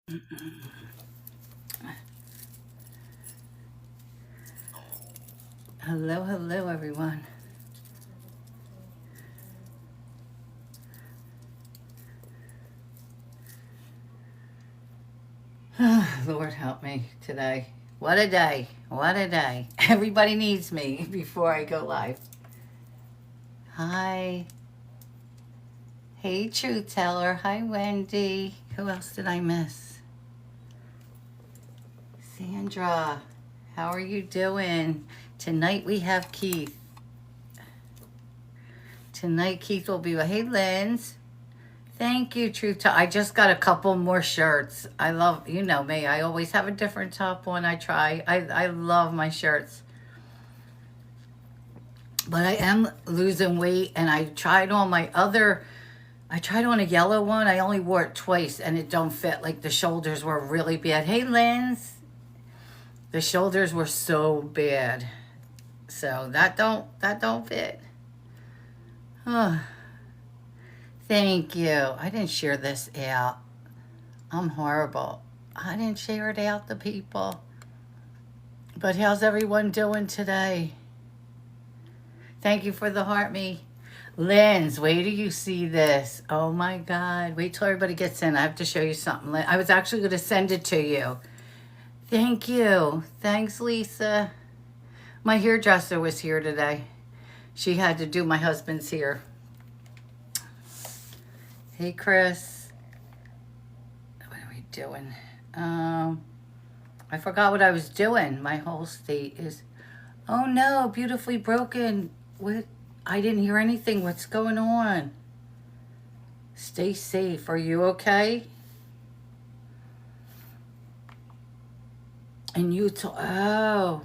Hello, hello, everyone. Lord help me today. What a day. What a day. Everybody needs me before I go live. Hi. Hey, Truth Teller. Hi, Wendy. Who else did I miss? Sandra. How are you doing? Tonight we have Keith. Tonight Keith will be with, hey, Linz. Thank you, Truth Teller. I just got a couple more shirts. I love, you know me, I always have a different top one I try. I love my shirts. But I am losing weight, and I tried on a yellow one. I only wore it twice, and it don't fit. Like, the shoulders were really bad. Hey, Linz. The shoulders were so bad. So that don't fit. Thank you. I didn't share this out. I'm horrible. I didn't share it out to people. But how's everyone doing today? Thank you for the heart me. Linz, wait till you see this. Oh my God. Wait till everybody gets in. I have to show you something. I was actually going to send it to you. Thank you. Thanks, Lisa. My hairdresser was here today. She had to do my husband's hair. Hey, Chris. What are we doing? I forgot what I was doing. My whole state is, oh no, beautifully broken. What? I didn't hear anything. What's going on? Stay safe. Are you okay? In Utah.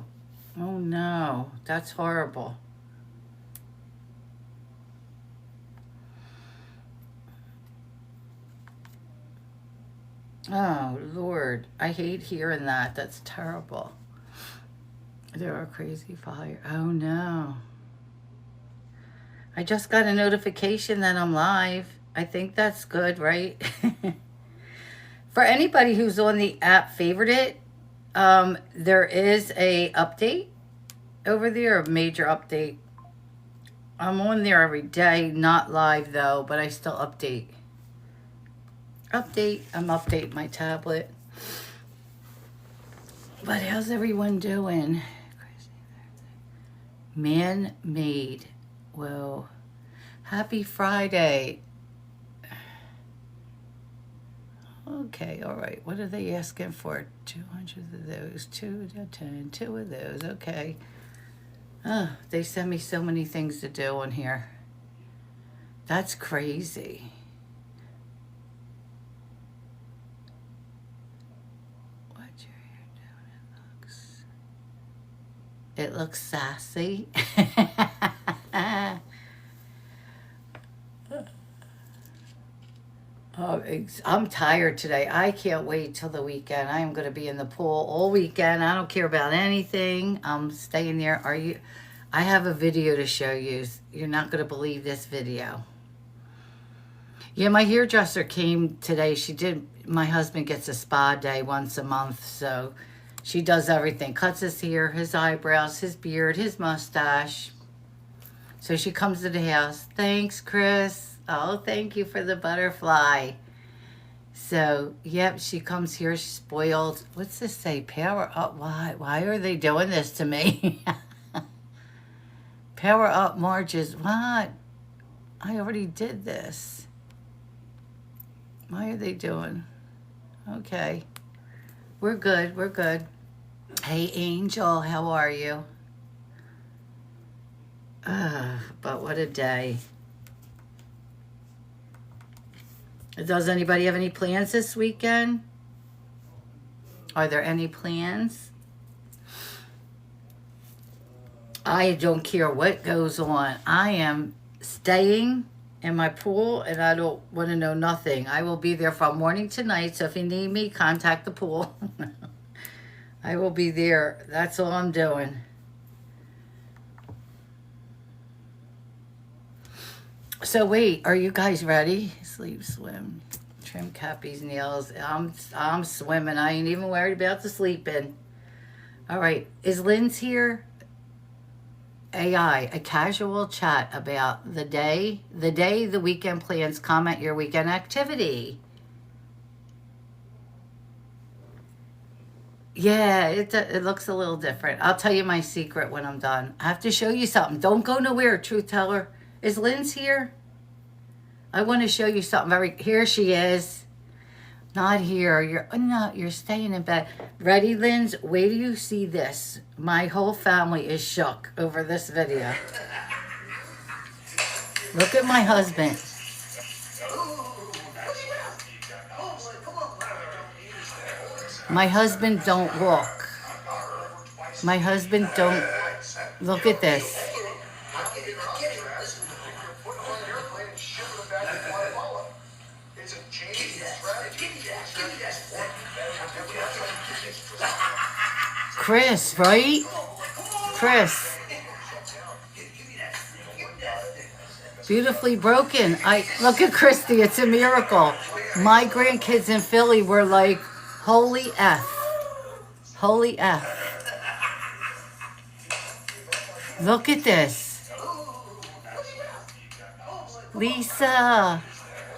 Oh no, that's horrible. Oh, Lord. I hate hearing that. That's terrible. There are crazy fire. Oh, no. I just got a notification that I'm live. I think that's good, right? For anybody who's on the app favorite it, there is a update over there, a major update. I'm on there every day, not live though, but I still update. I'm updating my tablet. But how's everyone doing? Man-made. Whoa. Happy Friday. Okay, all right. What are they asking for? 200 of those. 2 to 10. 2 of those. Okay. Oh, they send me so many things to do on here. That's crazy. It looks sassy. Oh, I'm tired today. I can't wait till the weekend. I am going to be in the pool all weekend. I don't care about anything. I'm staying there. I have a video to show you. You're not going to believe this video. Yeah, my hairdresser came today. My husband gets a spa day once a month, so she does everything. Cuts his hair, his eyebrows, his beard, his mustache. So she comes to the house. Thanks, Chris. Oh, thank you for the butterfly. So, yep, she comes here. She's spoiled. What's this say? Power up. Why are they doing this to me? Power up, Marges. What? I already did this. Why are they doing? Okay. We're good. We're good. Hey, Angel, how are you? But what a day. Does anybody have any plans this weekend? Are there any plans? I don't care what goes on. I am staying in my pool, and I don't want to know nothing. I will be there from morning to night, so if you need me, contact the pool. I will be there. That's all I'm doing. So wait, are you guys ready? Sleep, swim, Trim Cappy's nails. I'm swimming. I ain't even worried about the sleeping. All right. Is Lynn's here? AI, a casual chat about the day, the weekend plans, comment your weekend activity. Yeah, it looks a little different. I'll tell you my secret when I'm done. I have to show you something. Don't go nowhere, truth teller. Is Lynn's here? I want to show you something. Here she is. Not here. You're staying in bed. Ready, Linz? Wait till you see this. My whole family is shook over this video. Look at my husband. My husband don't walk. My husband don't. Look at this. Chris, right? Chris. Beautifully broken. Look at Christy. It's a miracle. My grandkids in Philly were like, holy F. Holy F. Look at this. Lisa.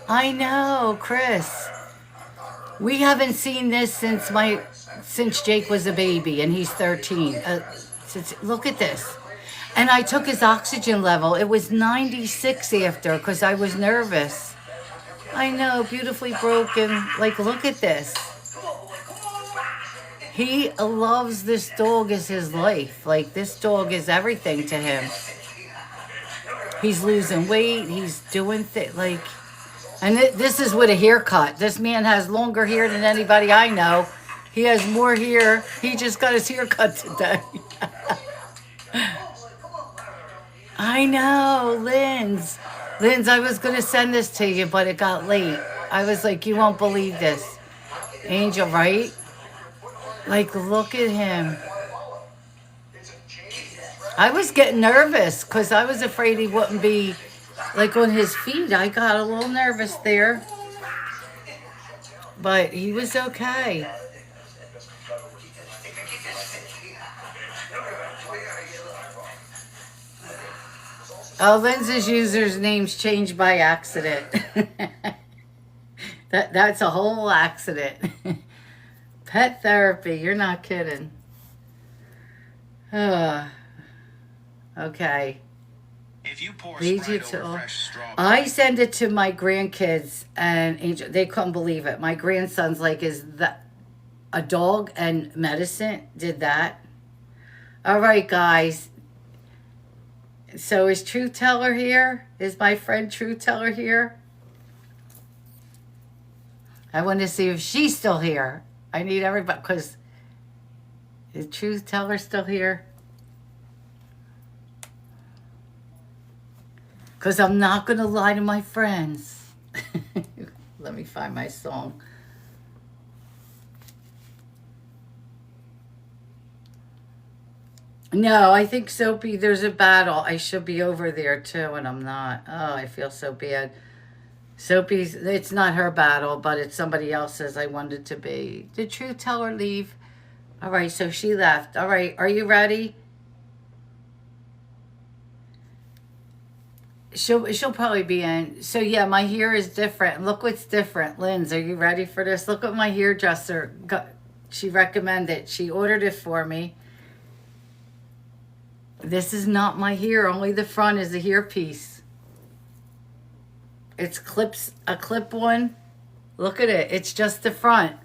I know, Chris. We haven't seen this since Jake was a baby and he's 13. Look at this. And I took his oxygen level. It was 96 after because I was nervous. I know, beautifully broken. Like, look at this. He loves this dog as his life. Like, this dog is everything to him. He's losing weight. He's doing things like... And this is with a haircut. This man has longer hair than anybody I know. He has more hair. He just got his hair cut today. I know, Linz. Linz, I was going to send this to you, but it got late. I was like, you won't believe this. Angel, right? Like, look at him. I was getting nervous because I was afraid he wouldn't be, like, on his feet. I got a little nervous there. But he was okay. Oh, Lindsay's user's name's changed by accident. That's a whole accident. Pet therapy, you're not kidding. Okay. If you pour Sprite over fresh strawberry. I send it to my grandkids, and Angel, they couldn't believe it. My grandson's like, is that a dog and medicine? Did that? All right, guys. So is Truth Teller here? Is my friend Truth Teller here? I want to see if she's still here. I need everybody, because is Truth Teller still here? Because I'm not going to lie to my friends. Let me find my song. No, I think Soapy, there's a battle. I should be over there too, and I'm not. Oh, I feel so bad. Soapy's, it's not her battle, but it's somebody else's I wanted to be. Did Truth Teller leave? All right, so she left. All right, are you ready? She'll probably be in. So yeah, my hair is different. Look what's different. Linz, are you ready for this? Look what my hairdresser got. She recommended. She ordered it for me. This is not my hair. Only the front is the hair piece. It's a clip one. Look at it. It's just the front.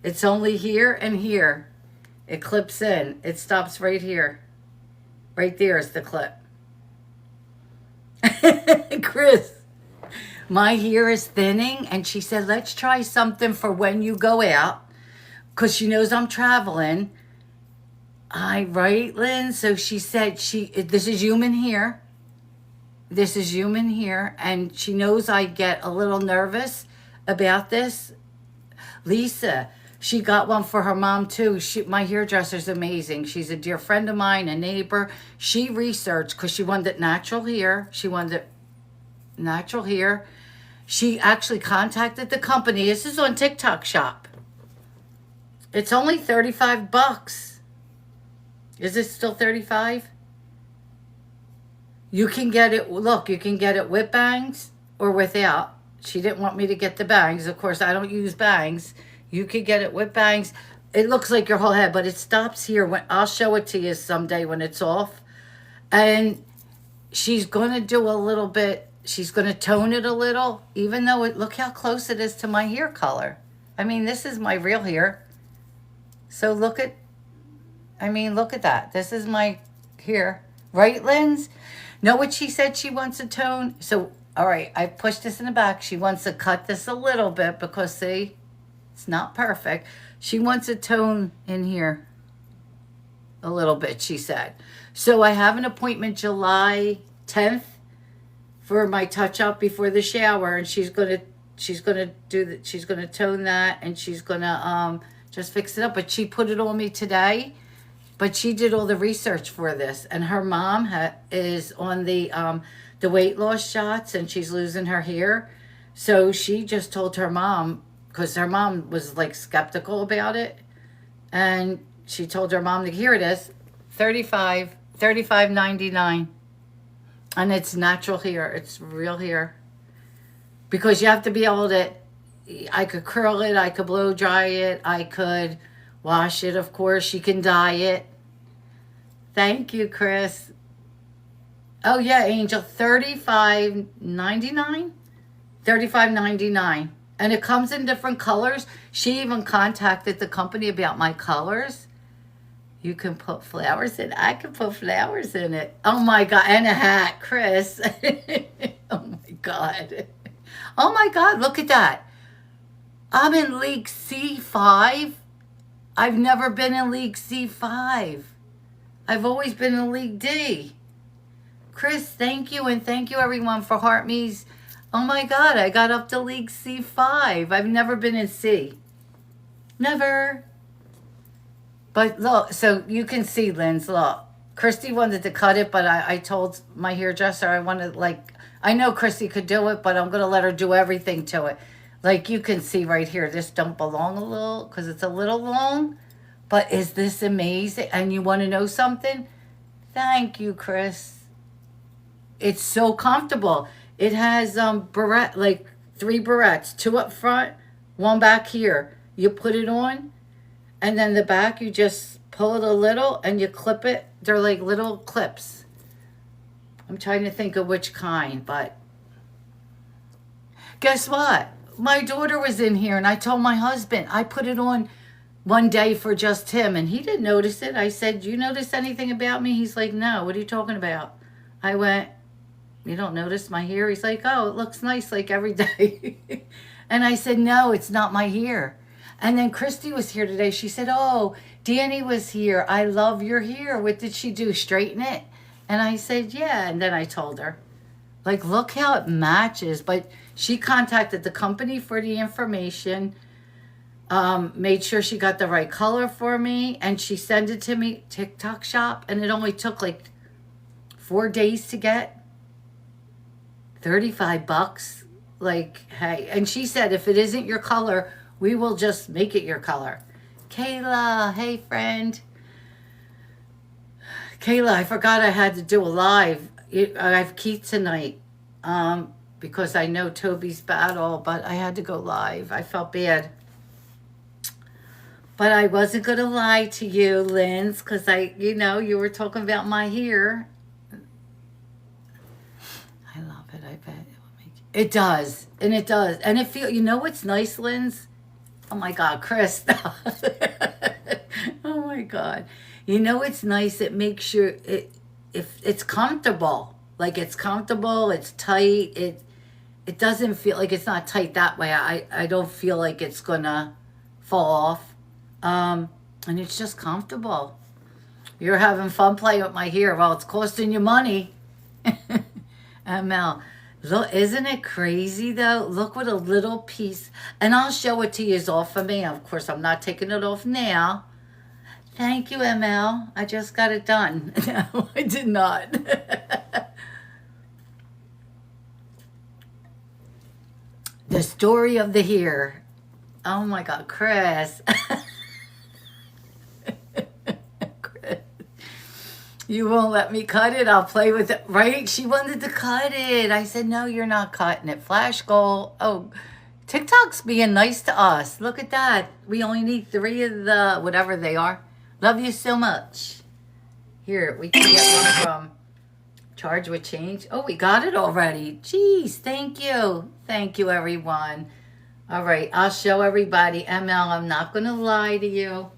It's only here and here. It clips in. It stops right here. Right there is the clip. Chris, my hair is thinning, and she said, let's try something for when you go out, because she knows I'm traveling. Right, Lynn? So she said, this is human hair. This is human hair, and she knows I get a little nervous about this. Lisa, she got one for her mom too. My hairdresser's amazing. She's a dear friend of mine, a neighbor. She researched because she wanted natural hair. She wanted natural hair. She actually contacted the company. This is on TikTok Shop. It's only 35 bucks. Is it still 35? You can get it, look, you can get it with bangs or without. She didn't want me to get the bangs. Of course, I don't use bangs. You could get it with bangs. It looks like your whole head, but it stops here. When I'll show it to you someday when it's off. And she's going to do a little bit. She's going to tone it a little, even though look how close it is to my hair color. I mean, this is my real hair. So look at that. This is my hair. Right, Linz? Know what she said she wants to tone? So, all right, I pushed this in the back. She wants to cut this a little bit because, see, it's not perfect. She wants to tone in here a little bit, she said. So I have an appointment July 10th for my touch-up before the shower, and she's gonna tone that, and she's gonna just fix it up. But she put it on me today. But she did all the research for this, and her mom is on the weight loss shots, and she's losing her hair. So she just told her mom, because her mom was like skeptical about it, and she told her mom, here it is, $35.99, and it's natural hair, it's real hair, because you have to be able to. I could curl it, I could blow dry it, I could wash it, of course. You can dye it. Thank you, Chris. Oh, yeah, Angel. $35.99? $35.99. And it comes in different colors. She even contacted the company about my colors. You can put flowers in. I can put flowers in it. Oh, my God. And a hat, Chris. Oh, my God. Oh, my God. Look at that. I'm in League C5. I've never been in League C5. I've always been in League D. Chris, thank you. And thank you, everyone, for Heart Me's. Oh, my God. I got up to League C5. I've never been in C. Never. But look, so you can see, Linz, look. Christy wanted to cut it, but I told my hairdresser I wanted, like, I know Christy could do it, but I'm going to let her do everything to it. Like you can see right here, this don't belong a little because it's a little long. But is this amazing? And you want to know something? Thank you, Chris. It's so comfortable. It has barrette, like 3 barrettes, 2 up front, 1 back here. You put it on, and then the back, you just pull it a little and you clip it. They're like little clips. I'm trying to think of which kind, but guess what? My daughter was in here, and I told my husband, I put it on one day for just him, and he didn't notice it. I said, you notice anything about me? He's like, no, what are you talking about? I went, you don't notice my hair? He's like, oh, it looks nice like every day. And I said, no, it's not my hair. And then Christy was here today. She said, oh, Danny was here. I love your hair. What did she do? Straighten it? And I said, yeah. And then I told her, like, look how it matches. But she contacted the company for the information, made sure she got the right color for me, and she sent it to me, TikTok Shop, and it only took like 4 days to get. 35 bucks. Like, hey. And she said, if it isn't your color, we will just make it your color. Kayla, hey, friend. Kayla, I forgot I had to do a live. I have Keith tonight because I know Toby's battle, but I had to go live. I felt bad. But I wasn't going to lie to you, Linz, because you were talking about my hair. I love it. I bet it will make it does. And it does. And it feels, you know what's nice, Linz? Oh my God, Chris. Oh my God. You know it's nice? It makes sure if it's comfortable. Like it's comfortable, it's tight. It doesn't feel like it's not tight that way. I don't feel like it's gonna fall off. And it's just comfortable. You're having fun playing with my hair. Well, it's costing you money. ML. Look, isn't it crazy though? Look what a little piece. And I'll show it to you is off of me. Of course, I'm not taking it off now. Thank you, ML. I just got it done. No, I did not. The story of the hair. Oh my God, Chris. Chris. You won't let me cut it. I'll play with it. Right? She wanted to cut it. I said, no, you're not cutting it. Flash goal. Oh, TikTok's being nice to us. Look at that. We only need 3 of the whatever they are. Love you so much. Here, we can get one from Charge with Change. Oh, we got it already. Jeez, thank you. Thank you, everyone. All right, I'll show everybody. ML, I'm not going to lie to you.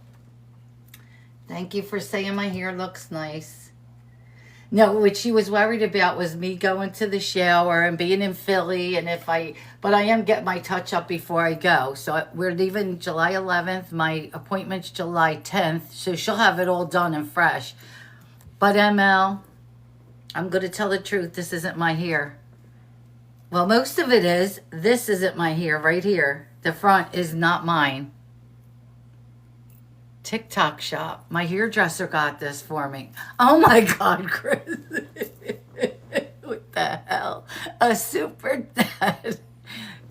Thank you for saying my hair looks nice. No, what she was worried about was me going to the shower and being in Philly. And but I am getting my touch up before I go. So we're leaving July 11th. My appointment's July 10th. So she'll have it all done and fresh. But ML, I'm going to tell the truth. This isn't my hair. Well, most of it is. This isn't my hair right here. The front is not mine. TikTok shop. My hairdresser got this for me. Oh my God, Chris. What the hell? A super dad.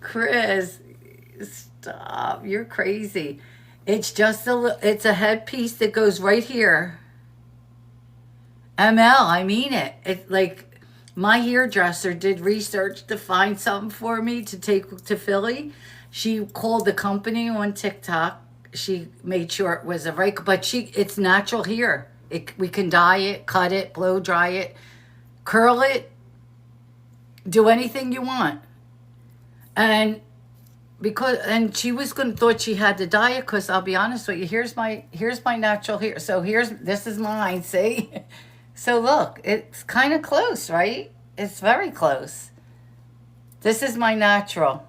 Chris, stop. You're crazy. It's just it's a headpiece that goes right here. ML, I mean it. It's like my hairdresser did research to find something for me to take to Philly. She called the company on TikTok. She made sure it was a right, but it's natural hair. We can dye it, cut it, blow dry it, curl it, do anything you want. And she was thought she had to dye it, because I'll be honest with you, here's my natural hair. So this is mine, see? So look, it's kind of close, right? It's very close. This is my natural.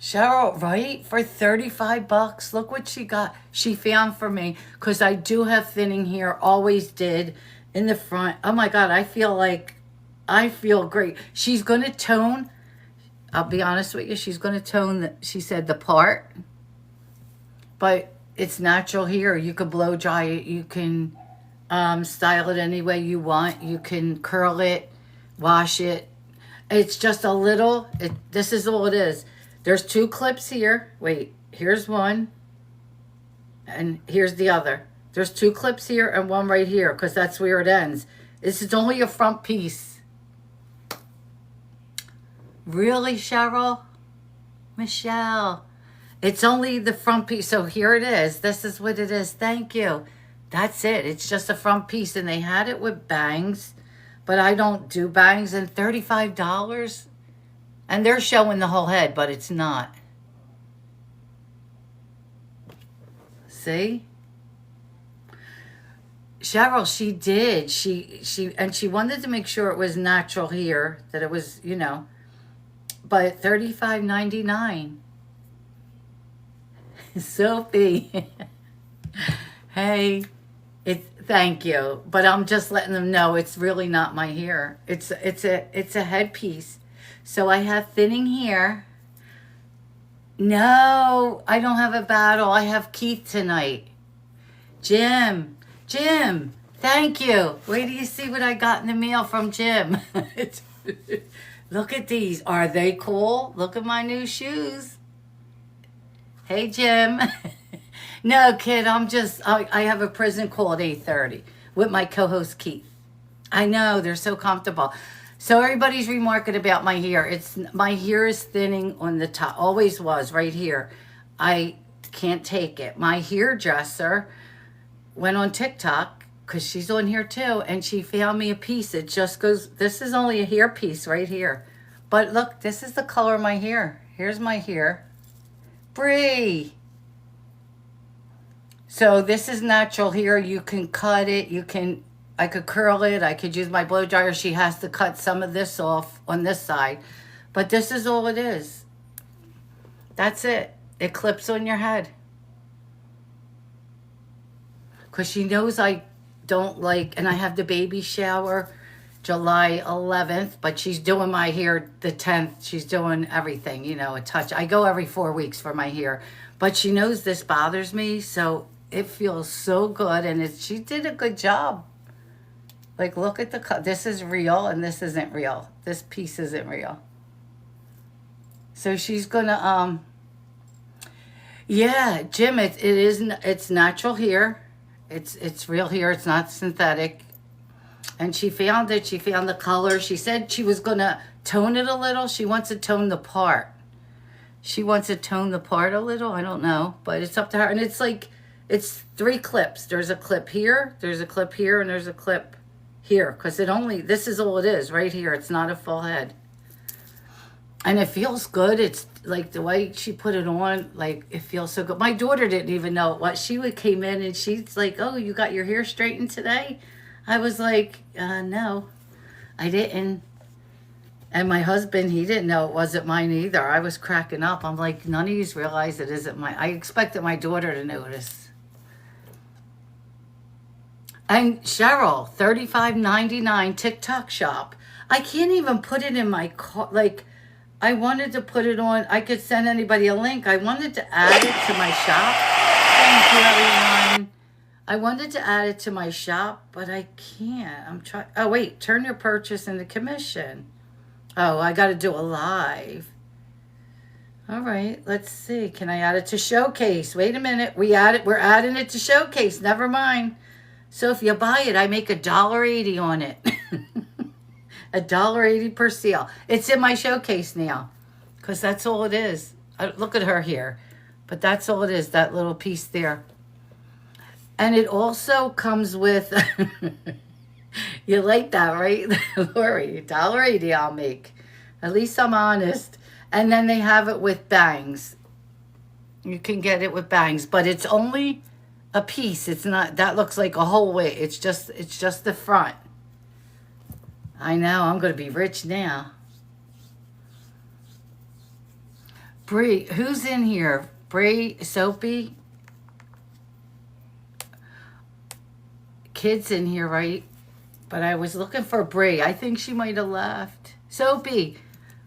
Cheryl, right? For $35. Look what she found for me. Because I do have thinning hair. Always did. In the front. Oh my God. I feel great. She's going to tone. I'll be honest with you. She's going to tone, she said, the part. But it's natural hair. You can blow dry it. You can style it any way you want. You can curl it. Wash it. It's just a little. This is all it is. There's 2 clips here. Wait, here's one. And here's the other. There's 2 clips here and one right here, because that's where it ends. This is only a front piece. Really, Cheryl? Michelle? It's only the front piece. So here it is. This is what it is. Thank you. That's it. It's just a front piece. And they had it with bangs. But I don't do bangs. And $35? And they're showing the whole head, but it's not. See? Cheryl, she did. She wanted to make sure it was natural hair, that it was, but $35.99. Sophie. Hey, thank you. But I'm just letting them know it's really not my hair. It's a headpiece. So I have thinning hair. No, I don't have a battle. I have Keith tonight. Jim, thank you. Wait till you see what I got in the mail from Jim. Look at these. Are they cool? Look at my new shoes. Hey, Jim. No, kid, I have a prison call at 8:30 with my co-host Keith. I know, they're so comfortable. So everybody's remarking about my hair. My hair is thinning on the top. Always was, right here. I can't take it. My hairdresser went on TikTok, because she's on here too, and she found me a piece. It just goes, this is only a hair piece right here. But look, this is the color of my hair. Here's my hair. Bree. So this is natural hair. You can cut it. I could curl it. I could use my blow dryer. She has to cut some of this off on this side. But this is all it is. That's it. It clips on your head. Because she knows I don't like, and I have the baby shower July 11th, but she's doing my hair the 10th. She's doing everything, a touch. I go every 4 weeks for my hair. But she knows this bothers me, so it feels so good. And she did a good job. Like, look at this is real and this isn't real. This piece isn't real. So she's gonna, yeah, Jim, it's natural hair. It's real hair. It's not synthetic. And she found it. She found the color. She said she was gonna tone it a little. She wants to tone the part. She wants to tone the part a little. I don't know, but it's up to her. And it's like, it's 3 clips. There's a clip here, there's a clip here, and there's a clip here. Because this is all it is right here. It's not a full head. And it feels good. It's like the way she put it on, like it feels so good. My daughter didn't even know what. Came in and she's like, "Oh, you got your hair straightened today?" I was like, "No, I didn't." And my husband, he didn't know it wasn't mine either. I was cracking up. I'm like, none of you realize it isn't mine. I expected my daughter to notice. And Cheryl, $35.99 TikTok shop. I can't even put it in my car. Like, I wanted to put it on. I could send anybody a link. I wanted to add it to my shop. Thank you, everyone. I wanted to add it to my shop, but I can't. I'm trying. Oh, wait. Turn your purchase into commission. Oh, I got to do a live. All right. Let's see. Can I add it to Showcase? Wait a minute. We're adding it to Showcase. Never mind. So if you buy it, I make $1.80 on it. $1.80 per sale. It's in my Showcase now, because that's all it is. Look at her here, but that's all it is. That little piece there, and it also comes with. You like that, right, Lori? $1.80 I'll make. At least I'm honest. And then they have it with bangs. You can get it with bangs, but it's only a piece. It's not. That looks like a whole way. It's just the front. I know, I'm going to be rich now. Bree, who's in here? Bree, Soapy? Kid's in here, right? But I was looking for Bree. I think she might have left. Soapy,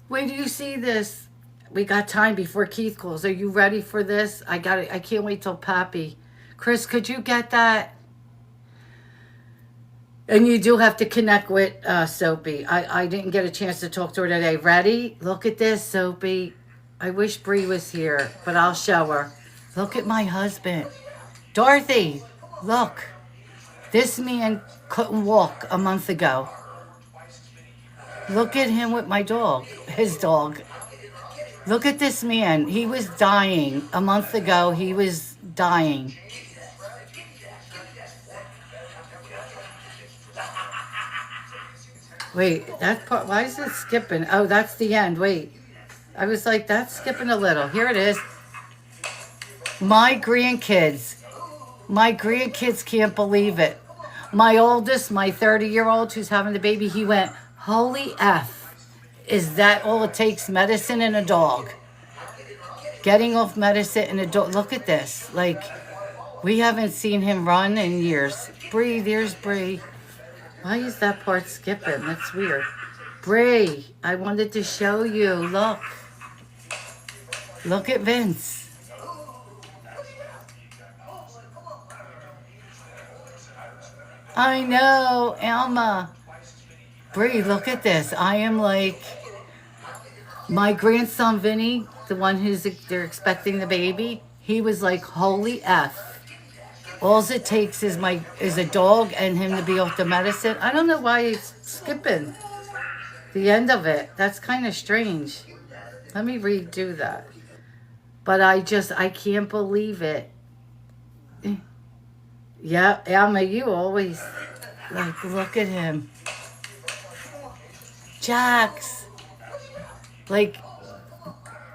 wait till you see this. We got time before Keith calls. Are you ready for this? I can't wait till Pappy. Chris, could you get that? And you do have to connect with Soapy. I didn't get a chance to talk to her today. Ready? Look at this, Soapy. I wish Bree was here, but I'll show her. Look at my husband. Dorothy, look. This man couldn't walk a month ago. Look at him with my dog, his dog. Look at this man. He was dying. A month ago, he was dying. Wait, that part, why is it skipping? Oh, that's the end. Wait. I was like, that's skipping a little. Here it is. My grandkids can't believe it. My oldest, my 30-year-old who's having the baby, he went, holy F, is that all it takes? Medicine and a dog. Getting off medicine and a dog. Look at this. Like, we haven't seen him run in years. Bree, there's Bree. Why is that part skipping? That's weird. Bree, I wanted to show you. Look. Look at Vince. I know, Alma. Bree, look at this. I am like, my grandson Vinny, the one they're expecting the baby, he was like, holy F. All it takes is a dog and him to be off the medicine. I don't know why it's skipping the end of it. That's kind of strange. Let me redo that. But I can't believe it. Yeah, Alma, you always, like, look at him. Jax. Like,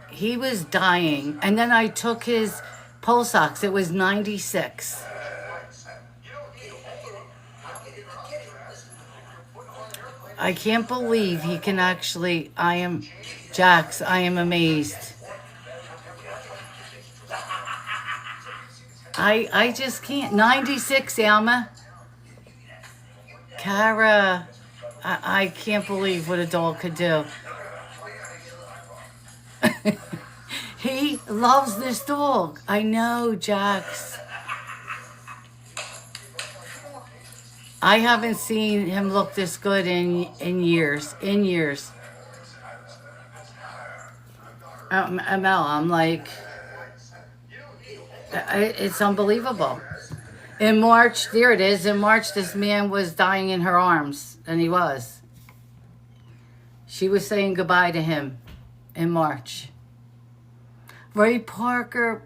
he was dying. And then I took his pulse ox. It was 96. I can't believe he can actually, Jax, I am amazed. I just can't. 96, Alma. Kara, I can't believe what a dog could do. He loves this dog. I know, Jax. I haven't seen him look this good in years. Mel, I'm like, it's unbelievable. In March, there it is. In March, this man was dying in her arms, and he was. She was saying goodbye to him in March. Ray Parker.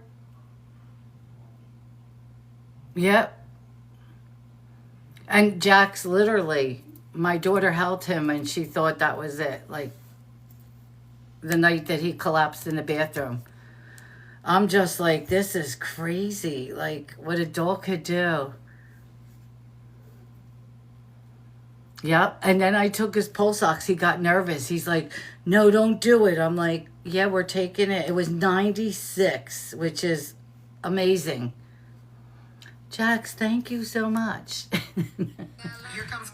Yep. And Jack's literally, my daughter held him, and she thought that was it. Like, the night that he collapsed in the bathroom. I'm just like, this is crazy. Like, what a dog could do. Yep. And then I took his pulse ox. He got nervous. He's like, no, don't do it. I'm like, yeah, we're taking it. It was 96, which is amazing. Jax, thank you so much.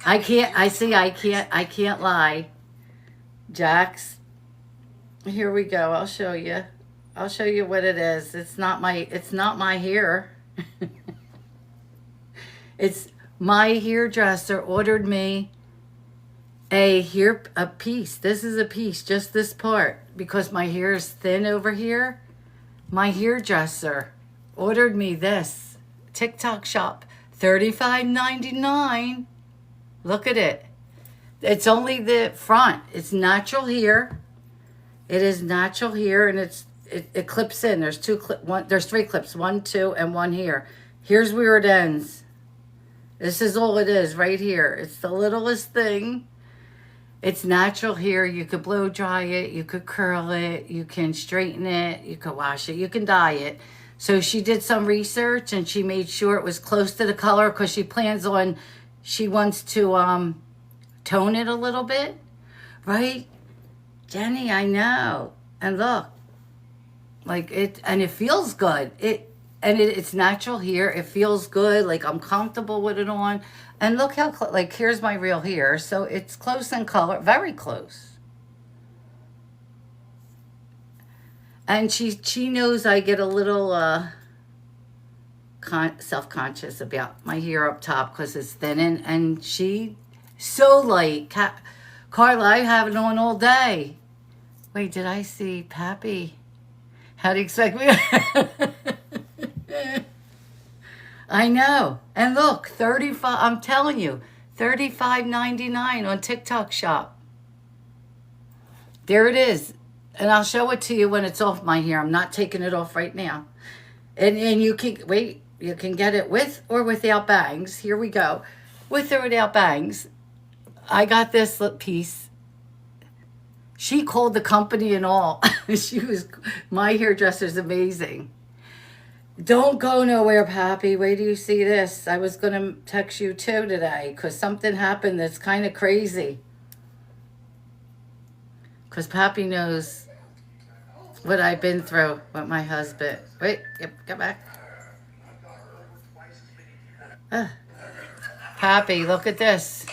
I can't lie. Jax, here we go. I'll show you. I'll show you what it is. It's not my hair. It's my hairdresser ordered me a piece. This is a piece, just this part, because my hair is thin over here. My hairdresser ordered me this TikTok shop, $35.99. Look at it. It's only the front. It's natural hair. It is natural hair, and it clips in. There's there's 3 clips, 1, 2, and 1 here. Here's where it ends. This is all it is right here. It's the littlest thing. It's natural hair. You could blow dry it. You could curl it. You can straighten it. You could wash it. You can dye it. So she did some research, and she made sure it was close to the color, because she wants to tone it a little bit. Right? Jenny, I know. And look. Like it, and it feels good. It's natural hair. It feels good. Like, I'm comfortable with it on. And look how, like, here's my real hair. So it's close in color, very close. And she knows I get a little self-conscious about my hair up top, because it's thin. And she, so light. Carla, I have it on all day. Wait, did I see Pappy? How do you expect me? I know. And look, 35, I'm telling you, $35.99 on TikTok shop. There it is. And I'll show it to you when it's off my hair. I'm not taking it off right now. And you can, wait, you can get it with or without bangs. Here we go. With or without bangs. I got this piece. She called the company and all. My hairdresser's amazing. Don't go nowhere, Pappy. Wait till you see this. I was going to text you too today, because something happened that's kind of crazy. Because Pappy knows what I've been through with my husband. Wait, get back. Pappy, look at this.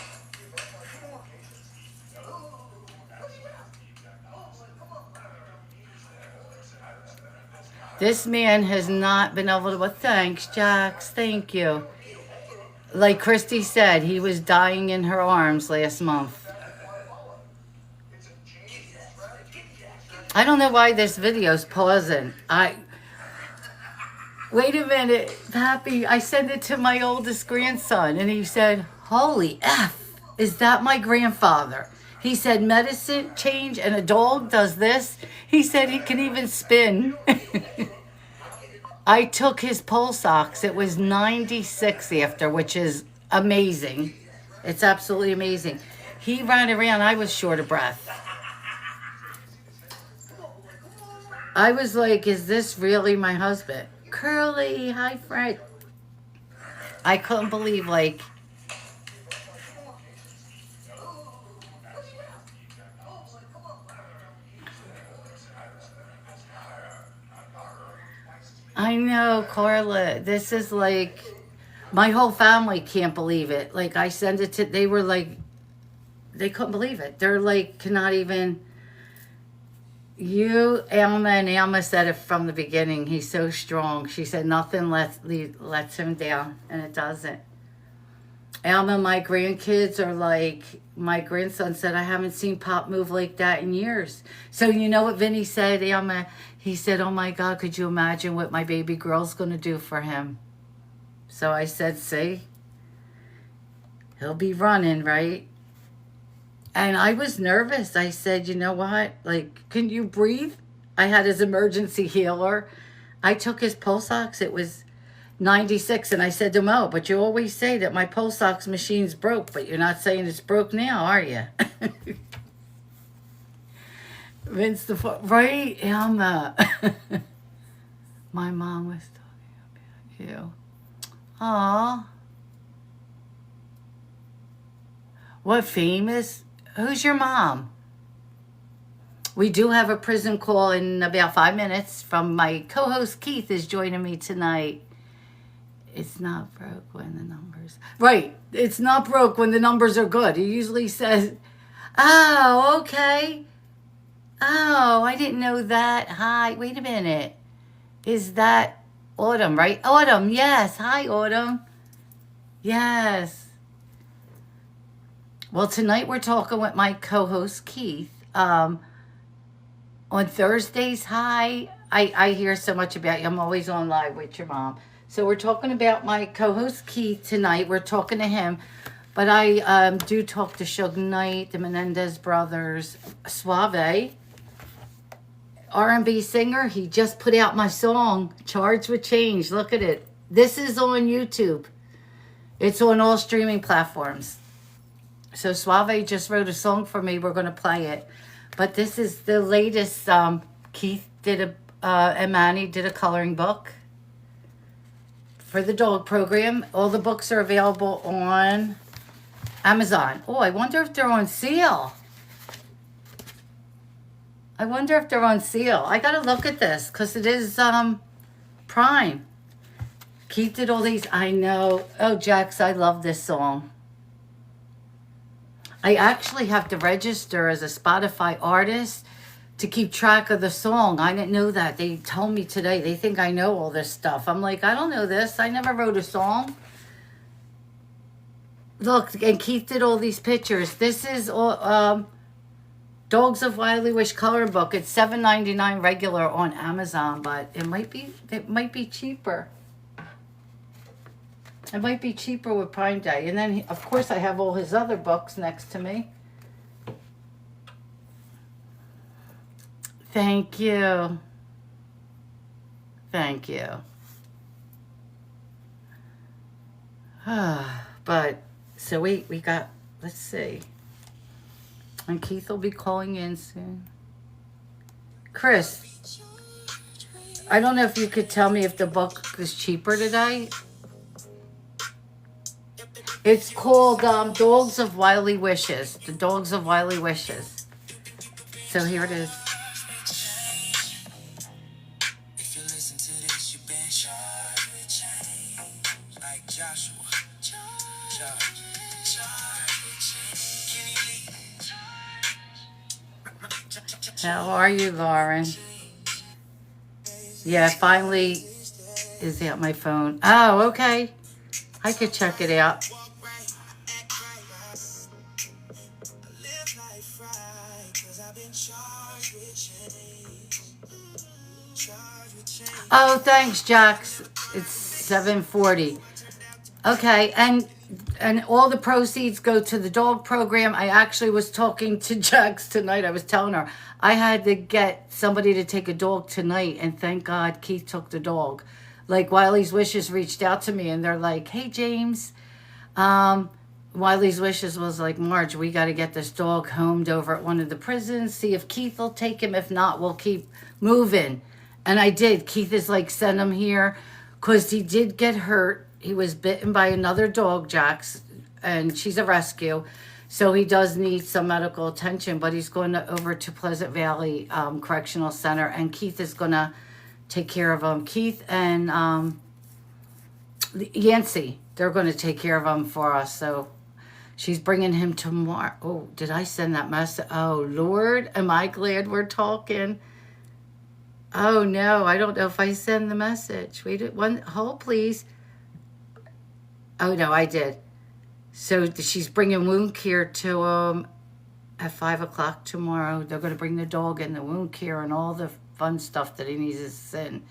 This man has not been able to, well, thanks, Jax, thank you. Like Christy said, he was dying in her arms last month. I don't know why this video's pausing. Wait a minute, Pappy, I sent it to my oldest grandson, and he said, holy F, is that my grandfather? He said, medicine change and a dog does this. He said he can even spin. I took his pulse ox. It was 96 after, which is amazing. It's absolutely amazing. He ran around. I was short of breath. I was like, is this really my husband? Curly, hi, Fred. I couldn't believe, like, I know, Carla. This is like, my whole family can't believe it. Like, I sent it to, they were like, they couldn't believe it. They're like, cannot even, Alma, and Alma said it from the beginning. He's so strong. She said nothing lets him down, and it doesn't. Alma, my grandkids are like, my grandson said, I haven't seen Pop move like that in years. So you know what Vinny said, Alma? He said, oh my God, could you imagine what my baby girl's going to do for him? So I said, see, he'll be running, right? And I was nervous. I said, you know what? Like, can you breathe? I had his emergency healer. I took his pulse ox. It was 96. And I said to Mo, but you always say that my pulse ox machine's broke, but you're not saying it's broke now, are you? Vince right, Alma. My mom was talking about you. Aw. What famous? Who's your mom? We do have a prison call in about 5 minutes from my co-host Keith is joining me tonight. It's not broke when the numbers... Right. It's not broke when the numbers are good. He usually says, oh, okay. Oh, I didn't know that. Hi, wait a minute. Is that Autumn, right? Autumn, yes. Hi, Autumn. Yes. Well, tonight we're talking with my co-host, Keith. On Thursdays, hi. I hear so much about you. I'm always on live with your mom. So we're talking about my co-host, Keith, tonight. We're talking to him. But I do talk to Suge Knight, the Menendez brothers, Suave, R&B singer. He just put out my song, Charged with Change. Look at it. This is on YouTube. It's on all streaming platforms. So Suave just wrote a song for me. We're going to play it. But this is the latest. Keith did and Manny did a coloring book for the dog program. All the books are available on Amazon. Oh, I wonder if they're on sale. I wonder if they're on sale. I got to look at this because it is Prime. Keith did all these. I know. Oh, Jax, I love this song. I actually have to register as a Spotify artist to keep track of the song. I didn't know that. They told me today. They think I know all this stuff. I'm like, I don't know this. I never wrote a song. Look, and Keith did all these pictures. This is all, Dogs of Wily Wish coloring book. It's $7.99 regular on Amazon, but it might be cheaper. It might be cheaper with Prime Day. And then, of course, I have all his other books next to me. Thank you. Thank you. But, so we got, let's see. And Keith will be calling in soon. Chris, I don't know if you could tell me if the book is cheaper today. It's called Dogs of Wily Wishes. The Dogs of Wily Wishes. So here it is. How are you, Lauren? Yeah, finally is out my phone. Oh, okay. I could check it out. Oh, thanks, Jax. It's 7:40. Okay, and all the proceeds go to the dog program. I actually was talking to Jax tonight. I was telling her I had to get somebody to take a dog tonight, and thank God Keith took the dog. Like Wiley's Wishes reached out to me, and they're like, "Hey, James." Wiley's Wishes was like, "Marge, we got to get this dog homed over at one of the prisons. See if Keith will take him. If not, we'll keep moving." And I did. Keith is like, send him here because he did get hurt. He was bitten by another dog, Jax, and she's a rescue. So he does need some medical attention, but he's going over to Pleasant Valley Correctional Center, and Keith is going to take care of him. Keith and Yancy, they're going to take care of him for us. So she's bringing him tomorrow. Oh, did I send that message? Oh, Lord, am I glad we're talking? Oh, no, I don't know if I send the message. Wait, hold, please. Oh, no, I did. So she's bringing wound care to him at 5 o'clock tomorrow. They're going to bring the dog and the wound care and all the fun stuff that he needs to send.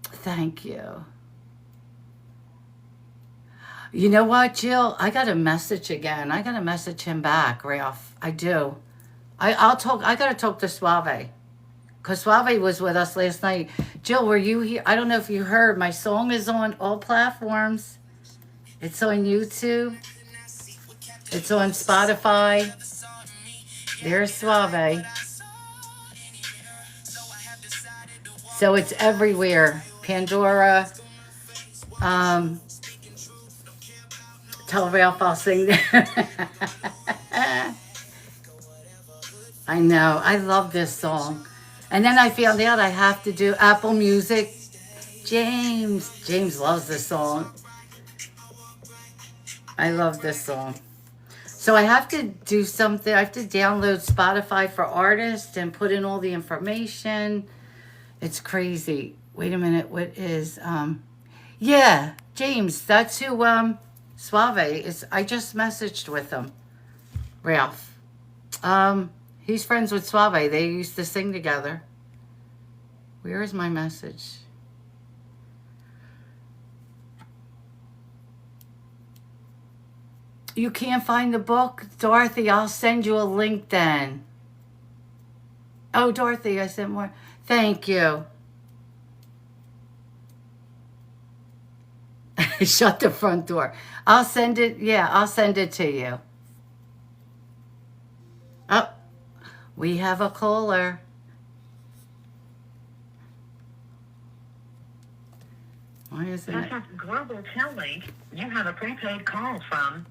Thank you. You know what, Jill? I got a message again. I got to message him back, Ralph. I do. I'll talk. I got to talk to Suave. Because Suave was with us last night. Jill, were you here? I don't know if you heard. My song is on all platforms. It's on YouTube. It's on Spotify. There's Suave. So it's everywhere. Pandora. Tell Ralph I'll sing there. I know. I love this song. And then I found out I have to do Apple Music. James loves this song. I love this song. So I have to do something. I have to download Spotify for artists and put in all the information. It's crazy. Wait a minute. What is, yeah, James. That's who, Suave is. I just messaged with him. Ralph. He's friends with Suave. They used to sing together. Where is my message? You can't find the book? Dorothy, I'll send you a link then. Oh, Dorothy, I sent more. Thank you. Shut the front door. I'll send it. Yeah, I'll send it to you. Oh, we have a caller. Why isn't it? This is Global Tellink. You have a prepaid call from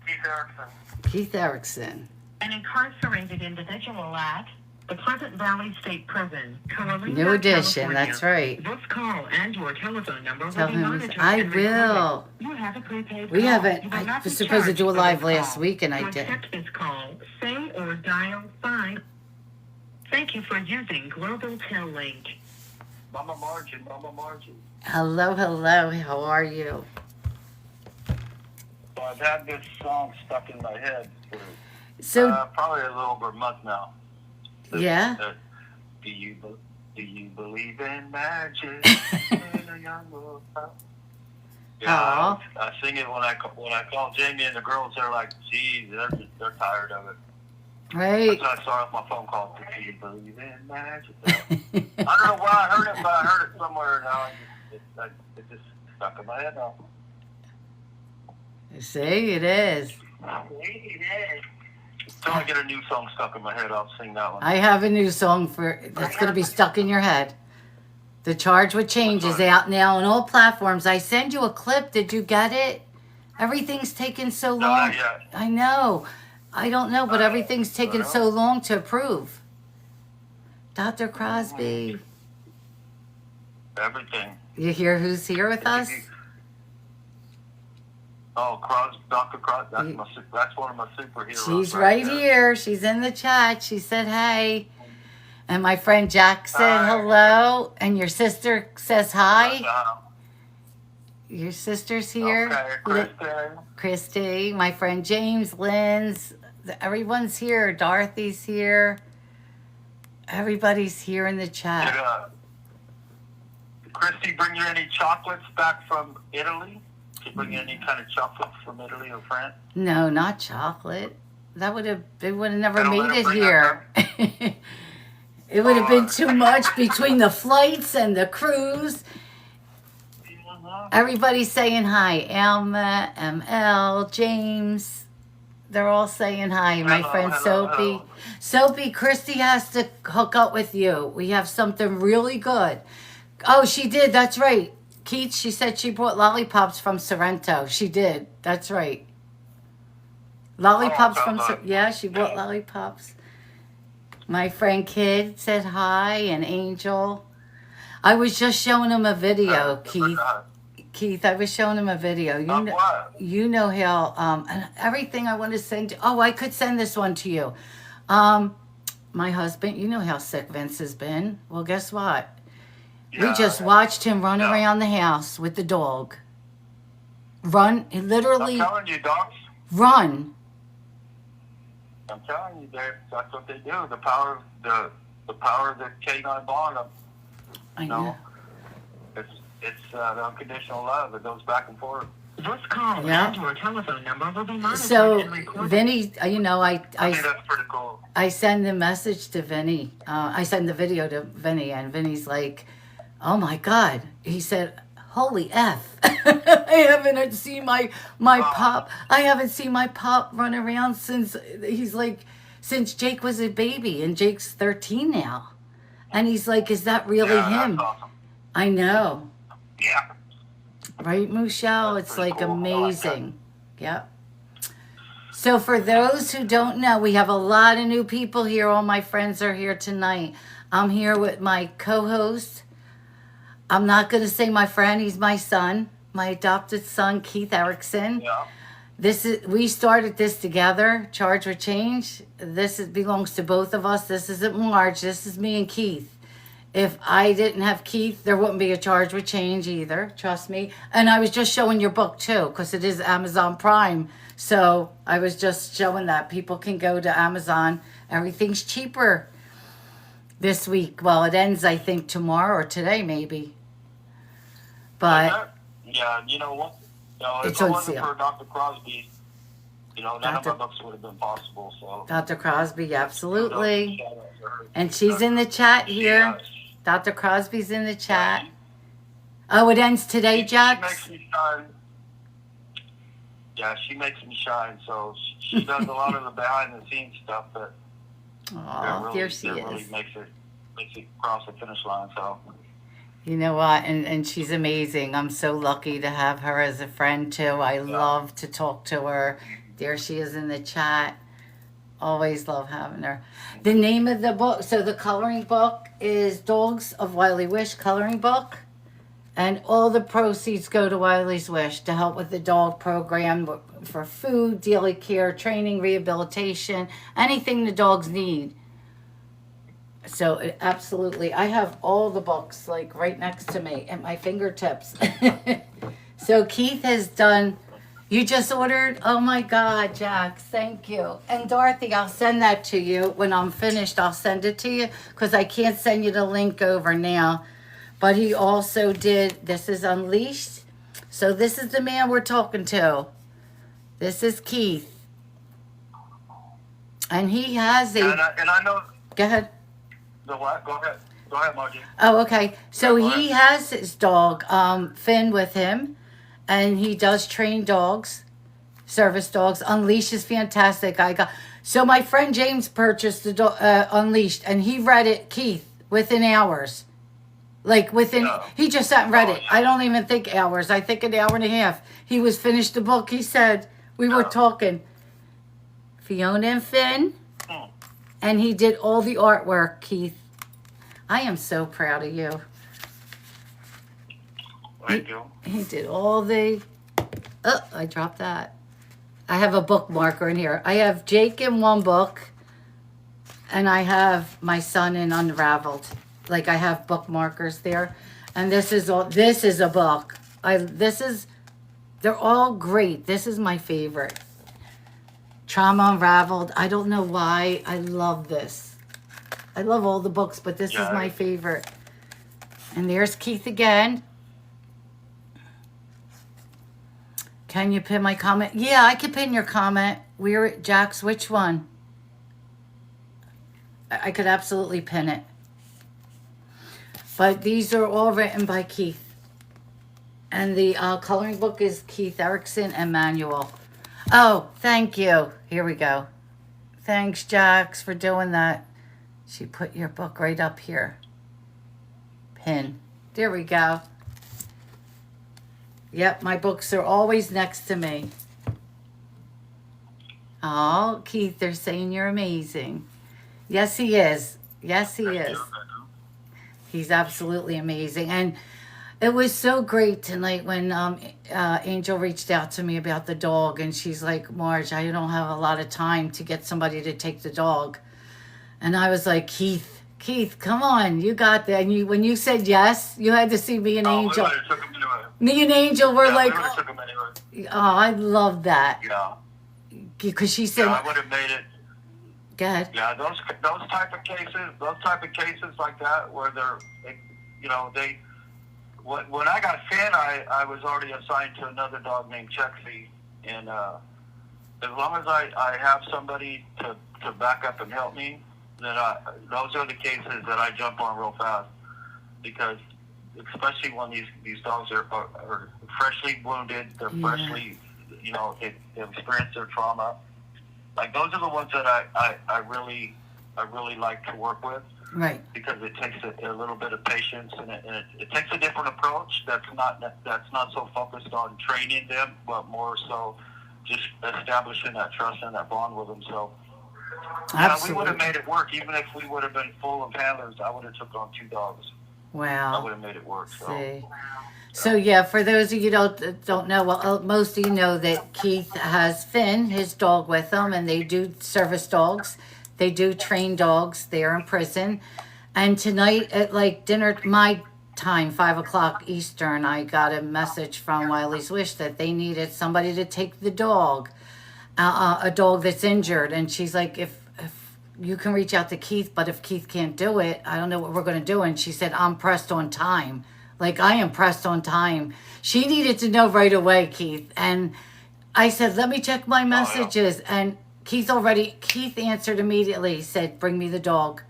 Keith Erickson. Keith Erickson. an incarcerated individual at the Pleasant Valley State Prison, Carolina, New edition, California. that's right. This call and your telephone number Tell will be him monitored I and will. recorded. You have a prepaid We call. haven't. You will I not was be supposed to charged do a for live this last call. week and I To didn't. accept this call, say or dial 5. Thank you for using Global Tellink. Mama MargeC. Hello, hello. How are you? So I've had this song stuck in my head for So, probably a little over a month now. yeah. Do you believe in magic? Yeah, I sing it when I call Jamie and the girls. They're like, "Geez, they're tired of it." Right. So I start off my phone call. Do you believe in magic? I don't know where I heard it, but I heard it somewhere now. It just stuck in my head now. See, it is. Until I get a new song stuck in my head, I'll sing that one. I have a new song that's going to be stuck in your head. The Charge with Change is out now on all platforms. I send you a clip. Did you get it? Everything's taken so No, long. not yet. I know. I don't know, but everything's taken so long to approve. Dr. Crosby. Everything. You hear who's here with us? Oh, Dr. Crosby. That's one of my superheroes. She's right here. She's in the chat. She said, hey. And my friend Jack said hello. And your sister says hi. Your sister's here. Okay, Christy. My friend James, Lynn's. Everyone's here. Dorothy's here. Everybody's here in the chat. Did Christy bring you any chocolates back from Italy? Did she bring you any kind of chocolates from Italy or France? No, not chocolate. They would have never They don't made let it her bring here. It would have been too much between the flights and the cruise. Everybody's saying hi. Alma, ML, James. They're all saying hi. My friend Soapy. Soapy, Christy has to hook up with you. We have something really good. Oh, she did. That's right. Keith, she said she brought lollipops from Sorrento. She did. That's right. Lollipops from yeah, she brought lollipops. My friend Kid said hi, and Angel. I was just showing him a video, Keith. Keith, I was showing him a video. You know how and everything I want to send. I could send this one to you. My husband, you know how sick Vince has been. Well, guess what? We just watched him run around the house with the dog. Run, I'm literally telling you, dogs. run. I'm telling you, that's what they do. The power of the canine bond. I You know. know, it's the unconditional love. It goes back and forth. This call Yeah. and your telephone number will be monitored So, and recorded. Vinny, you know, I think that's pretty cool. I send the message to Vinny. I send the video to Vinny, and Vinny's like, "Oh my God!" He said, "Holy F! I haven't seen my pup. I haven't seen my pup run around since since Jake was a baby, and Jake's 13 now." And he's like, "Is that really him?" That's awesome. I know, Yeah. right, Michelle? That's It's pretty like cool. I like that. amazing. Yep. So for those who don't know, we have a lot of new people here. All my friends are here tonight. I'm here with my co-host. I'm not going to say my friend. He's my son, my adopted son, Keith Erickson. Yeah. We started this together, Charge with Change. Belongs to both of us. This isn't Marge. This is me and Keith. If I didn't have Keith, there wouldn't be a Charge with Change either. Trust me. And I was just showing your book too, because it is Amazon Prime. So I was just showing that people can go to Amazon. Everything's cheaper this week. Well, it ends, I think, tomorrow or today, maybe. But yeah, you know what? It's if it on wasn't sale. for Dr. Crosby, none of Dr. our books would have been possible. So Dr. Crosby, absolutely. Shout out to her. And she's in the chat here. Dr. Crosby's in the chat. Oh, it ends today, She Jax? makes me shine. Yeah, she makes me shine. So she does a lot of the behind the scenes stuff that Oh, there she really is. makes it cross the finish line. So You know what? And she's amazing. I'm so lucky to have her as a friend, too. I love to talk to her. There she is in the chat. Always love having her. The name of the book, so the coloring book is Dogs of Wiley Wish coloring book. And all the proceeds go to Wiley's Wish to help with the dog program for food, daily care, training, rehabilitation, anything the dogs need. So absolutely, I have all the books like right next to me at my fingertips. So Keith has done, you just ordered? Oh my God, Jax, thank you. And Dorothy, I'll send that to you when I'm finished. I'll send it to you because I can't send you the link over now. But he also did, this is Unleashed. So this is the man we're talking to. This is Keith. And he has and I know go ahead. the what? Go ahead, Margie. Oh, okay. So Yeah, go he ahead. has his dog, Finn, with him, and he does train dogs, service dogs. Unleashed is fantastic. So my friend James purchased the Unleashed, and he read it, Keith, within hours. Like he just sat and read it. I don't even think hours. I think an hour and a half. He was finished the book. He said we were talking. Fiona and Finn, and he did all the artwork, Keith. I am so proud of you. Thank you. He did all the... Oh, I dropped that. I have a bookmarker in here. I have Jake in one book, and I have my son in Unraveled. Like, I have bookmarkers there. And this is a book. They're all great. This is my favorite. Trauma Unraveled. I don't know why. I love this. I love all the books, but this is my favorite. And there's Keith again. Can you pin my comment? Yeah, I can pin your comment. Jax, which one? I could absolutely pin it. But these are all written by Keith. And the coloring book is Keith Erickson and Manuel. Oh, thank you. Here we go. Thanks, Jax, for doing that. She put your book right up here. Pin. There we go. Yep, my books are always next to me. Oh, Keith, they're saying you're amazing. Yes, he is. Yes, he is. He's absolutely amazing. And it was so great tonight when Angel reached out to me about the dog. And she's like, Marge, I don't have a lot of time to get somebody to take the dog. And I was like, Keith, Keith, come on, you got that. And when you said yes, you had to see me and Angel. We would have took him anyway. Me and Angel were like, we would have took him anyway. oh, I love that. Yeah. Because she said, I would have made it. go ahead. Yeah, those type of cases like that where when I got Finn, I was already assigned to another dog named Chexy, and as long as I have somebody to back up and help me, then those are the cases that I jump on real fast, because especially when these dogs are freshly wounded, they're freshly, they've experienced their trauma. Like those are the ones that I really like to work with. Right. Because it takes a little bit of patience, and it takes a different approach that's not so focused on training them, but more so just establishing that trust and that bond with them. So we would have made it work. Even if we would have been full of handlers, I would have took on 2 dogs. Wow. I would have made it work. So yeah, for those of you don't know, well, most of you know that Keith has Finn, his dog, with him, and they do service dogs. They do train dogs. They're in prison. And tonight at like dinner, my time, 5 o'clock Eastern, I got a message from Wiley's Wish that they needed somebody to take the dog, a dog that's injured. And she's like, if you can reach out to Keith, but if Keith can't do it, I don't know what we're going to do. And she said, I'm pressed on time. Like, I am pressed on time. She needed to know right away, Keith. And I said, let me check my messages. And Keith answered immediately. He said, bring me the dog.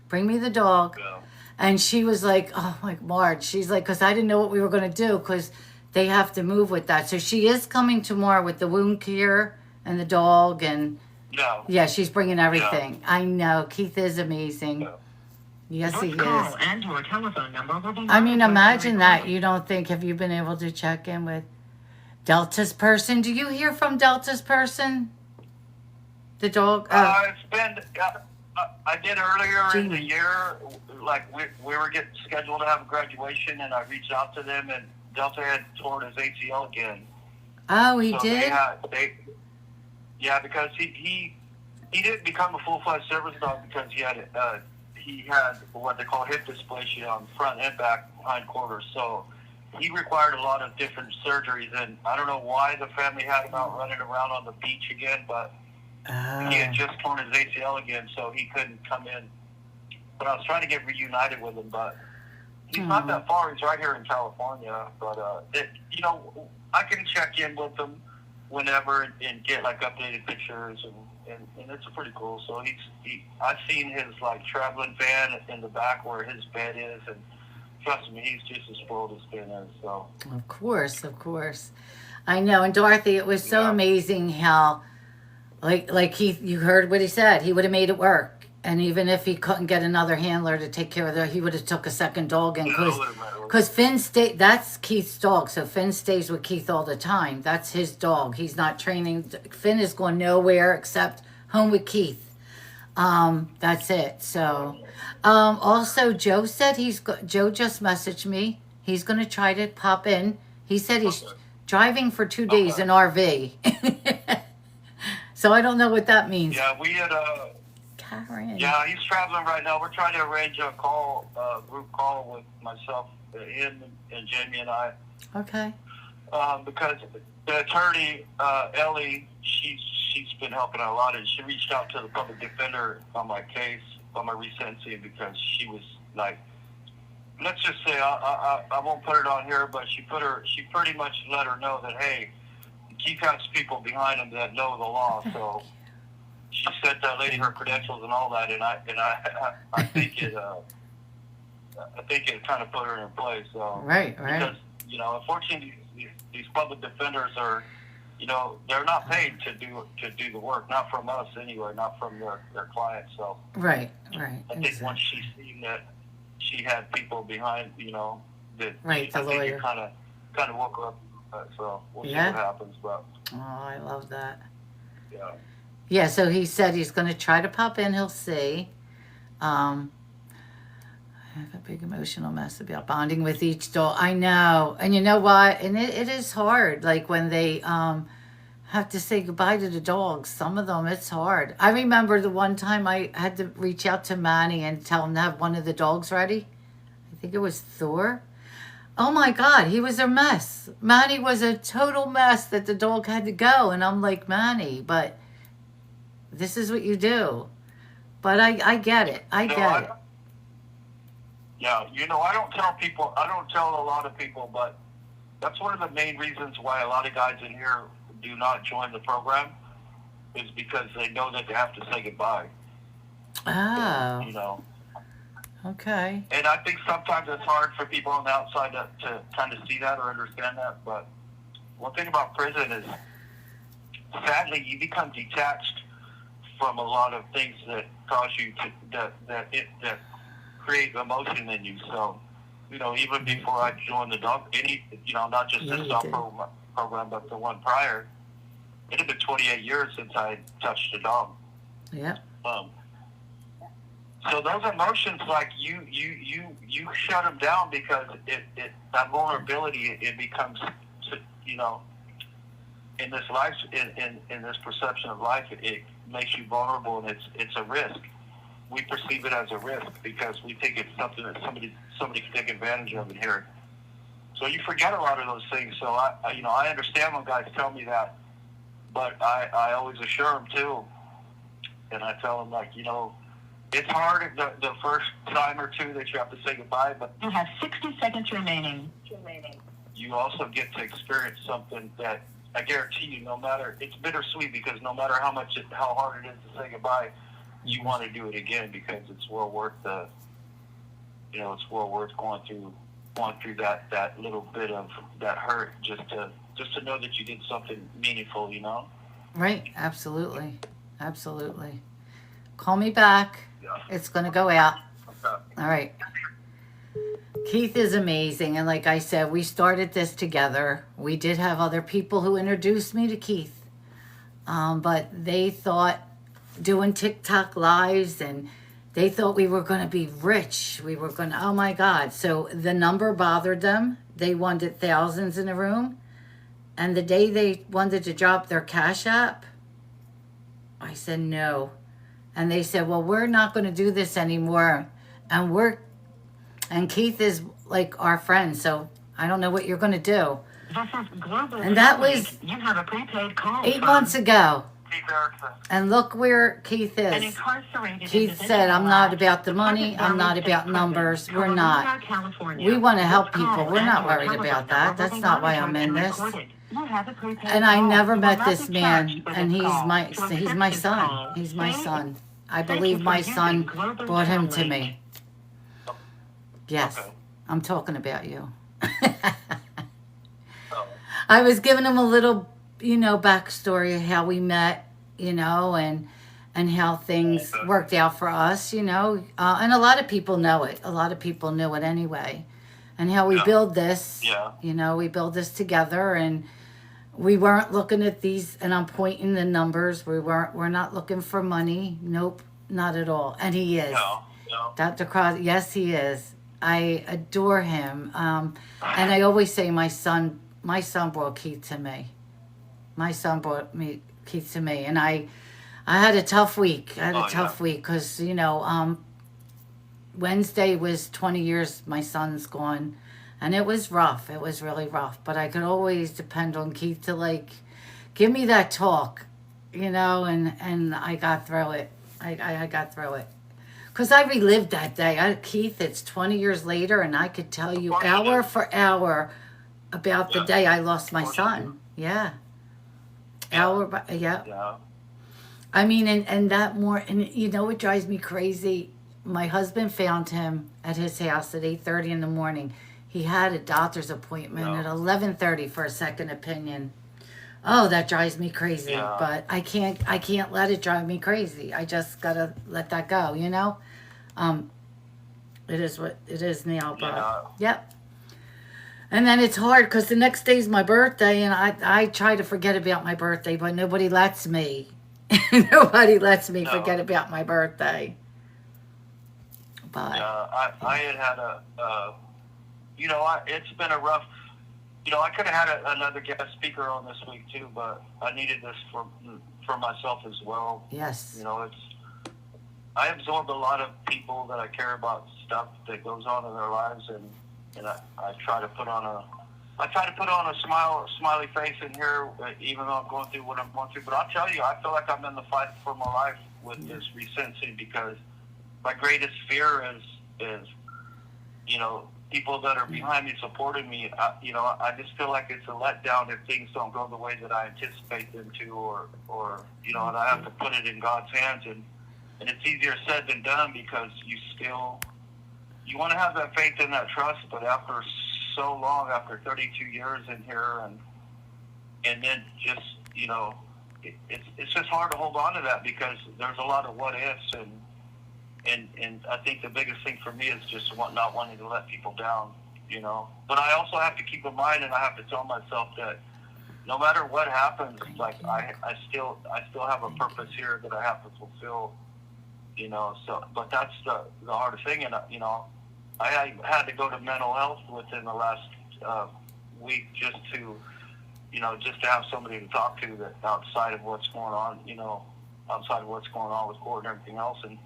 Bring me the dog. Yeah. And she was like, oh, my Marge. She's like, because I didn't know what we were going to do, because they have to move with that. So she is coming tomorrow with the wound care and the dog. And yeah, she's bringing everything. Yeah. I know. Keith is amazing. Yeah. Yes, he is. And your telephone number will be I mean, imagine that. You don't think, have you been able to check in with Delta's person? Do you hear from Delta's person? The dog? It's been, I did earlier in the year, like we were getting scheduled to have a graduation, and I reached out to them, and Delta had torn his ACL again. Oh, he did? Yeah, because he didn't become a full-fledged service dog because he had what they call hip dysplasia on front and back hindquarters. So he required a lot of different surgeries, and I don't know why the family had him out running around on the beach again, but he had just torn his ACL again, so he couldn't come in. But I was trying to get reunited with him, but he's not that far. He's right here in California. But I can check in with him whenever and get like updated pictures, and it's pretty cool. So I've seen his like traveling van in the back where his bed is, and trust me, he's just as spoiled as Finn is. So of course, I know. And Dorothy, it was so amazing how, like you heard what he said. He would have made it work. And even if he couldn't get another handler to take care of that, he would have took a second dog in, because Finn that's Keith's dog. So Finn stays with Keith all the time. That's his dog. He's not training. Finn is going nowhere except home with Keith. That's it. So, also Joe said Joe just messaged me. He's going to try to pop in. He said he's driving for 2 days in RV. So I don't know what that means. Yeah, we had Karen. Yeah, he's traveling right now. We're trying to arrange a group call with myself, him, and Jamie and I. Okay. Because the attorney, Ellie, she's been helping out a lot, and she reached out to the public defender on my case, on my resentencing, because she was like, let's just say, I won't put it on here, but she pretty much let her know that, hey, Keith has people behind him that know the law, so she sent that lady her credentials and all that, and I think it kind of put her in place. So right. Because unfortunately, these public defenders are, they're not paid to do the work, not from us anyway, not from their clients. So right. I think once she seen that she had people behind, that right, the lawyer, it kind of woke her up. So we'll see what happens. But I love that. Yeah. Yeah, so he said he's going to try to pop in. He'll see. I have a big emotional mess about bonding with each dog. I know. And you know what? And it is hard. Like when they have to say goodbye to the dogs. Some of them, it's hard. I remember the one time I had to reach out to Manny and tell him to have one of the dogs ready. I think it was Thor. Oh my God, he was a mess. Manny was a total mess that the dog had to go. And I'm like, Manny, but this is what you do. But I get it. I get it. Yeah, I don't tell a lot of people, but that's one of the main reasons why a lot of guys in here do not join the program is because they know that they have to say goodbye. Oh. Okay. And I think sometimes it's hard for people on the outside to kind of see that or understand that. But one thing about prison is, sadly, you become detached from a lot of things that cause you to that create emotion in you. So, even before I joined the dog, not just this dog program, but the one prior, it had been 28 years since I touched a dog. Yeah. So those emotions, like you shut them down because that vulnerability, it becomes, in this life, in this perception of life, it makes you vulnerable, and it's a risk. We perceive it as a risk because we think it's something that somebody can take advantage of in here. So you forget a lot of those things. So I understand when guys tell me that, but I always assure them too, and I tell them it's hard the first time or two that you have to say goodbye, but you have 60 seconds remaining. You also get to experience something that I guarantee you, it's bittersweet because no matter how hard it is to say goodbye, you want to do it again because it's well worth going through that little bit of that hurt just to know that you did something meaningful, Right. Absolutely. Call me back. Yeah. It's going to go out. Okay. All right. Keith is amazing. And like I said, we started this together. We did have other people who introduced me to Keith. But they thought doing TikTok lives and they thought we were going to be rich. We were going to, oh my God. So the number bothered them. They wanted thousands in a room. And the day they wanted to drop their Cash App, I said no. And they said, well, we're not going to do this anymore. And Keith is like our friend. So I don't know what you're going to do. This is Global. And that was you have a prepaid call 8 months ago. Keith Erickson. And look where Keith An is. incarcerated Keith said, I'm not about the money. I'm not about numbers. We're not. We want to help people. We're not worried about that. That's not why I'm in this. And I never met this man. And he's my son. He's my son. I believe my son brought him to me. Yes, Okay. I'm talking about you. I was giving him a little, backstory of how we met, and how things worked out for us, and a lot of people know it. A lot of people knew it anyway. And how we build this, we build this together, and we weren't looking at these, and I'm pointing the numbers. We're not looking for money. Nope, not at all. And he is. No. Dr. Cross, yes, he is. I adore him. And I always say my son brought Keith to me. My son brought Keith to me. And I had a tough week. Week because, Wednesday was 20 years my son's gone. And it was rough. It was really rough. But I could always depend on Keith to, give me that talk, and I got through it. I got through it. Because I relived that day. Keith, it's 20 years later, and I could tell you hour for hour about the day I lost my son. Yeah. Yeah. I mean, and that more, and what drives me crazy? My husband found him at his house at 8:30 in the morning. He had a doctor's appointment at 11:30 for a second opinion. Oh, that drives me crazy. Yeah. But I can't let it drive me crazy. I just gotta let that go, It is what it is now, but yep. And then it's hard because the next day's my birthday, and I try to forget about my birthday, but nobody lets me. Nobody lets me forget about my birthday. But I had a, it's been a rough I could have had another guest speaker on this week too, but I needed this for myself as well. Yes. I absorb a lot of people that I care about stuff that goes on in their lives, and I try to put on a smiley face in here, even though I'm going through what I'm going through. But I'll tell you, I feel like I'm in the fight for my life with this resentencing, because my greatest fear is people that are behind me supporting me. I just feel like it's a letdown if things don't go the way that I anticipate them to, or and I have to put it in God's hands, and it's easier said than done, because you want to have that faith and that trust, but after so long, after 32 years in here, and then just it's just hard to hold on to that, because there's a lot of what ifs, and I think the biggest thing for me is just not wanting to let people down, But I also have to keep in mind, and I have to tell myself that no matter what happens, like I still have a purpose here that I have to fulfill, So, but that's the hardest thing, and I had to go to mental health within the last week just to have somebody to talk to that outside of what's going on, outside of what's going on with court and everything else, and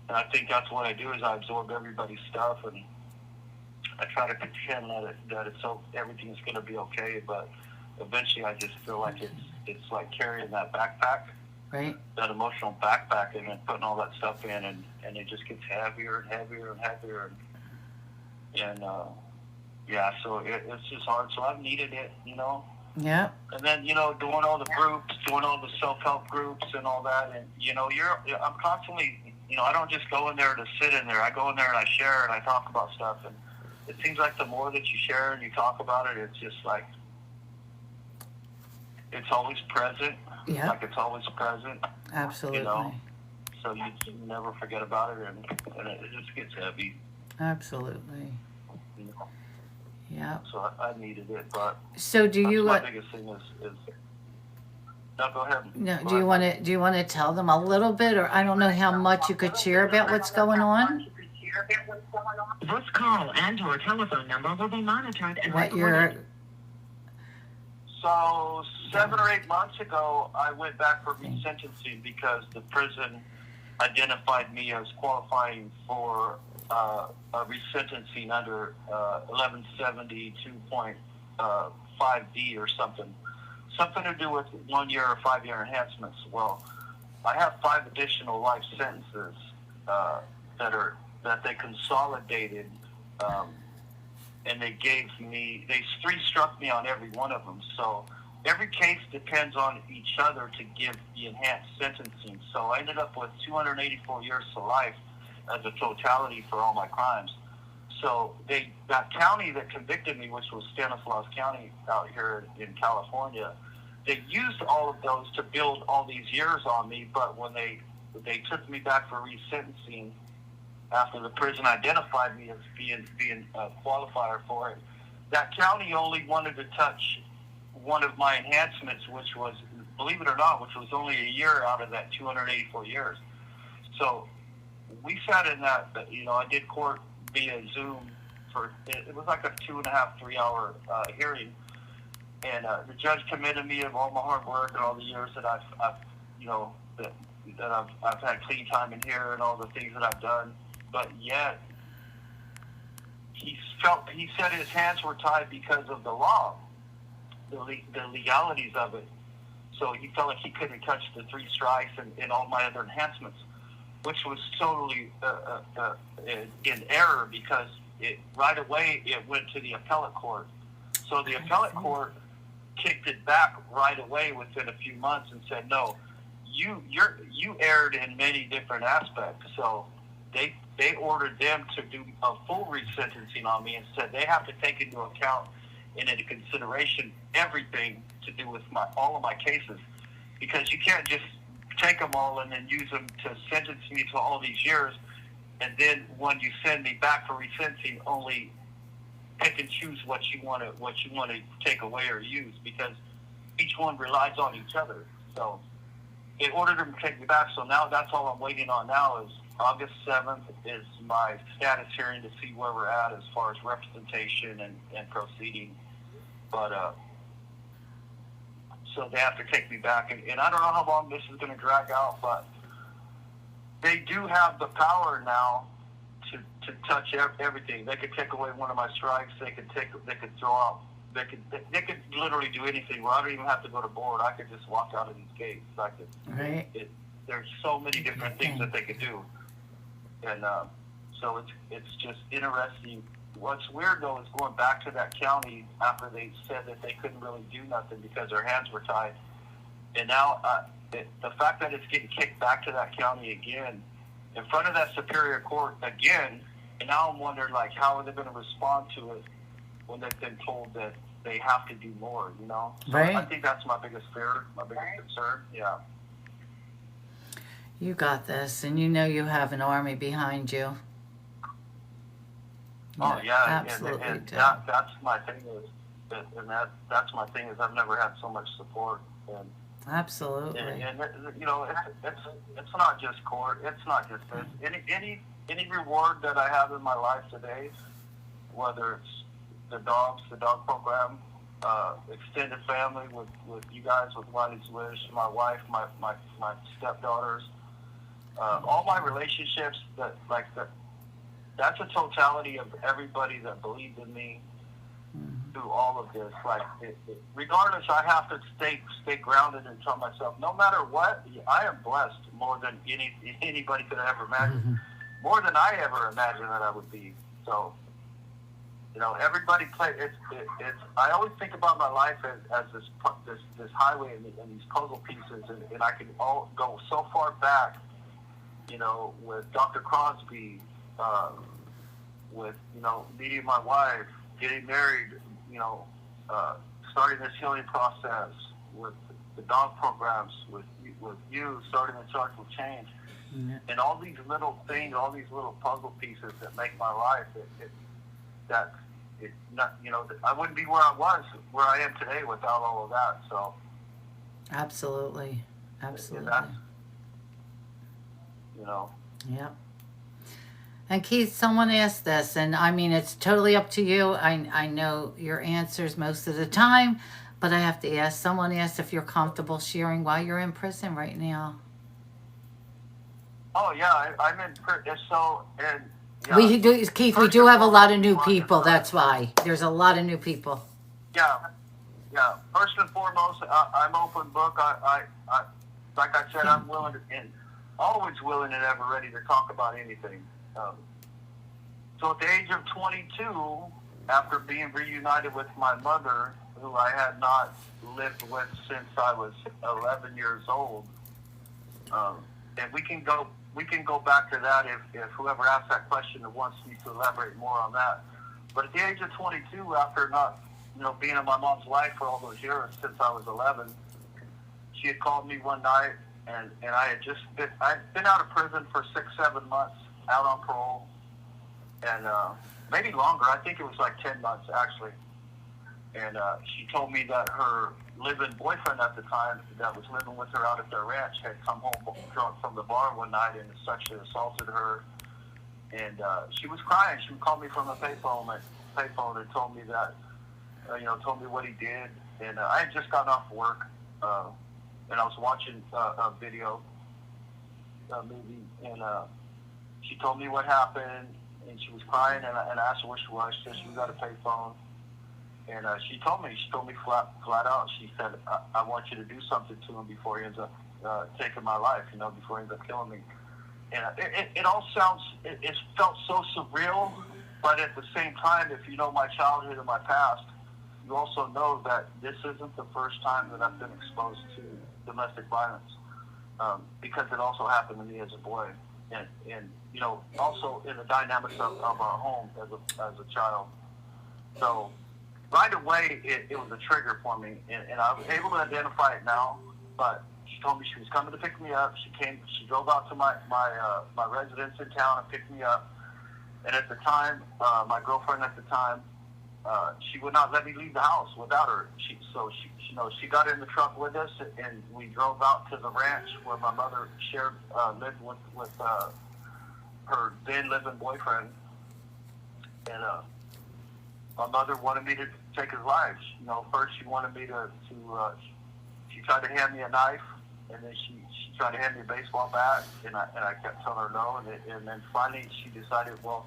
I think that's what I do, is I absorb everybody's stuff, and I try to pretend that everything's going to be okay, but eventually I just feel like it's like carrying that backpack, right? That emotional backpack, and then putting all that stuff in, and it just gets heavier and heavier and heavier, and so it's just hard. So I've needed it, Yeah. And then, doing all the groups, doing all the self-help groups and all that, and I'm constantly, I don't just go in there to sit in there. I go in there and I share and I talk about stuff, and it seems like the more that you share and you talk about it, it's just like it's always present. Yeah. Like it's always present. Absolutely. So you never forget about it, and it just gets heavy. Absolutely. Yeah. So I needed it, but so do you? My biggest thing is. No, go ahead. No. Do you want to tell them a little bit, or I don't know how much you could share about what's going on? This call and/or telephone number will be monitored and What recorded. So 7 or 8 months ago, I went back for resentencing because the prison identified me as qualifying for a resentencing under 1172.5D or something to do with 1 year or 5 year enhancements. Well, I have 5 additional life sentences that they consolidated, and they struck me on every one of them. So every case depends on each other to give the enhanced sentencing. So I ended up with 284 years to life as a totality for all my crimes. So that county that convicted me, which was Stanislaus County out here in California, they used all of those to build all these years on me. But when they took me back for resentencing after the prison identified me as being a qualifier for it, that county only wanted to touch one of my enhancements, which was, believe it or not, which was only a year out of that 284 years. So we sat in that, I did court via Zoom it was like a 2.5, 3 hour hearing. And the judge commended me of all my hard work and all the years that I've had clean time in here and all the things that I've done. But yet, he said his hands were tied because of the law, the legalities of it. So he felt like he couldn't touch the 3 strikes and all my other enhancements, which was totally in error, because right away it went to the appellate court. So the appellate court kicked it back right away within a few months and said, no, you erred in many different aspects. So they ordered them to do a full resentencing on me and said they have to take into account and into consideration everything to do with all of my cases, because you can't just take them all and then use them to sentence me to all these years, and then when you send me back for resentencing, only pick and choose what you want to take away or use, because each one relies on each other. So they ordered them to take me back. So now that's all I'm waiting on now is August 7th is my status hearing to see where we're at as far as representation and proceeding. But so they have to take me back, and I don't know how long this is going to drag out, but they do have the power now to touch everything. They could take away one of my strikes. They could throw out. They could literally do anything. Where I don't even have to go to board. I could just walk out of these gates. Right. There's so many different things that they could do, and so it's just interesting. What's weird though is going back to that county after they said that they couldn't really do nothing because their hands were tied, and now the fact that it's getting kicked back to that county again, in front of that Superior Court again, and now I'm wondering like how are they going to respond to it when they've been told that they have to do more, you know? So Right. I think that's my biggest fear, my biggest concern. Yeah. You got this, and you know you have an army behind you. Oh yeah, absolutely. and do. that's my thing is, and that's my thing is I've never had so much support, and Absolutely. and you know it's not just court, it's not just this. Any reward that I have in my life today, whether it's the dog program, extended family with you guys, with Wiley's Wish, my wife, my stepdaughters, all my relationships that's a totality of everybody that believed in me through all of this. Like, regardless, I have to stay grounded and tell myself, no matter what, I am blessed more than anybody could have ever imagined, more than I ever imagined that I would be. So, you know, everybody play. It's. I always think about my life as this highway and these puzzle pieces, and I can all go so far back. You know, with Dr. Crosby. With, you know, meeting my wife, getting married, you know, starting this healing process, with the dog programs, with you starting the Charge with Change, and all these little things, all these little puzzle pieces that make my life. You know, I wouldn't be where I am today without all of that. So. Absolutely. You know. Yep. And Keith, someone asked this, and I mean, it's totally up to you. I know your answers most of the time, but I have to ask. Someone asked if you're comfortable sharing why you're in prison right now. Oh yeah, I'm in prison. So and yeah. We do, Keith. We do have a lot of new people. That's why there's a lot of new people. Yeah. First and foremost, I'm open book. I like I said, I'm willing and always willing and ever ready to talk about anything. So at the age of 22, after being reunited with my mother, who I had not lived with since I was 11 years old, and we can go back to that if whoever asked that question wants me to elaborate more on that. But at the age of 22, after not being in my mom's life for all those years since I was 11, she had called me one night, and I'd been out of prison for 6-7 months, out on parole, and maybe longer. I think it was like 10 months actually. And she told me that her live-in boyfriend at the time, that was living with her out at their ranch, had come home drunk from the bar one night and sexually assaulted her. And she was crying. She called me from the payphone and told me that, told me what he did. And I had just gotten off work, and I was watching a movie, and she told me what happened, and she was crying, and I asked her where she was. She said she was at a payphone, and she told me flat out, she said, I want you to do something to him before he ends up taking my life, before he ends up killing me. And it felt so surreal, but at the same time, if you know my childhood and my past, you also know that this isn't the first time that I've been exposed to domestic violence, because it also happened to me as a boy, and also in the dynamics of our home as a child. So right away, it was a trigger for me, and I was able to identify it now. But she told me she was coming to pick me up. She drove out to my residence in town and picked me up. And at the time, my girlfriend at the time, she would not let me leave the house without her. She got in the truck with us, and we drove out to the ranch where my mother lived with her then living boyfriend. And my mother wanted me to take his life. You know, first she wanted me she tried to hand me a knife, and then she tried to hand me a baseball bat, and I kept telling her no, and then finally she decided, well,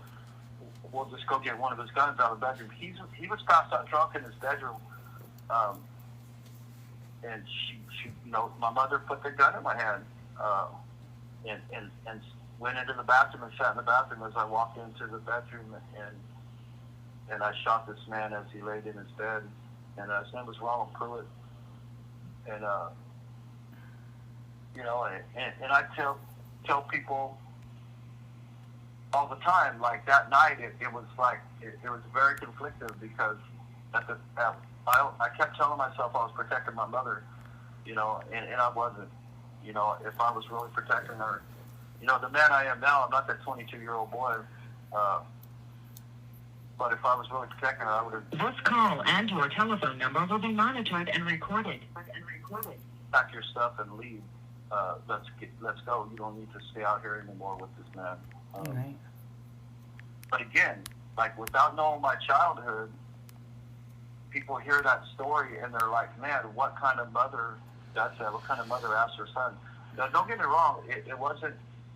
we'll just go get one of his guns out of the bedroom. He was passed out drunk in his bedroom, and she you know, my mother put the gun in my hand, and went into the bathroom and sat in the bathroom as I walked into the bedroom, and I shot this man as he laid in his bed, and his name was Ronald Pruitt, and you know, and I tell people all the time, like that night, it was like it was very conflictive because I kept telling myself I was protecting my mother, you know, and I wasn't. You know, if I was really protecting her, you know, the man I am now, I'm not that 22-year-old boy. But if I was really protecting her, I would have. This call and your telephone number will be monitored and recorded. Pack your stuff and leave. Let's go. You don't need to stay out here anymore with this man. Right. But again, like without knowing my childhood, people hear that story and they're like, man, what kind of mother does that? What kind of mother asks her son? Now, don't get me wrong. It wasn't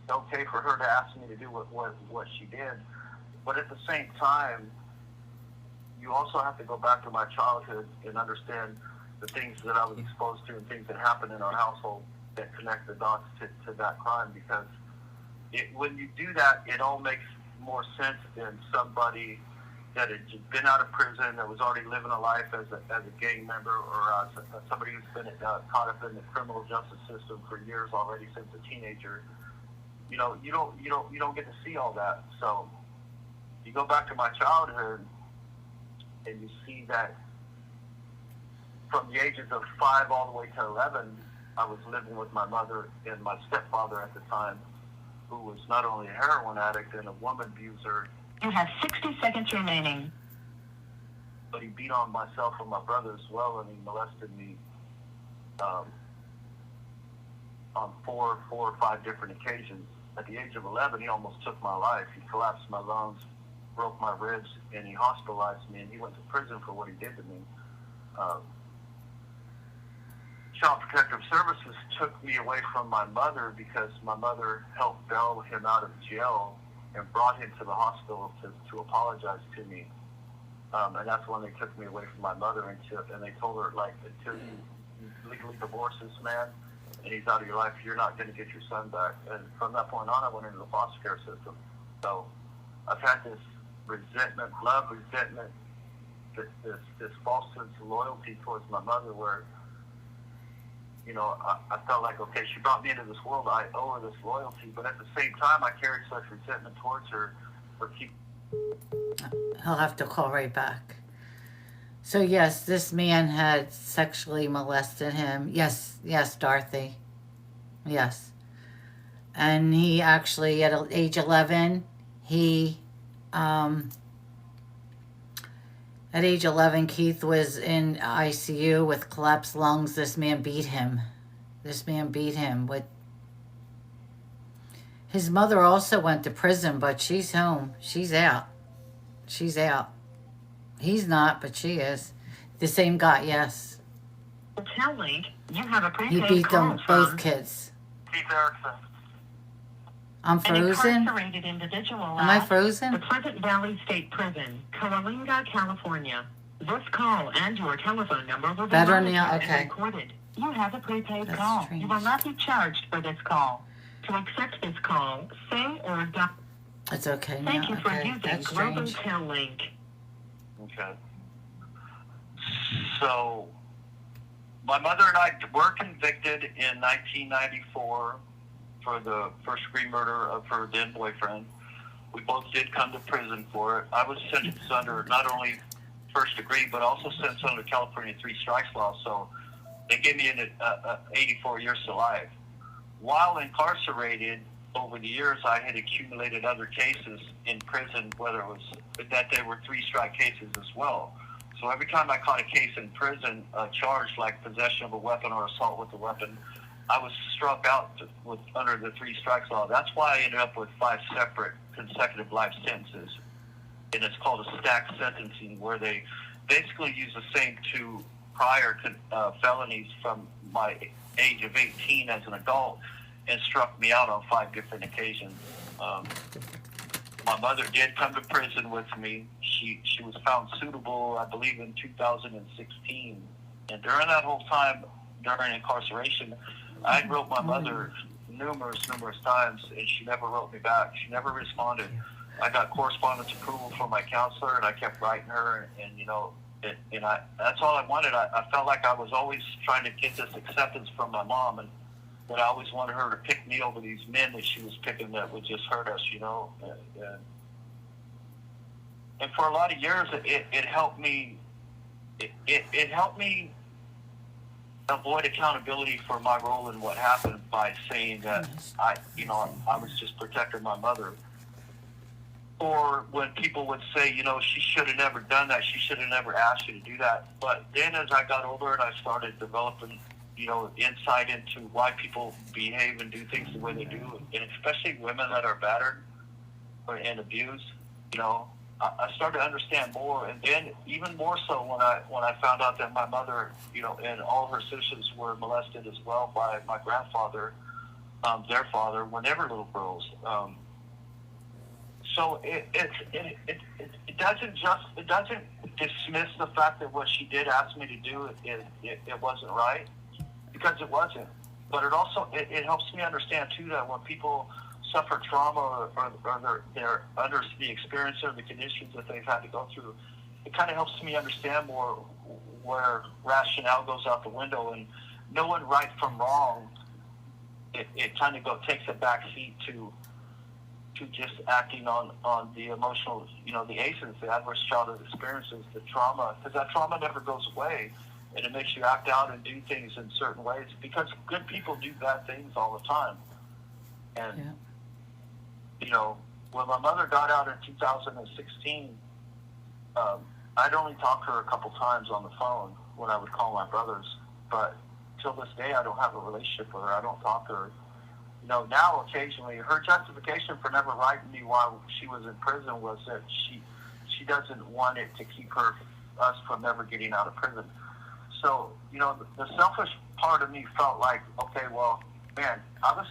okay for her to ask me to do what she did. But at the same time, you also have to go back to my childhood and understand the things that I was exposed to and things that happened in our household that connect the dots to that crime. Because when you do that, it all makes more sense than somebody that had been out of prison, that was already living a life as a gang member, or somebody who's been caught up in the criminal justice system for years already since a teenager. You know, you don't get to see all that. So you go back to my childhood and you see that from the ages of 5 all the way to 11, I was living with my mother and my stepfather at the time, who was not only a heroin addict and a woman abuser. You have 60 seconds remaining. But he beat on myself and my brother as well, and he molested me on four or five different occasions. At the age of 11, he almost took my life. He collapsed my lungs, broke my ribs, and he hospitalized me, and he went to prison for what he did to me. Child Protective Services took me away from my mother because my mother helped bail him out of jail and brought him to the hospital to apologize to me. And that's when they took me away from my mother, and they told her, like, until you legally divorce this man and he's out of your life, you're not going to get your son back. And from that point on, I went into the foster care system. So I've had this resentment, this false sense of loyalty towards my mother, where, you know, I felt like, okay, she brought me into this world, I owe her this loyalty, but at the same time, I carried such resentment towards her for keeping. He'll have to call right back. So yes, this man had sexually molested him. Yes, Dorothy. Yes. And he actually, at age 11, at age 11, Keith was in ICU with collapsed lungs. This man beat him. With his mother also went to prison, but she's home. She's out. He's not, but she is. The same guy, yes. Tell Link, you have a He prepaid beat call them, from both kids. Keith Erickson. I'm an frozen? incarcerated individual Am I at the frozen? Pleasant Valley State Prison, Coalinga, California. This call and your telephone number will be Better monitored now? and Okay. recorded. You have a prepaid That's call. strange. You will not be charged for this call. To accept this call, say or dial. It's okay now. Thank you for Okay, using that's Global strange. Tel Link. Okay. So, my mother and I were convicted in 1994 for the first-degree murder of her then boyfriend. We both did come to prison for it. I was sentenced under not only first degree, but also sentenced under California 3 strikes law. So they gave me an 84 years to life. While incarcerated, over the years, I had accumulated other cases in prison, whether it was that they were 3-strike cases as well. So every time I caught a case in prison, charged like possession of a weapon or assault with a weapon, I was struck out under the 3 strikes law. That's why I ended up with 5 separate consecutive life sentences. and it's called a stacked sentencing, where they basically use the same two prior felonies from my age of 18 as an adult and struck me out on 5 different occasions. My mother did come to prison with me. She was found suitable, I believe, in 2016. And during that whole time, during incarceration, I wrote my mother numerous times, and she never wrote me back. She never responded. I got correspondence approval from my counselor, and I kept writing her, and you know, that's all I wanted. I felt like I was always trying to get this acceptance from my mom, and that I always wanted her to pick me over these men that she was picking that would just hurt us, you know. And for a lot of years, it helped me. It helped me avoid accountability for my role in what happened by saying that I was just protecting my mother. Or when people would say, you know, she should have never done that, she should have never asked you to do that. But then as I got older and I started developing, you know, insight into why people behave and do things the way they do, and especially women that are battered and abused, you know, I started to understand more. And then even more so when I found out that my mother, you know, and all her sisters were molested as well by my grandfather, their father, when they were little girls. So it doesn't dismiss the fact that what she did ask me to do, it wasn't right, because it wasn't. But it also it helps me understand too that when people suffer trauma or they're under the experience or the conditions that they've had to go through, it kind of helps me understand more where rationale goes out the window, and knowing right from wrong, it kind of takes a back seat to just acting on the emotional, you know, the ACEs, the adverse childhood experiences, the trauma, because that trauma never goes away, and it makes you act out and do things in certain ways, because good people do bad things all the time. And, you know, when my mother got out in 2016, I'd only talked to her a couple times on the phone when I would call my brothers, but till this day, I don't have a relationship with her. I don't talk to her. You know, now occasionally, her justification for never writing me while she was in prison was that she doesn't want it to keep us from ever getting out of prison. So, you know, the selfish part of me felt like, okay, well, man, I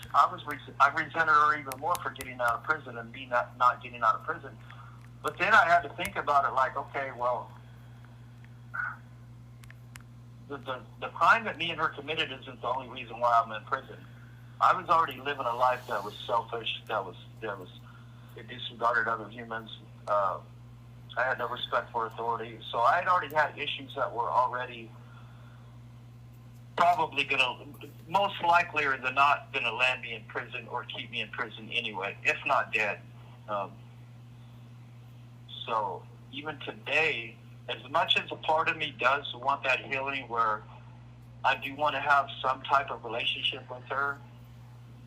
resented her even more for getting out of prison and me not getting out of prison. But then I had to think about it like, okay, well, the crime that me and her committed isn't the only reason why I'm in prison. I was already living a life that was selfish, it disregarded other humans. I had no respect for authority. So I had already had issues that were already probably most likely than not going to land me in prison or keep me in prison anyway, if not dead. So even today, as much as a part of me does want that healing where I do want to have some type of relationship with her,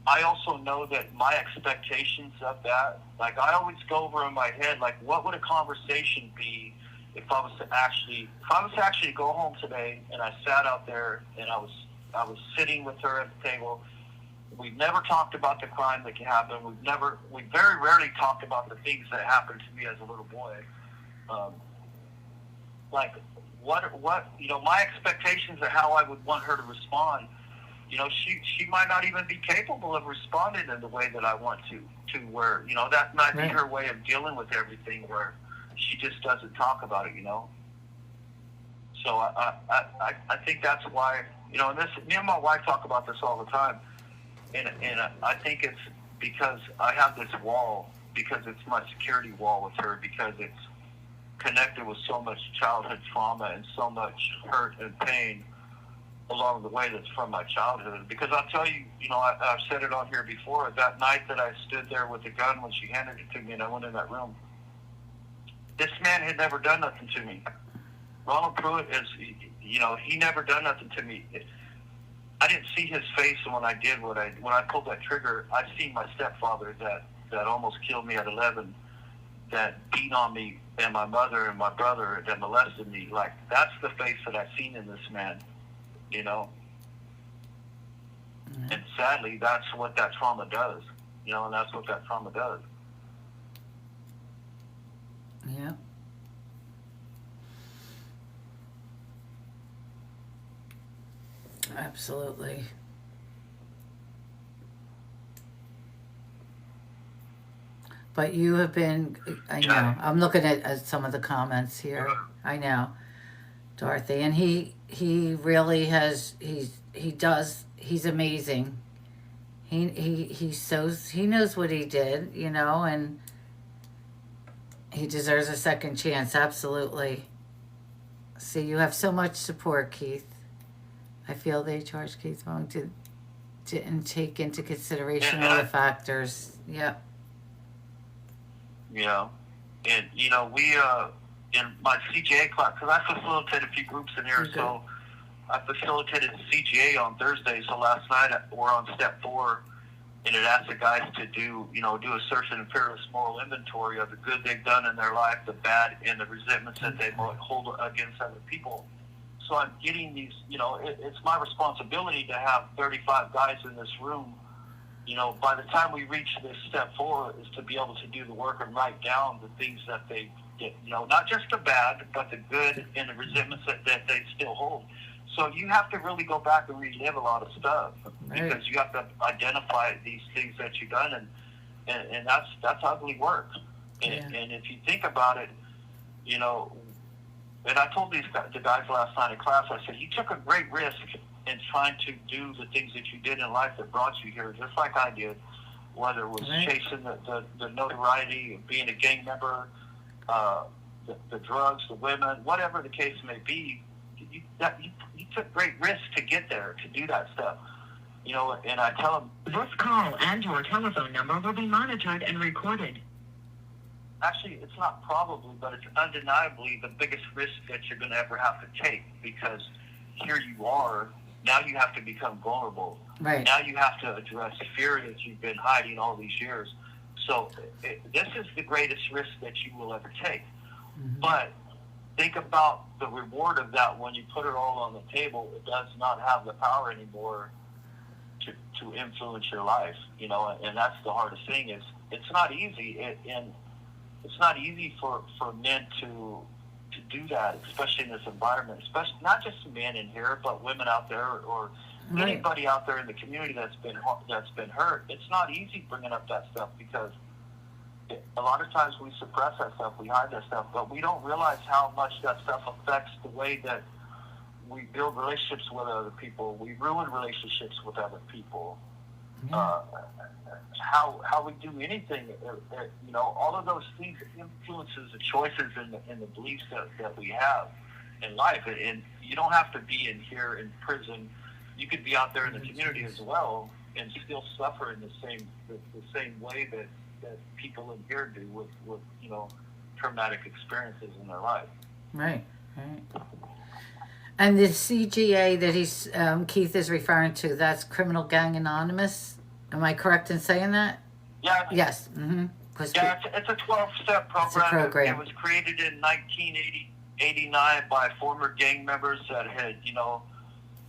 I also know that my expectations of that, like I always go over in my head, like what would a conversation be if I was to actually go home today and I sat out there and I was sitting with her at the table. We've never talked about the crime that happened. We very rarely talked about the things that happened to me as a little boy. Like what you know, my expectations of how I would want her to respond. You know, she might not even be capable of responding in the way that I want to where, you know, that might be her way of dealing with everything, where she just doesn't talk about it, you know. So I think that's why, you know, and me and my wife talk about this all the time, and I think it's because I have this wall, because it's my security wall with her, because it's connected with so much childhood trauma and so much hurt and pain along the way that's from my childhood. Because I'll tell you, you know, I've said it on here before, that night that I stood there with the gun when she handed it to me and I went in that room, this man had never done nothing to me. Ronald Pruitt is, you know, he never done nothing to me. I didn't see his face when I pulled that trigger. I seen my stepfather that almost killed me at 11, that beat on me, and my mother and my brother that molested me. Like, that's the face that I seen in this man, you know. Mm-hmm. And sadly, that's what that trauma does, you know, and that's what that trauma does. Yeah. Absolutely. But you have been, I Yeah. know, I'm looking at some of the comments here. I know, Dorothy, and he really has, he's amazing. He knows what he did, and he deserves a second chance, absolutely. See, you have so much support, Keith. I feel they charged Keith wrong to didn't take into consideration And all the I, factors. Yep. yeah, and we in my CGA class, because I facilitated a few groups in here, Okay. so I facilitated CGA on Thursday. So last night we're on step 4, and it asked the guys to do a search and fearless moral inventory of the good they've done in their life, the bad, and the resentments that they might hold against other people. So I'm getting these, it's my responsibility to have 35 guys in this room. By the time we reach this step 4 is to be able to do the work and write down the things that they did, not just the bad, but the good and the resentments that they still hold. So you have to really go back and relive a lot of stuff, Right. because you have to identify these things that you've done, and that's ugly work. And, Yeah. and if you think about it, and I told the guys last night in class, I said, you took a great risk in trying to do the things that you did in life that brought you here, just like I did, whether it was Right. chasing the notoriety of being a gang member, the drugs, the women, whatever the case may be. You took great risks to get there, to do that stuff. And I tell them, This call and your telephone number will be monitored and recorded. actually, it's not probably, but it's undeniably the biggest risk that you're going to ever have to take, because here you are, now you have to become vulnerable. Right. Now you have to address fear that you've been hiding all these years. So this is the greatest risk that you will ever take. Mm-hmm. But think about the reward of that when you put it all on the table. It does not have the power anymore to influence your life, and that's the hardest thing. It's not easy, and it's not easy for men to do that, especially in this environment, especially not just men in here, but women out there, or Right. anybody out there in the community that's been hurt. It's not easy bringing up that stuff, because a lot of times we suppress that stuff, we hide that stuff, but we don't realize how much that stuff affects the way that we build relationships with other people. We ruin relationships with other people. Yeah. How we do anything, all of those things influences the choices and the beliefs that we have in life. And you don't have to be in here in prison. You could be out there in the community as well and still suffer in the same way that people in here do with traumatic experiences in their life. Right. Right. And the CGA that Keith is referring to, that's Criminal Gang Anonymous. Am I correct in saying that? Yeah. Yes. Mm-hmm. Yeah, it's a 12-step program. It's a program. It was created in 1989 by former gang members that had,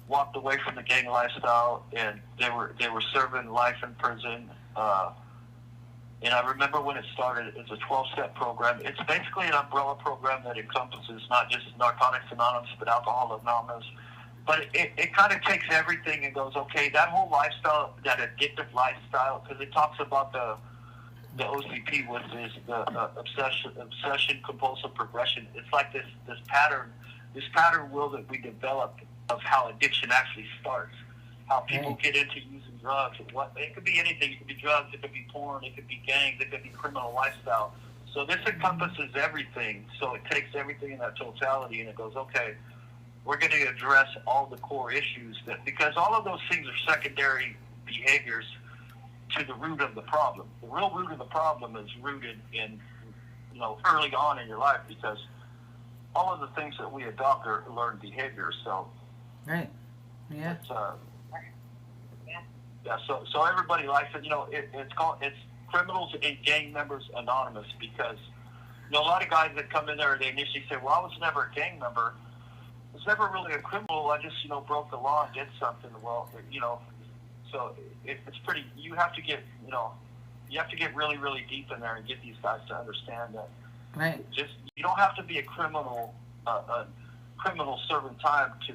walked away from the gang lifestyle, and they were serving life in prison. And I remember when it started, it's a 12-step program. It's basically an umbrella program that encompasses not just Narcotics Anonymous, but Alcohol Anonymous. But it kind of takes everything and goes, okay, that whole lifestyle, that addictive lifestyle, because it talks about the OCP, which is the obsession, compulsive progression. It's like this pattern will that we develop of how addiction actually starts, how people get into using drugs. It could be anything. It could be drugs. It could be porn. It could be gangs. It could be criminal lifestyle. So this encompasses everything. So it takes everything in that totality, and it goes, okay, we're going to address all the core issues, because all of those things are secondary behaviors to the root of the problem. The real root of the problem is rooted in, early on in your life, because all of the things that we adopt are learned behaviors. So, Right. Yeah. it's, yeah. So everybody likes it. It's Criminals and Gang Members Anonymous, because a lot of guys that come in there, they initially say, "Well, I was never a gang member. I was never really a criminal. I just broke the law and did something." Well, so it's pretty. You have to get really, really deep in there and get these guys to understand that Right. Just you don't have to be a criminal serving time to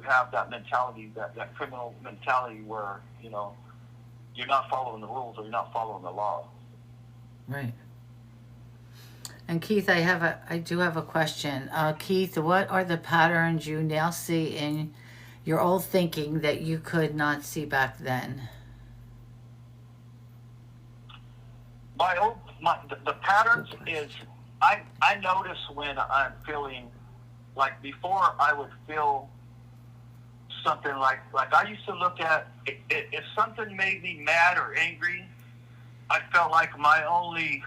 have that mentality, that criminal mentality where you're not following the rules or you're not following the law. Right. And Keith, I do have a question. Keith, what are the patterns you now see in your old thinking that you could not see back then? The patterns is I notice when I'm feeling like before I would feel something like I used to look at if something made me mad or angry, I felt like my only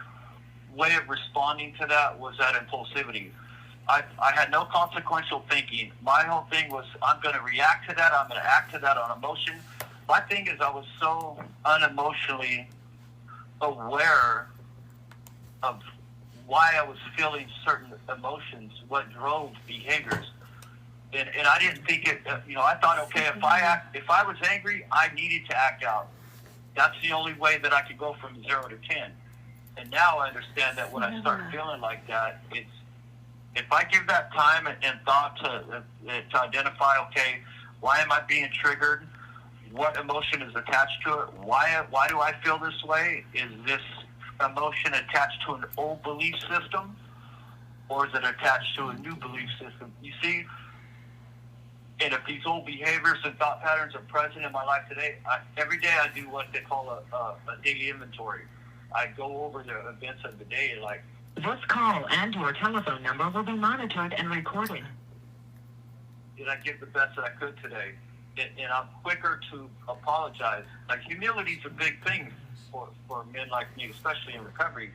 way of responding to that was that impulsivity. I had no consequential thinking. My whole thing was I'm going to react to that. I'm going to act to that on emotion. My thing is I was so unemotionally aware of why I was feeling certain emotions, what drove behaviors. And I didn't think it, I thought, okay, if I was angry, I needed to act out. That's the only way that I could go from 0 to 10. And now I understand that when I start feeling like that, it's, if I give that time and thought to identify, okay, why am I being triggered? What emotion is attached to it? Why do I feel this way? Is this emotion attached to an old belief system? Or is it attached to a new belief system? You see, and if these old behaviors and thought patterns are present in my life today, every day I do what they call a daily inventory. I go over the events of the day, like, this call and your telephone number will be monitored and recorded. did I give the best that I could today? And I'm quicker to apologize. Like, humility is a big thing for men like me, especially in recovery.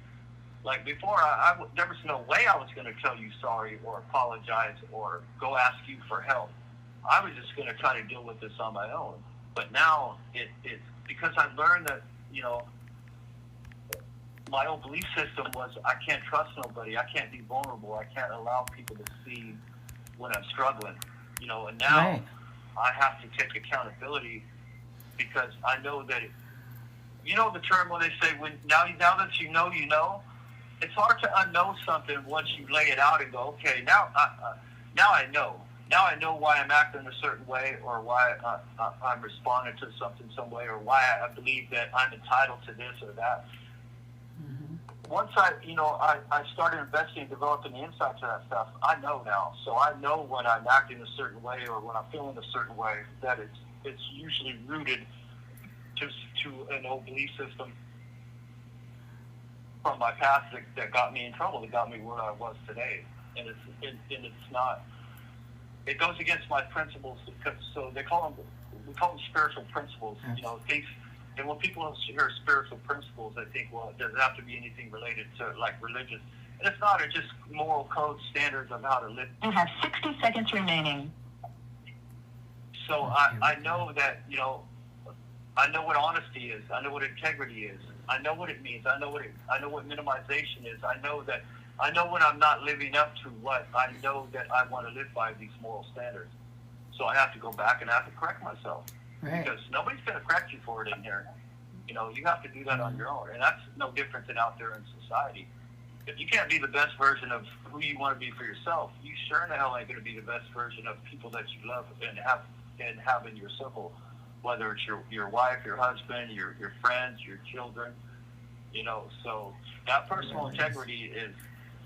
Like, before, there was no way I was going to tell you sorry or apologize or go ask you for help. I was just going to try to deal with this on my own. But now, it's because I learned that, my old belief system was I can't trust nobody. I can't be vulnerable. I can't allow people to see when I'm struggling. And now Right. I have to take accountability because I know that, the term when they say, now that you know, it's hard to unknow something once you lay it out and go, okay, now I know. Now I know why I'm acting a certain way or why I'm responding to something some way or why I believe that I'm entitled to this or that. Once I started investing and developing the insight to that stuff, I know now. So I know when I'm acting a certain way or when I'm feeling a certain way that it's usually rooted to an old belief system from my past that got me in trouble, that got me where I was today. And it's not. It goes against my principles. So we call them spiritual principles. Things. And when people hear spiritual principles, they think, well, does it have to be anything related to, like, religion? And it's not. It's just moral code standards of how to live. You have 60 seconds remaining. So I know that, I know what honesty is. I know what integrity is. I know what it means. I know what minimization is. I know when I'm not living up to what I know that I want to live by, these moral standards. So I have to go back and I have to correct myself. Right. Because nobody's going to correct you for it in here. You have to do that on your own. And that's no different than out there in society. If you can't be the best version of who you want to be for yourself, you sure in the hell ain't going to be the best version of people that you love and have in your circle, whether it's your wife, your husband, your friends, your children. So that personal integrity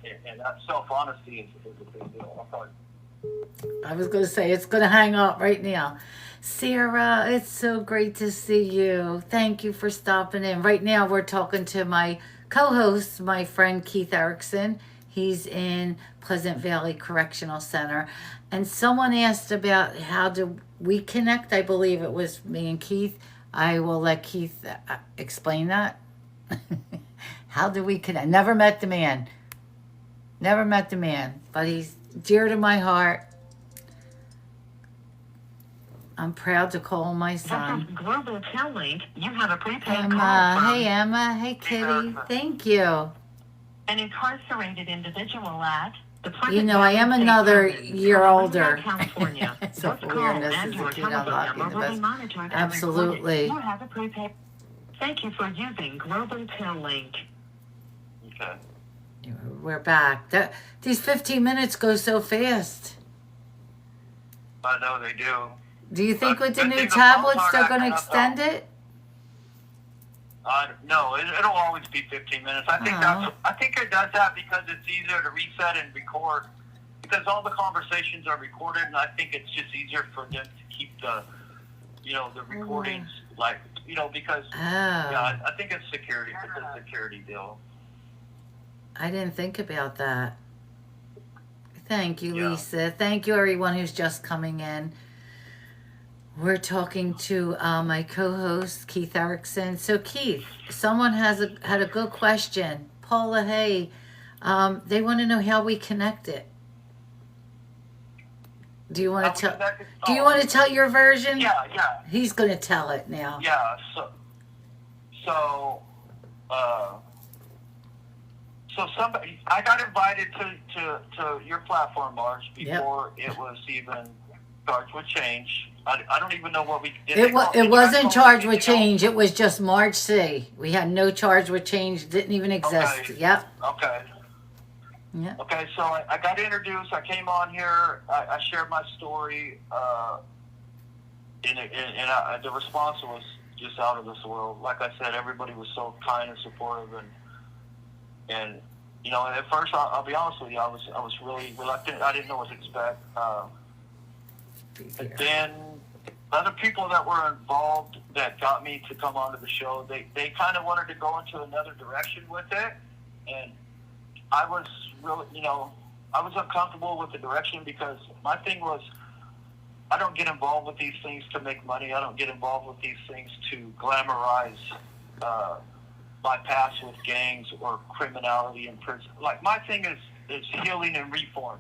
and that self-honesty is a big deal. I was going to say, it's going to hang up right now. Sarah, it's so great to see you. Thank you for stopping in. Right now, we're talking to my co-host, my friend Keith Erickson. He's in Pleasant Valley Correctional Center. And someone asked about how do we connect. I believe it was me and Keith. I will let Keith explain that. How do we connect? Never met the man. But he's dear to my heart. I'm proud to call my son. This is Global Tel-Link. You have a prepaid Emma. call from Hey, Emma. Hey, Kitty. Thank you. an incarcerated individual at the I am another year older. California. So This call awareness and is your the key to telephone unlocking number the will be best. monitored and Absolutely. recorded. You have a prepaid. Thank you for using Global Tel-Link. Okay. We're back. These 15 minutes go so fast. I know they do. Do you think with the Good new thing the tablets phones they're aren't going to acting up, extend it? No, it'll always be 15 minutes. I think it does that because it's easier to reset and record, because all the conversations are recorded, and I think it's just easier for them to keep the recordings because I think it's security. It's a security deal. I didn't think about that. Thank you, Yeah. Lisa. Thank you, everyone who's just coming in. We're talking to my co-host, Keith Erickson. So, Keith, someone had a good question. Paula, hey, they want to know how we connected. Do you want to tell? Do you want to tell your version? Yeah. He's going to tell it now. Yeah. So somebody, I got invited to your platform, Marge, before it was even charged with change. I don't even know what we did. It wasn't charged with change. It was just MargeC. We had no charge with change. Didn't even exist. Okay. Yep. Okay. Yeah. Okay, so I got introduced. I came on here. I shared my story, and the response was just out of this world. Like I said, everybody was so kind and supportive, and at first, I'll be honest with you, I was really reluctant. I didn't know what to expect. But then other people that were involved that got me to come onto the show, they kind of wanted to go into another direction with it, and I was really, I was uncomfortable with the direction, because my thing was, I don't get involved with these things to make money. I don't get involved with these things to glamorize my past with gangs or criminality in prison. Like, my thing is healing and reform.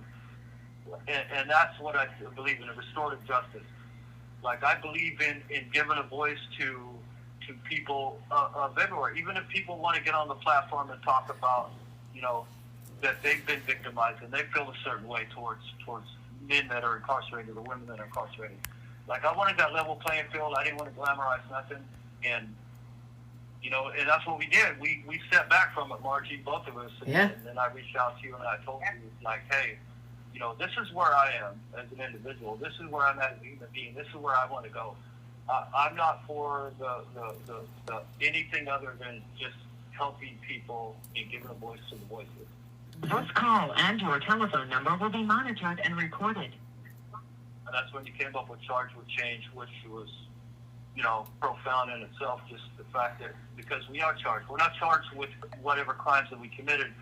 And that's what I believe in, restorative justice. Like, I believe in giving a voice to people of everywhere. Even if people want to get on the platform and talk about, that they've been victimized and they feel a certain way towards men that are incarcerated or women that are incarcerated. Like, I wanted that level playing field. I didn't want to glamorize nothing. And and that's what we did. We stepped back from it, Margie, both of us. And then I reached out to you and I told you, like, hey, this is where I am as an individual. This is where I'm at as a human being. This is where I want to go. I'm not for the anything other than just helping people and giving a voice to the voiceless. This call and your telephone number will be monitored and recorded. And that's when you came up with Charge with Change, which was, profound in itself. Just the fact that, because we are charged. We're not charged with whatever crimes that we committed.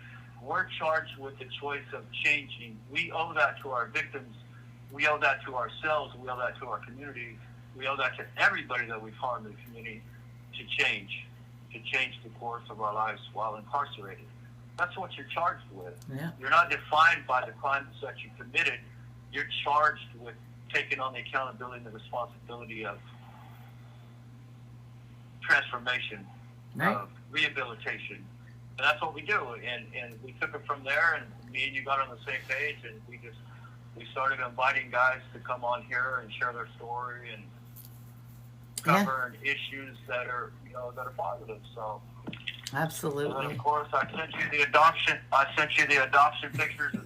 We're charged with the choice of changing. We owe that to our victims. We owe that to ourselves. We owe that to our communities. We owe that to everybody that we've harmed in the community to change the course of our lives while incarcerated. That's what you're charged with. Yeah. You're not defined by the crimes that you committed. You're charged with taking on the accountability and the responsibility of transformation, of rehabilitation. And that's what we do. And we took it from there, and me and you got on the same page, and we started inviting guys to come on here and share their story and cover issues that are positive. So absolutely. And then, of course, I sent you the adoption pictures,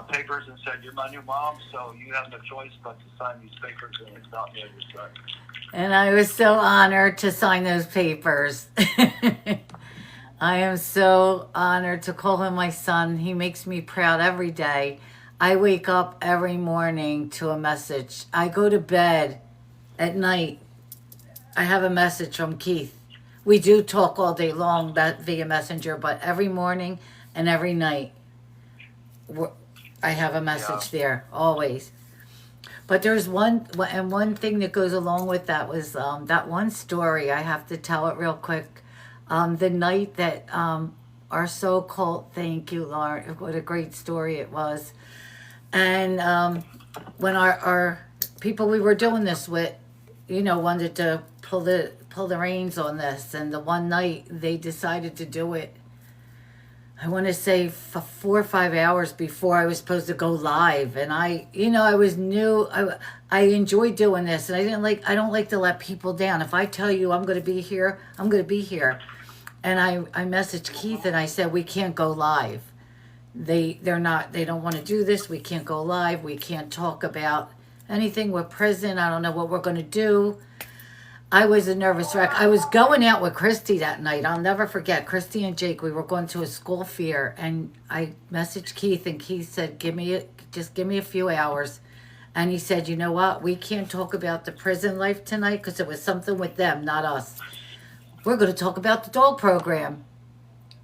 papers, and said, you're my new mom, so you have no choice but to sign these papers and adopt me as your son. And I was so honored to sign those papers. I am so honored to call him my son. He makes me proud every day. I wake up every morning to a message. I go to bed at night. I have a message from Keith. We do talk all day long via Messenger, but every morning and every night, I have a message there, always. But there's one thing that goes along with that was that one story. I have to tell it real quick. The night that our so-called, thank you, Lauren, what a great story it was. And when our people we were doing this with, wanted to pull the reins on this, and the one night they decided to do it, I want to say 4 or 5 hours before I was supposed to go live. And I was new. I enjoyed doing this, and I don't like to let people down. If I tell you I'm going to be here, I'm going to be here. And I messaged Keith and I said, we can't go live. they don't want to do this. We can't go live. We can't talk about anything with prison. I don't know what we're going to do. I was a nervous wreck. I was going out with Christy that night. I'll never forget. Christy and Jake, we were going to a school fair, and I messaged Keith, and Keith said, just give me a few hours. And he said, you know what? We can't talk about the prison life tonight because it was something with them, not us. We're going to talk about the dog program.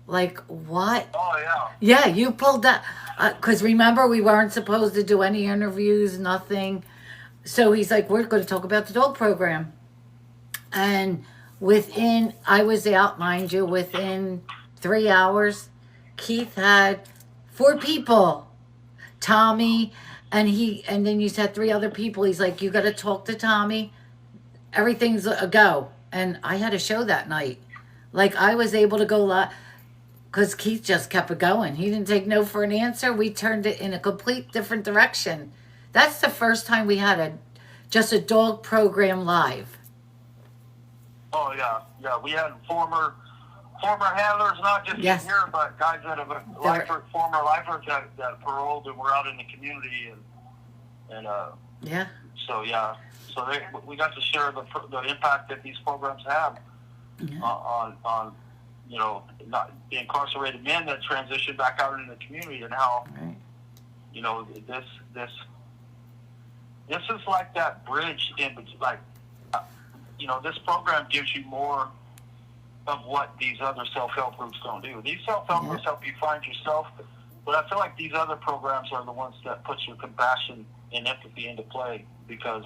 Like, what? Oh, yeah. Yeah, you pulled that. Because remember, we weren't supposed to do any interviews, nothing. So he's like, we're going to talk about the dog program. And I was out, mind you, within 3 hours, Keith had 4 people. Tommy, and then you said 3 other people. He's like, you got to talk to Tommy. Everything's a go. And I had a show that night. Like, I was able to go live because Keith just kept it going. He didn't take no for an answer. We turned it in a complete different direction. That's the first time we had just a dog program live. Oh, yeah. Yeah, we had former handlers, not just Yes. here, but guys that have former lifers that paroled and were out in the community. And Yeah. so, yeah. So we got to share the impact that these programs have on not the incarcerated men that transition back out into the community, and how Right. This is like that bridge in between, like this program gives you more of what these other self-help groups don't do. These self-help groups help you find yourself, but I feel like these other programs are the ones that put your compassion and empathy into play, because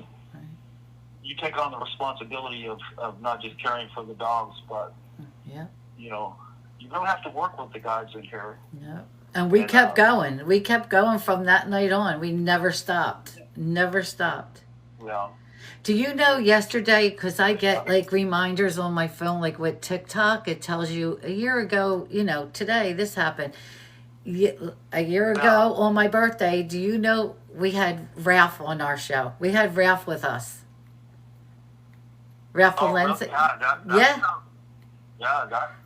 you take on the responsibility of not just caring for the dogs, but you don't have to work with the guys in here. Yeah. And we kept going. We kept going from that night on. We never stopped. Never stopped. Yeah. Do you know yesterday, because I get like reminders on my phone, like with TikTok, it tells you a year ago, today this happened. A year ago on my birthday, do you know we had Ralph on our show? We had Ralph with us. Ralph Valencia.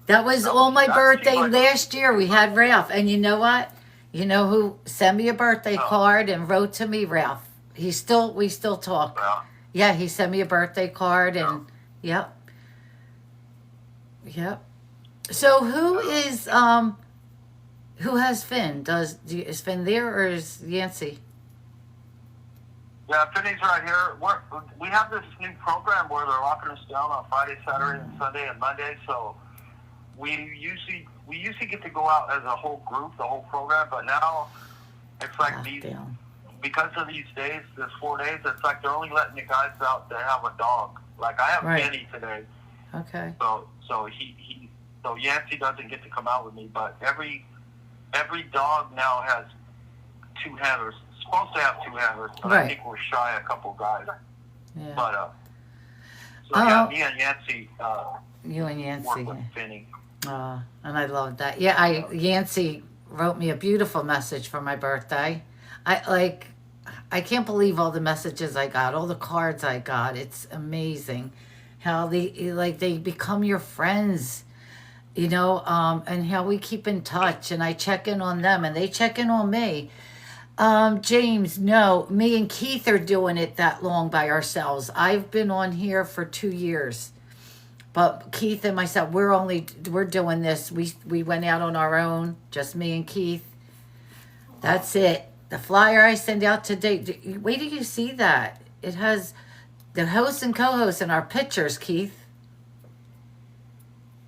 That was on my birthday last year. We had Ralph. And you know what? You know who sent me a birthday card and wrote to me? Ralph. We still talk. Yeah, he sent me a birthday card, and yep. So who has Finn? Is Finn there, or is Yancey? Yeah, Finney's right here. We have this new program where they're locking us down on Friday, Saturday, and Sunday, and Monday. So we usually get to go out as a whole group, the whole program. But now it's like because of these days, there's 4 days. It's like they're only letting the guys out that have a dog. Like I have Penny today. Okay. So Yancey doesn't get to come out with me, but every dog now has 2 handlers. It's supposed to have 2 handlers, but I think we're shy a couple guys. Yeah. But me and Yancey. You and Yancey. Work with Finney. And I love that. Yeah, Yancey wrote me a beautiful message for my birthday. I can't believe all the messages I got, all the cards I got. It's amazing how they become your friends, and how we keep in touch, and I check in on them and they check in on me. James, no, me and Keith are doing it that long by ourselves. I've been on here for 2 years, but Keith and myself, we're doing this. We went out on our own, just me and Keith. That's it. The flyer I send out today, wait till you see that. It has the host and co-host and our pictures, Keith.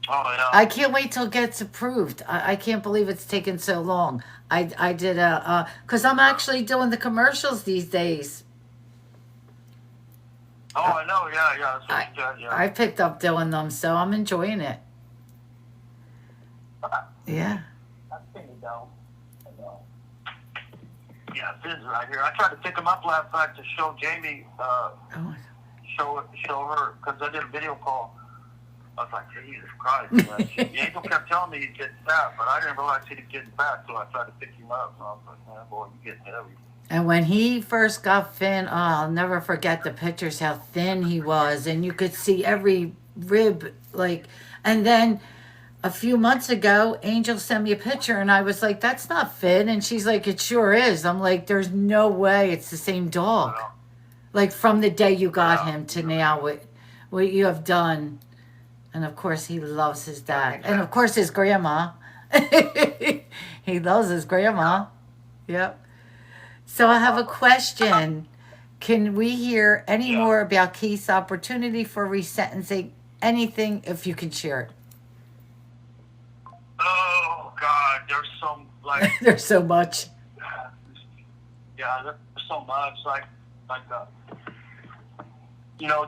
Oh, yeah. I can't wait till it gets approved. I can't believe it's taken so long. I did because I'm actually doing the commercials these days. Oh, I know, yeah. That's what you said, yeah. I picked up doing them, so I'm enjoying it. Yeah. That's pretty dope. Yeah, Finn's right here. I tried to pick him up last night to show Jamie, show her, because I did a video call. I was like, Jesus Christ. The angel kept telling me he's getting fat, but I didn't realize he was getting fat, so I tried to pick him up. And I was like, man, boy, you're getting heavy. And when he first got Finn, I'll never forget the pictures, how thin he was. And you could see every rib, and then a few months ago, Angel sent me a picture and I was like, that's not Finn. And she's like, it sure is. I'm like, there's no way it's the same dog. Well, Like from the day you got yeah. him to now, what you have done. And of course, he loves his dad. And of course, his grandma. He loves his grandma. Yep. So I have a question. Can we hear any more about Keith's opportunity for resentencing? Anything, if you can share it. Oh God, there's some like There's so much. yeah, there's so much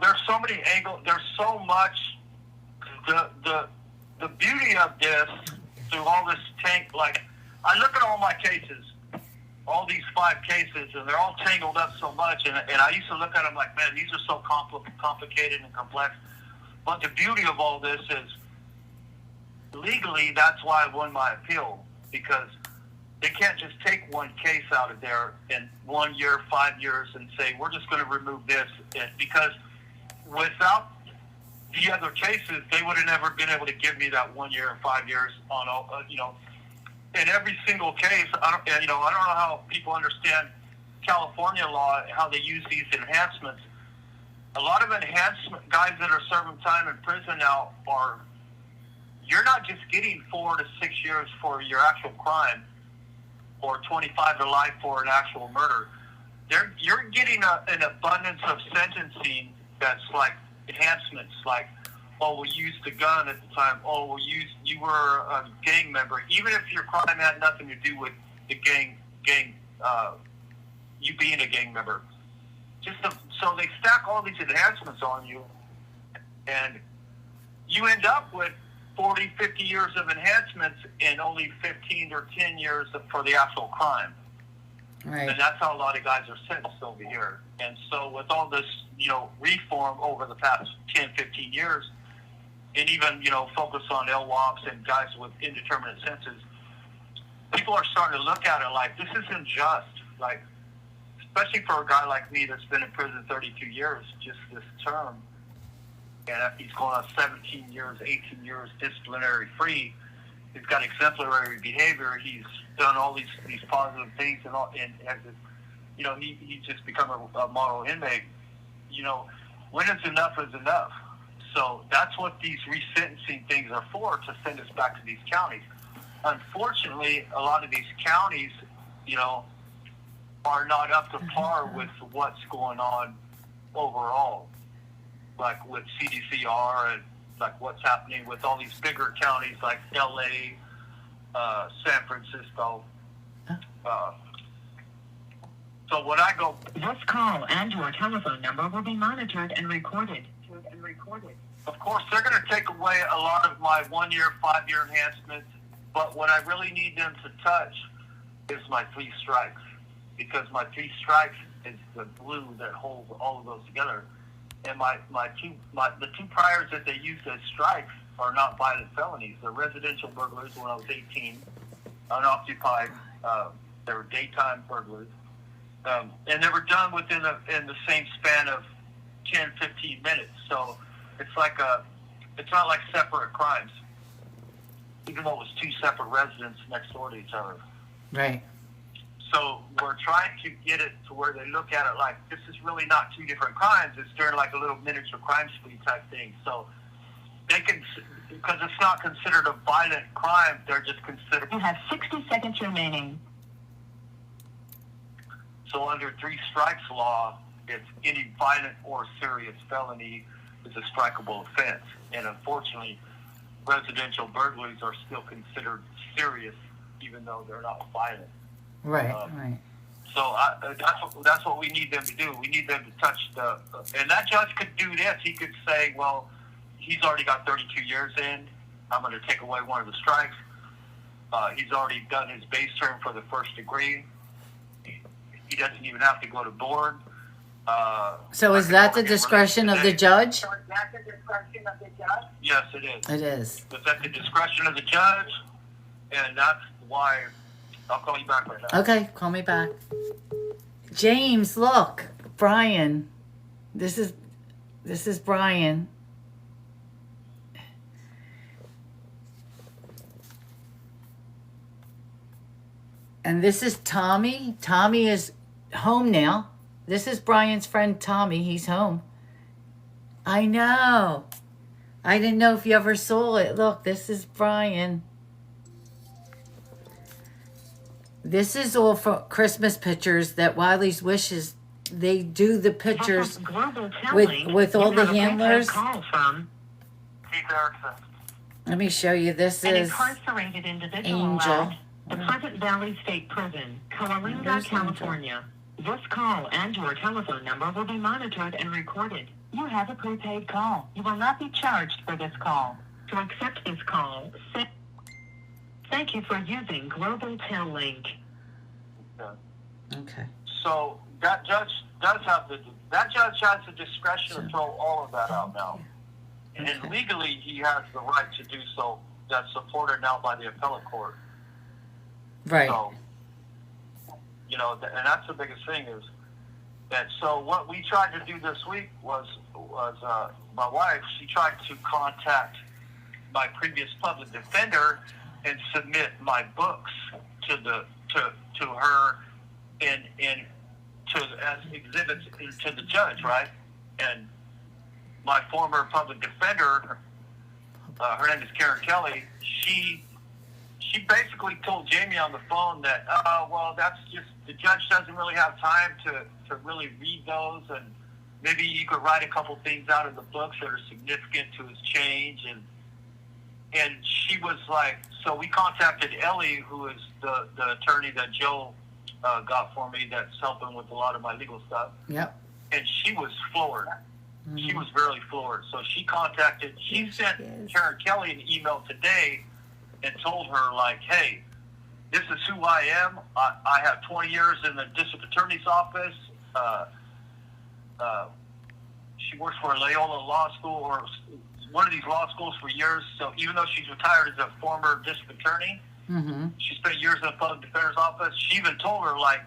there's so many angles. There's so much. The beauty of this through all this I look at all my cases, all these 5 cases, and they're all tangled up so much. And I used to look at them like, man, these are so complicated and complex. But the beauty of all this is, legally, that's why I won my appeal, because they can't just take one case out of there in 1 year, 5 years, and say, we're just going to remove this. Because without the other cases, they would have never been able to give me that 1 year and 5 years on all, in every single case. I don't know how people understand California law, how they use these enhancements. A lot of enhancement guys that are serving time in prison now you're not just getting 4 to 6 years for your actual crime or 25 to life for an actual murder. You're getting an abundance of sentencing that's like enhancements, like, oh, we used the gun at the time. Oh, you were a gang member, even if your crime had nothing to do with the gang, you being a gang member. So they stack all these enhancements on you, and you end up with 40, 50 years of enhancements and only 15 or 10 years for the actual crime. Right. And that's how a lot of guys are sentenced over here. And so with all this, reform over the past 10, 15 years, and even, focus on LWOPs and guys with indeterminate sentences, people are starting to look at it like, this isn't just, like, especially for a guy like me that's been in prison 32 years, just this term, and he's going on 17 years, 18 years disciplinary free. He's got exemplary behavior. He's done all these positive things, and has, he's just become a model inmate. When it's enough is enough. So that's what these resentencing things are for, to send us back to these counties. Unfortunately, a lot of these counties, are not up to par with what's going on overall, like with CDCR and like what's happening with all these bigger counties like LA, San Francisco. So when I go, This call and your telephone number will be monitored and recorded. of course, they're going to take away a lot of my 1 year, 5 year enhancements. But what I really need them to touch is my 3 strikes, because my 3 strikes is the glue that holds all of those together. And the 2 priors that they used as strikes are not violent felonies. They're residential burglaries when I was 18, unoccupied. They were daytime burglaries. And they were done in the same span of 10, 15 minutes. So it's not like separate crimes, even though it was 2 separate residents next door to each other. Right. So we're trying to get it to where they look at it like, this is really not 2 different crimes. It's during like a little miniature crime spree type thing. So they can, because it's not considered a violent crime, they're just considered. You have 60 seconds remaining. So under 3 strikes law, it's any violent or serious felony is a strikeable offense. And unfortunately, residential burglaries are still considered serious, even though they're not violent. Right. Right. So that's what we need them to do. We need them to touch and that judge could do this. He could say, well, he's already got 32 years in. I'm going to take away one of the strikes. He's already done his base term for the 1st degree. He doesn't even have to go to board. So is that the discretion of the judge? Yes, it is. It is. It's at the discretion of the judge, and that's why I'll call you back right now. Okay, call me back. James, look, Brian. This is Brian. And this is Tommy. Tommy is home now. This is Brian's friend Tommy. He's home. I know. I didn't know if you ever saw it. Look, this is Brian. This is all for Christmas pictures that Wiley's Wishes. They do the pictures with all the handlers. Call from Keith Erickson. Let me show you. This an is incarcerated individual Angel. at the Pleasant Valley State Prison, Coalinga, Where's California. This call and your telephone number will be monitored and recorded. You have a prepaid call. You will not be charged for this call. To accept this call, say, thank you for using Global Tel Link. okay. So that judge has the discretion to throw all of that out now. And Okay. legally, he has the right to do so. That's supported now by the appellate court. Right. So, and that's the biggest thing is that. So what we tried to do this week was my wife. She tried to contact my previous public defender and submit my books to her as exhibits to the judge, right? And my former public defender, her name is Karen Kelly. She basically told Jamie on the phone that, well, that's just the judge doesn't really have time to really read those, and maybe you could write a couple things out of the books that are significant to his change, and she was like, so we contacted Ellie, who is the attorney that Joe got for me, that's helping with a lot of my legal stuff. Yep. And she was floored. Mm-hmm. She was very floored. So she sent Karen Kelly an email today and told her, like, hey, this is who I am. I have 20 years in the district attorney's office. She works for Loyola Law School, or one of these law schools, for years. So even though she's retired as a former district attorney, Mm-hmm. she spent years in the public defender's office. She even told her, like,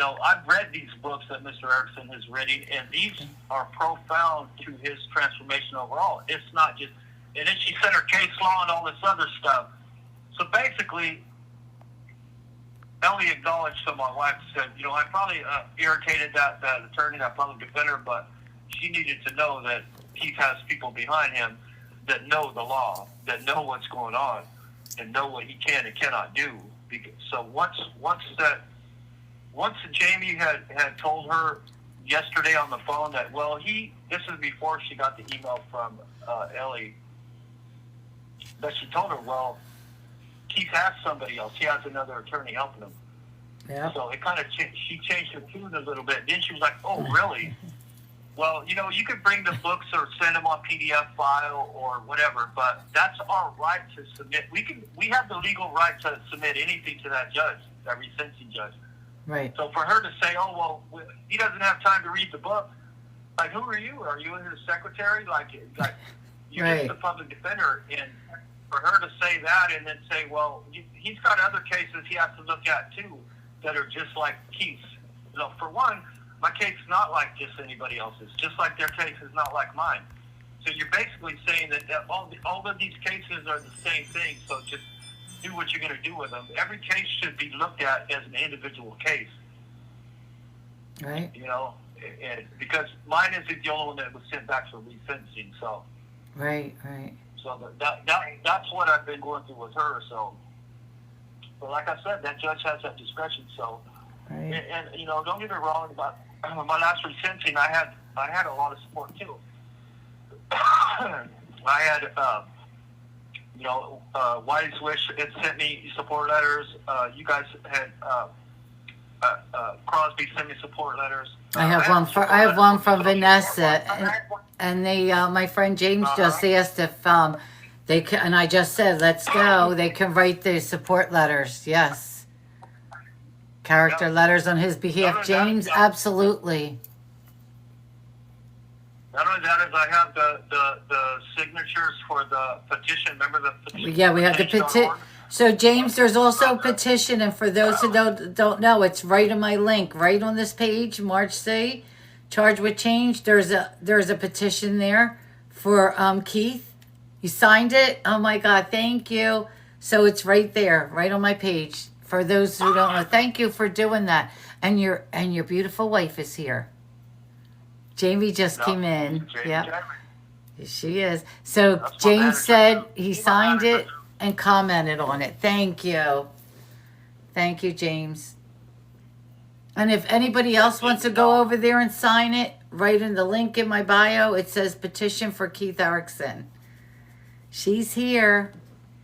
I've read these books that Mr. Erickson has written, and these are profound to his transformation overall. It's not just, and then she sent her case law and all this other stuff. So basically, Ellie acknowledged to my wife, said, I probably irritated that attorney, that public defender, but she needed to know that Keith has people behind him that know the law, that know what's going on, and know what he can and cannot do. So once Jamie had told her yesterday on the phone that, well, this is before she got the email from Ellie, that she told her, well, Keith has somebody else. He has another attorney helping him. Yeah. So it kind of she changed her tune a little bit. Then she was like, oh, really? Well, you could bring the books or send them on PDF file or whatever, but that's our right to submit. We have the legal right to submit anything to that judge, that resentencing judge. Right. So for her to say, oh, well, he doesn't have time to read the book, like, who are you? Are you his secretary? Like you're Right. just the public defender. And for her to say that and then say, well, he's got other cases he has to look at, too, that are just like Keith's. For one, my case is not like just anybody else's, just like their case is not like mine. So you're basically saying that all of these cases are the same thing, so just do what you're going to do with them. Every case should be looked at as an individual case. Right. And because mine isn't the only one that was sent back for resentencing, so. Right. Right. So that's what I've been going through with her, so. But like I said, that judge has that discretion, so. Right. And don't get me wrong, about my last resentencing, I had a lot of support too. I had, Wiley's Wish had sent me support letters. You guys had, Crosby sent me support letters. I have one from Vanessa, and they, my friend James just asked if they can, and I just said, let's go. They can write the support letters. Yes. Character letters on his behalf. James, absolutely. Not only that, is I have the signatures for the petition. Remember the petition? Yeah, we have the petition. So James, there's also a petition, and for those who don't know, it's right on my link, right on this page, MargeC, Charged with Change. There's a petition there for Keith. You signed it? Oh my God, thank you. So it's right there, right on my page For those who don't know, thank you for doing that. And your beautiful wife is here. Jamie just came in. Yeah, she is. So That's my James manager. said he He's my signed it manager. and commented on it. Thank you. Thank you, James. And if anybody else wants to go over there and sign it, write in the link in my bio. It says petition for Keith Erickson. She's here.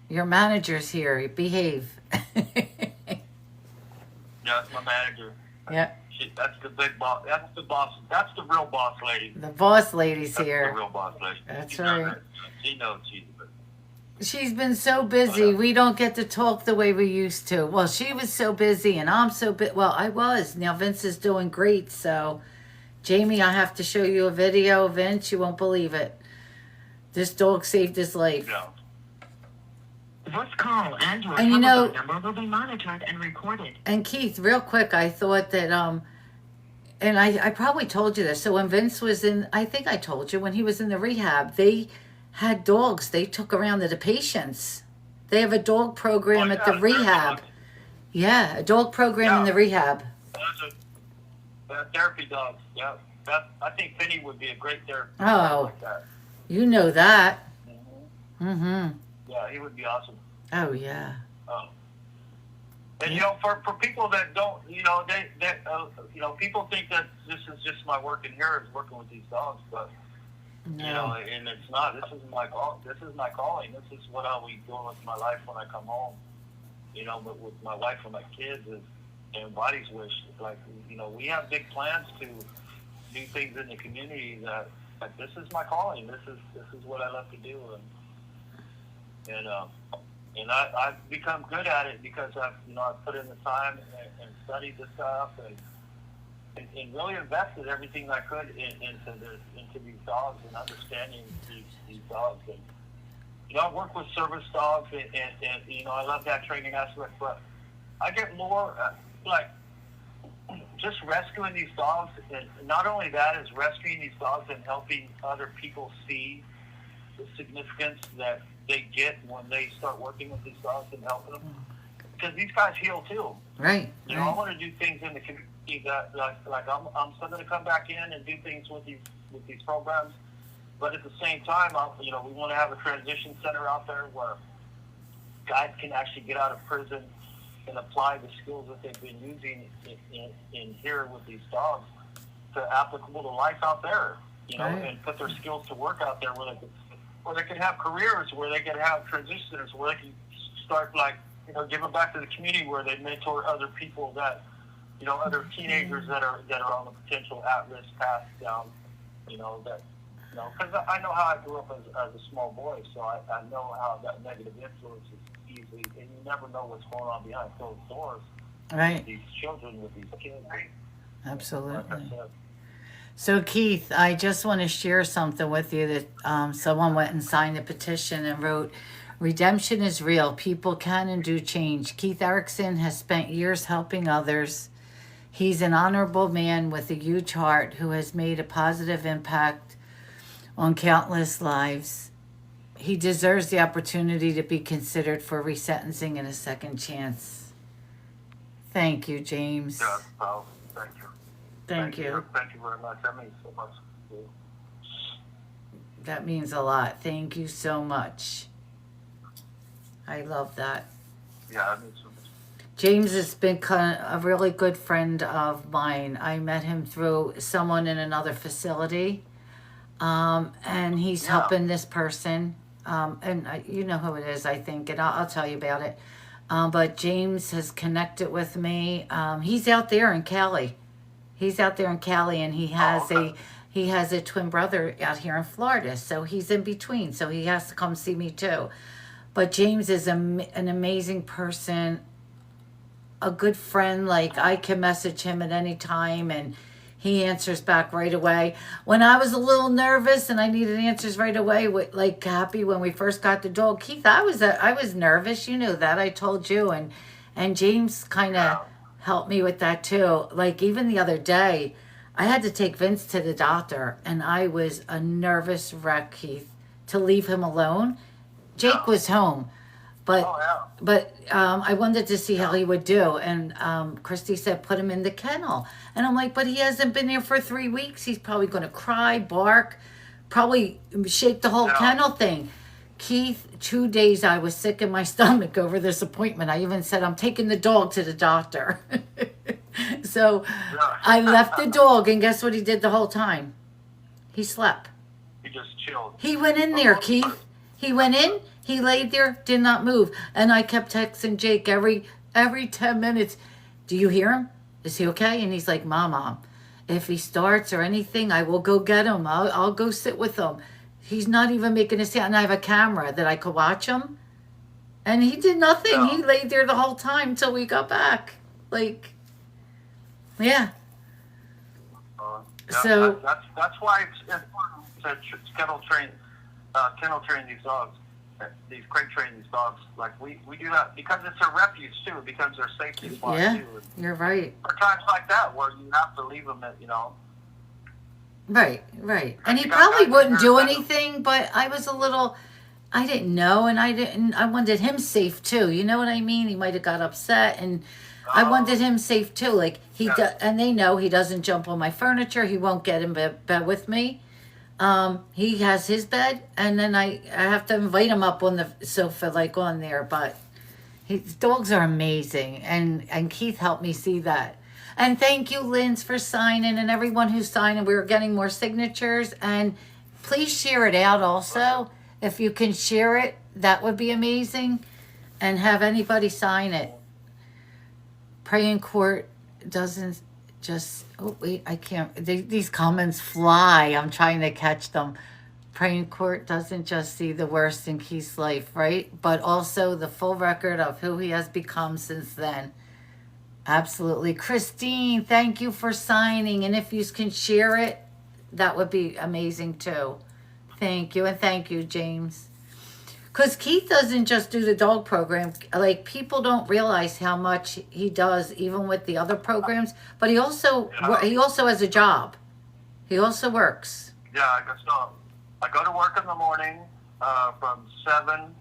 Your manager's here. Behave. Yeah, that's my manager. Yeah. That's the big boss. That's the boss. That's the real boss lady. The boss lady's That's here. the real boss lady. That's She knows right. that. She knows she's. She's been so busy. We don't get to talk the way we used to. Well, she was so busy, and I'm so busy. Well, I was. Now Vince is doing great. So, Jamie, I have to show you a video. Vince, you won't believe it. This dog saved his life. No. This call and your And you know- telephone number will be monitored and recorded. And Keith, real quick, I thought that and I probably told you this. So when Vince was in, I think I told you when he was in the rehab, they had dogs. They took around to the patients. They have a dog program at the rehab. Yeah, a dog program in the rehab. Therapy dogs. Yeah. I think Penny would be a great therapy. Oh. Like that. You know that. Mm-hmm. Yeah, he would be awesome. Oh yeah. And you know, for people that don't, you know, people think that this is just my work in here is working with these dogs, but No. you know, and it's not. This is my call. This is my calling. This is what I'll be doing with my life when I come home. You know, with my wife and my kids and Body's wish. Like, you know, we have big plans to do things in the community that this is my calling. This is what I love to do, and I've become good at it because I've put in the time and studied the stuff and really invested everything I could into these dogs and understanding these dogs. And you know, I work with service dogs and you know, I love that training aspect, but I get more like just rescuing these dogs, and not only that is rescuing these dogs and helping other people see the significance that they get when they start working with these dogs and helping them. Because these guys heal too. Right. You know, I want to do things in the community that, like I'm still going to come back in and do things with these programs. But at the same time, we want to have a transition center out there where guys can actually get out of prison and apply the skills that they've been using in here with these dogs to applicable to life out there. You know, Right. and put their skills to work out there where they can have careers, where they can have transitions, where they can start giving back to the community, where they mentor other people that, you know, other teenagers that are on the potential at-risk path down, because I know how I grew up as a small boy, so I know how that negative influence is easily, and you never know what's going on behind closed doors. Right. With these children, with these kids. Absolutely. Like I said. So Keith, I just want to share something with you that someone went and signed a petition and wrote, "Redemption is real. People can and do change. Keith Erickson has spent years helping others. He's an honorable man with a huge heart who has made a positive impact on countless lives. He deserves the opportunity to be considered for resentencing and a second chance." Thank you, James. Yeah, well, thank you. Thank you. Thank you very much. That means so much to you. That means a lot. Thank you so much. I love that. Yeah, that means so much. James has been a really good friend of mine. I met him through someone in another facility, and he's helping this person. You know who it is, I think, and I'll tell you about it. But James has connected with me. He's out there in Cali. And he has a twin brother out here in Florida, so he's in between. So he has to come see me too. But James is an amazing person, a good friend. Like, I can message him at any time, and he answers back right away. When I was a little nervous and I needed answers right away, like Happy when we first got the dog, Keith, I was nervous. You know that, I told you, and James kind of helped me with that too. Like, even the other day, I had to take Vince to the doctor, and I was a nervous wreck, Keith, to leave him alone. Jake was home, But Oh, yeah. I wanted to see how he would do, and Christy said put him in the kennel, and I'm like, but he hasn't been there for 3 weeks. He's probably going to cry, bark, probably shake the whole Yeah. kennel thing. Keith, 2 days I was sick in my stomach over this appointment. I even said I'm taking the dog to the doctor. So Yeah. I left the dog, and guess what he did the whole time? He slept. He just chilled. He went in there, Keith. He went in, he laid there, did not move. And I kept texting Jake every 10 minutes. Do you hear him? Is he okay? And he's like, Mom, if he starts or anything, I will go get him. I'll go sit with him. He's not even making a sound. And I have a camera that I could watch him. And he did nothing. No. He laid there the whole time until we got back. Like, yeah. Yeah, So- that's why it's important to kennel train these dogs, these crate train these dogs. Like we do that because it's a refuge too. It becomes their safety spot Yeah, too. And you're right. for times like that where you have to leave them at, Right. And he You got probably guys wouldn't that do are- anything, but I was a little, I didn't know, and I wanted him safe too. You know what I mean? He might have got upset, and I wanted him safe too. Like Yeah. and they know he doesn't jump on my furniture. He won't get in bed with me. He has his bed, and then I have to invite him up on the sofa, like on there. But dogs are amazing, and Keith helped me see that. And thank you, Linz, for signing, and everyone who's signing. We were getting more signatures, and please share it out also. If you can share it, that would be amazing, and have anybody sign it. Praying court doesn't just, oh wait, I can't, these comments fly. I'm trying to catch them. Praying court doesn't just see the worst in Keith's life, right? But also the full record of who he has become since then. Absolutely. Christine, thank you for signing. And if you can share it, that would be amazing too. Thank you. And thank you, James. Because Keith doesn't just do the dog program. Like, people don't realize how much he does, even with the other programs. But he also has a job. He also works. Yeah, I guess so. I go to work in the morning from 7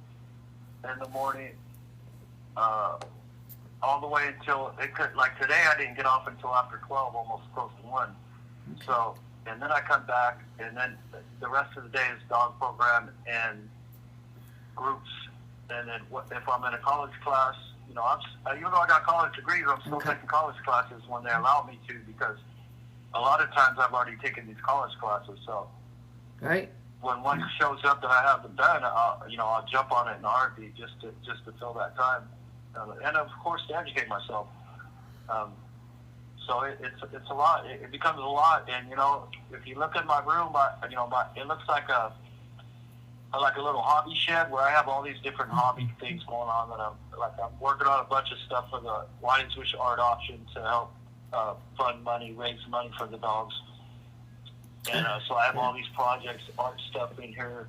in the morning all the way until like today I didn't get off until after 12, almost close to 1. So, and then I come back, and then the rest of the day is dog program and groups. And then if I'm in a college class, even though I got college degrees, I'm still taking college classes when they allow me to, because a lot of times I've already taken these college classes. So, right. When one shows up that I haven't done, I'll jump on it in a heartbeat just to fill that time, and of course to educate myself. So it's a lot. It becomes a lot, and if you look at my room, it looks like a little hobby shed where I have all these different hobby things going on. That I'm working on a bunch of stuff for the Wine Swish Art Auction to help raise money for the dogs. And so I have all these projects, art stuff in here,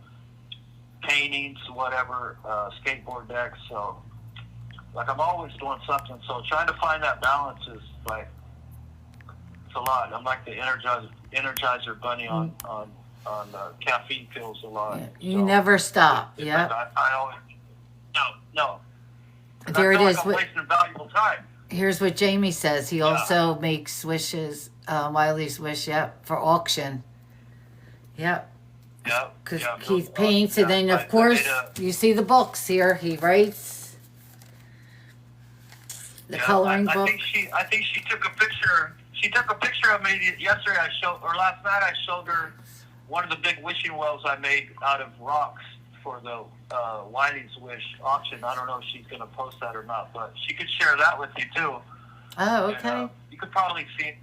paintings, whatever, skateboard decks. So, I'm always doing something. So trying to find that balance is it's a lot. I'm like the Energizer bunny on caffeine pills a lot. Yeah. You never stop. Yeah. I always no. There it is. I'm wasting valuable time. Here's what Jamie says. He also makes wishes, Wiley's wish, for auction. Yep. Yeah. Because Keith paints, and then of course you see the books here. He writes the coloring book. I think she took a picture. She took a picture of me yesterday. Last night I showed her one of the big wishing wells I made out of rocks for the Wiley's Wish auction. I don't know if she's going to post that or not, but she could share that with you too. Oh, okay. And, you could probably see.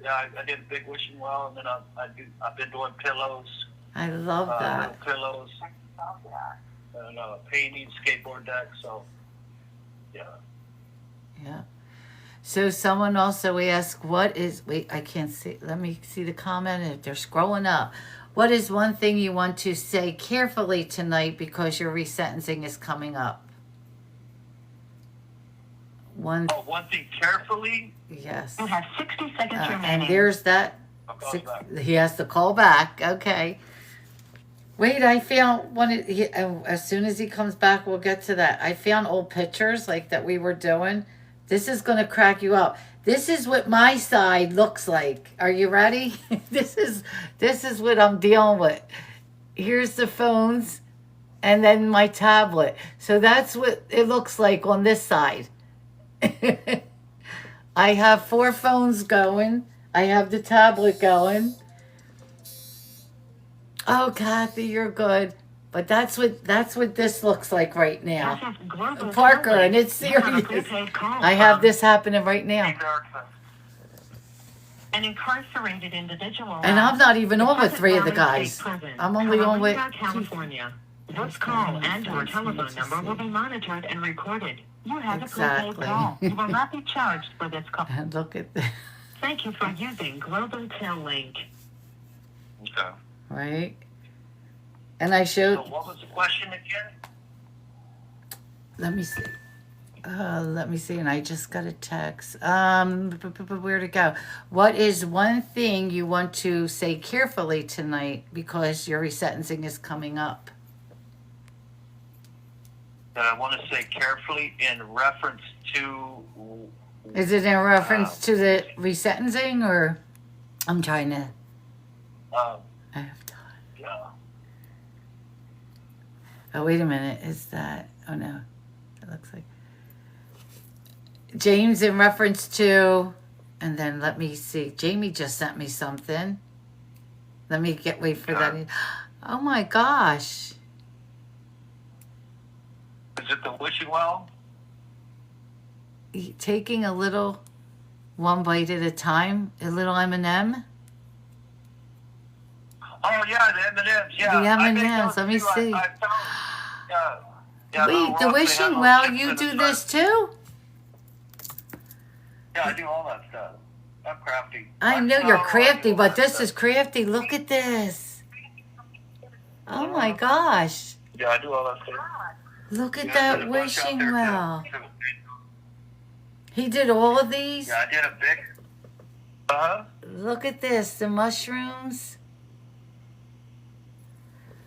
Yeah, I did a big wishing well, and then I've been doing pillows. I love that. Pillows. And painting, skateboard deck. So, yeah. Yeah. So someone also asked, wait, I can't see. Let me see the comment if they're scrolling up. What is one thing you want to say carefully tonight because your resentencing is coming up? One thing carefully? Yes. You have 60 seconds remaining. And there's that. He has to call back. Okay. Wait, I found one. As soon as he comes back, we'll get to that. I found old pictures like that we were doing. This is gonna crack you up. This is what my side looks like. Are you ready? This is what I'm dealing with. Here's the phones, and then my tablet. So that's what it looks like on this side. I have 4 phones going. I have the tablet going. Oh, Kathy, you're good. But that's what this looks like right now. This is Global Parker, Calling. and it's You have a serious. prepaid call I have from this happening right now. He's Erickson. an incarcerated individual. And I'm not even on with 3 of the Pleasant Valley guys. State Prison, I'm only on with Helena, California. This call and your telephone number will be monitored and recorded. You have a Exactly. prepaid call. You will not be charged for this call. And look at this, Thank you for using Global Tel Link. Okay. right? And I So showed, what was the question again? let me see. Let me see, and I just got a text. Where to go? What is one thing you want to say carefully tonight because your resentencing is coming up? That I want to say carefully in reference to. Is it in reference to the resentencing, or I'm trying to? Um, I have time. yeah. Oh, wait a minute. Is that? Oh no, it looks like James in reference to. And then let me see. Jamie just sent me something. Let me wait for that. Oh my gosh. Is it the wishing well? Taking a little one bite at a time, a little M&M. Oh yeah, the M&Ms. Yeah, The I make M&Ms, those let me too. see. I found, yeah, Wait, the little rocks, they have wishing those well, chips you in do the this front. too? Yeah, I do all that stuff. I'm crafty. I know know you're I do crafty, all but that this stuff. is crafty. Look at this. Oh my gosh. Yeah, I do all that stuff. Look at Yeah, that there's a bunch out wishing there, too. well. He did all of these? Yeah, I did a big. Look at this, the mushrooms.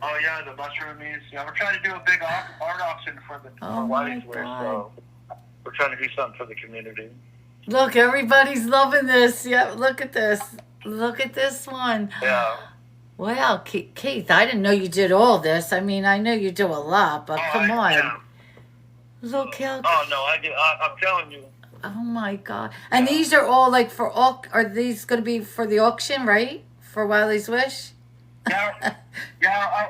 Oh yeah, the mushroomies. Yeah, we're trying to do a big art auction for the Oh, Wiley's my Wish, God. so we're trying to do something for the community. Look, everybody's loving this. Yeah, look at this. Look at this one. Yeah. Wow, Keith, I didn't know you did all this. I mean, I know you do a lot, but come on. Yeah. Look how. Oh no, I do. I'm telling you. Oh my God. And these are all like for are these going to be for the auction, right? For Wiley's Wish? Yeah,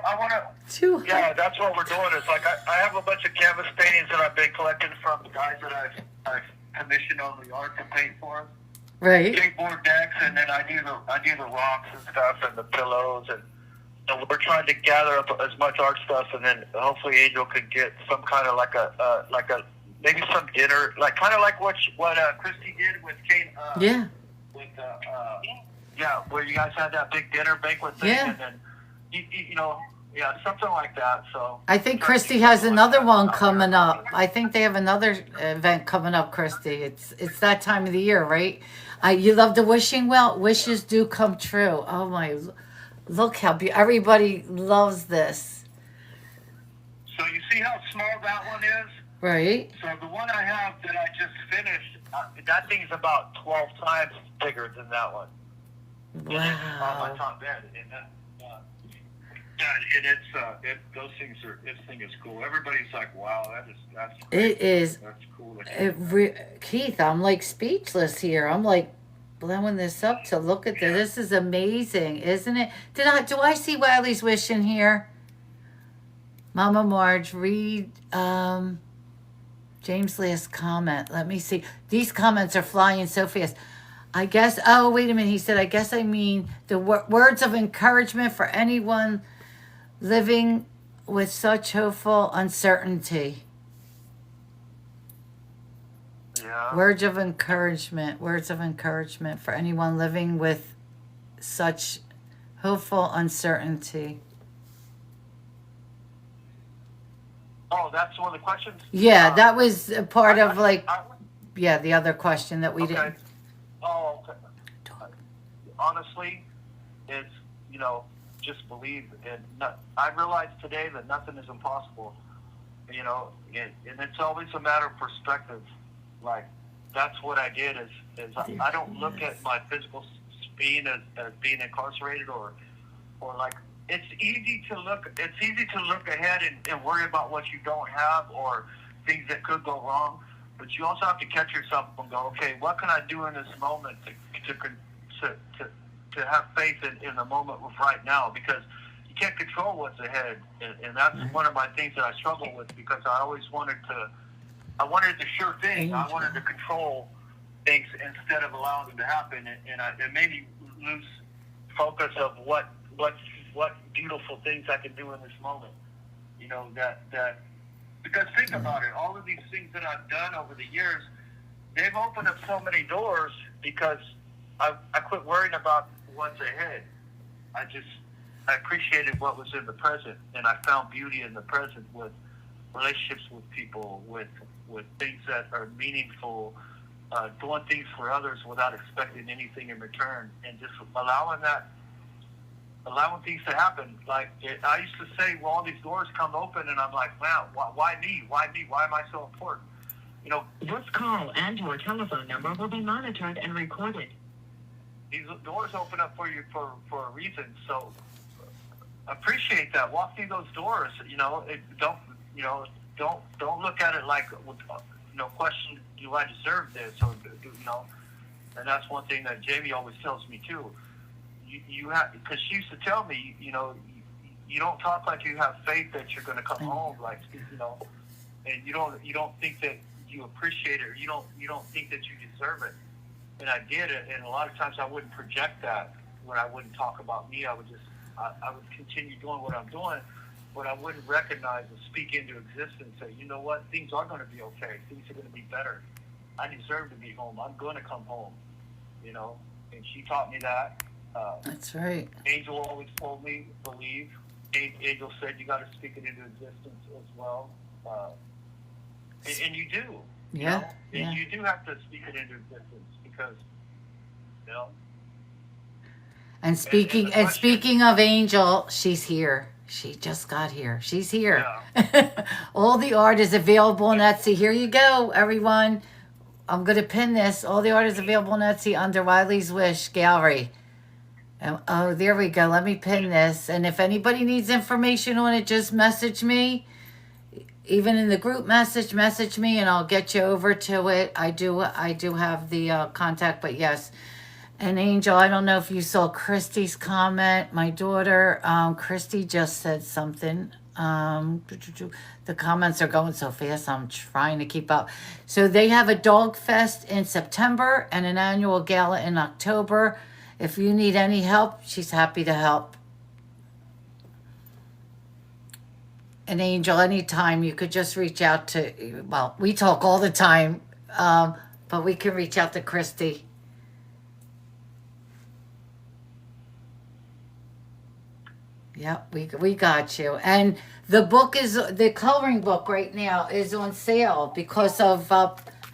I want to. Yeah, that's what we're doing. It's like I have a bunch of canvas paintings that I've been collecting from the guys that I've commissioned on the art to paint for us. Right. Skateboard decks, and then I do the rocks and stuff and the pillows, and so we're trying to gather up as much art stuff, and then hopefully Angel could get some kind of like a maybe some dinner, like kind of like what Christy did with Kate. Yeah. With yeah, where you guys had that big dinner banquet thing, Yeah. and then you know, yeah, something like that. So I think Christy has another one coming up. I think they have another event coming up, Christy. It's that time of the year, right? You love the wishing well. Wishes do come true. Oh my, look how everybody loves this. So you see how small that one is? Right? So the one I have that I just finished, that thing's about 12 times bigger than that one. And it's on my Wow. top bed, and those things are. This thing is cool. Everybody's like, "Wow, that's." It is. That's cool. Keith, I'm like speechless here. I'm like blowing this up to look at this. This is amazing, isn't it? Do I see Wiley's Wish in here? Mama Marge, read James' last comment. Let me see. These comments are flying so fast. I guess, oh, wait a minute. He said, I guess I mean the words of encouragement for anyone living with such hopeful uncertainty. Yeah. Words of encouragement for anyone living with such hopeful uncertainty. Oh, that's one of the questions. Yeah, that was a part of like, I- yeah, the other question that we okay. didn't. Oh, okay. Honestly, it's just believe. And I realize today that nothing is impossible. You know, and it's always a matter of perspective. Like, that's what I did is I don't look at my physical being as being incarcerated or like, it's easy to look ahead and worry about what you don't have or things that could go wrong. But you also have to catch yourself and go, okay, what can I do in this moment to have faith in the moment of right now? Because you can't control what's ahead, and that's one of my things that I struggle with, because I always wanted the sure thing. I wanted to control things instead of allowing them to happen, and it made me lose focus of what beautiful things I can do in this moment. You know, that because think about it, all of these things that I've done over the years, they've opened up so many doors because I quit worrying about what's ahead. I appreciated what was in the present, and I found beauty in the present with relationships with people, with things that are meaningful, doing things for others without expecting anything in return, and just allowing things to happen. Like, I used to say, well, all these doors come open, and I'm like, wow, why me? Why me? Why am I so important? You know, this call and your telephone number will be monitored and recorded. These doors open up for you for a reason. So appreciate that. Walk through those doors. You know, don't look at it like, question, do I deserve this? Or and that's one thing that Jamie always tells me too. You have, because she used to tell me, you don't talk like you have faith that you're going to come home, like, and you don't think that you appreciate it, or you don't think that you deserve it. And I did it, and a lot of times I wouldn't project that when I wouldn't talk about me. I would continue doing what I'm doing, but I wouldn't recognize and speak into existence that, you know what, things are going to be okay. Things are going to be better. I deserve to be home. I'm going to come home, and she taught me that. That's right. Angel always told me, believe. Angel said you got to speak it into existence as well. And you do. Yeah. And you do have to speak it into existence because, And speaking of Angel, she's here. She just got here. She's here. Yeah. All the art is available on Etsy. Here you go, everyone. I'm going to pin this. All the art is available on Etsy under Wiley's Wish Gallery. Oh, there we go. Let me pin this. And if anybody needs information on it, just message me. Even in the group message me, and I'll get you over to it. I do have the contact, but yes. And Angel, I don't know if you saw Christy's comment. My daughter, Christy, just said something. The comments are going so fast, I'm trying to keep up. So they have a dog fest in September and an annual gala in October. If you need any help, she's happy to help. And Angel, anytime you could just reach out to, well, we talk all the time, but we can reach out to Christy. Yep, we got you. And the coloring book right now is on sale because of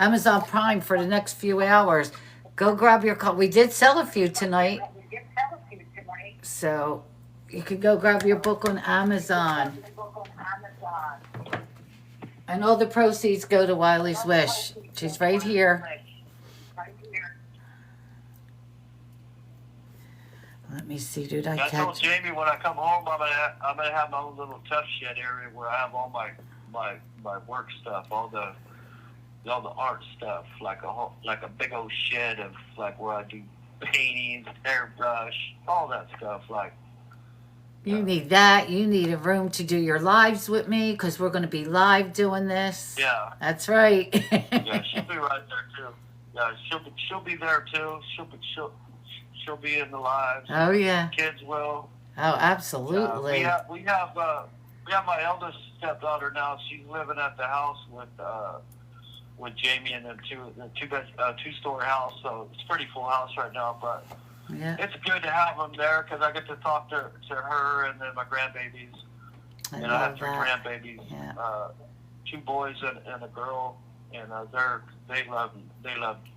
Amazon Prime for the next few hours. Go grab your copy. We did sell a few tonight. So you can go grab your book on Amazon. And all the proceeds go to Wiley's Wish. She's right here. Let me see, dude. I told Jamie when I come home, I'm gonna have my own little tough shed area where I have all my work stuff, all the art stuff, like a big old shed of like where I do paintings, airbrush, all that stuff. Like, you need that. You need a room to do your lives with me because we're going to be live doing this. Yeah, that's right. Yeah, she'll be right there too. Yeah, she'll be there too. She'll be in the lives. Oh yeah. Kids will. Oh, absolutely. We have my eldest stepdaughter now. She's living at the house with Jamie and the two-story house. So it's a pretty full house right now, but yeah, it's good to have them there because I get to talk to her and then my grandbabies. And I have 3 grandbabies, yeah. 2 boys and a girl, and they love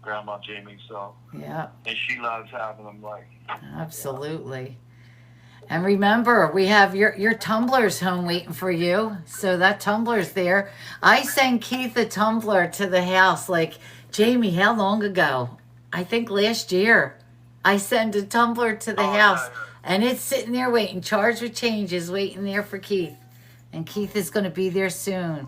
Grandma Jamie. So yeah, and she loves having them. Like, absolutely. And remember, we have your tumbler's home waiting for you. So that tumbler's there. I sent Keith a tumbler to the house. Like, Jamie, how long ago? I think last year. I sent a tumbler to the house. Yeah. And it's sitting there waiting. Charged with changes, waiting there for Keith. And Keith is going to be there soon.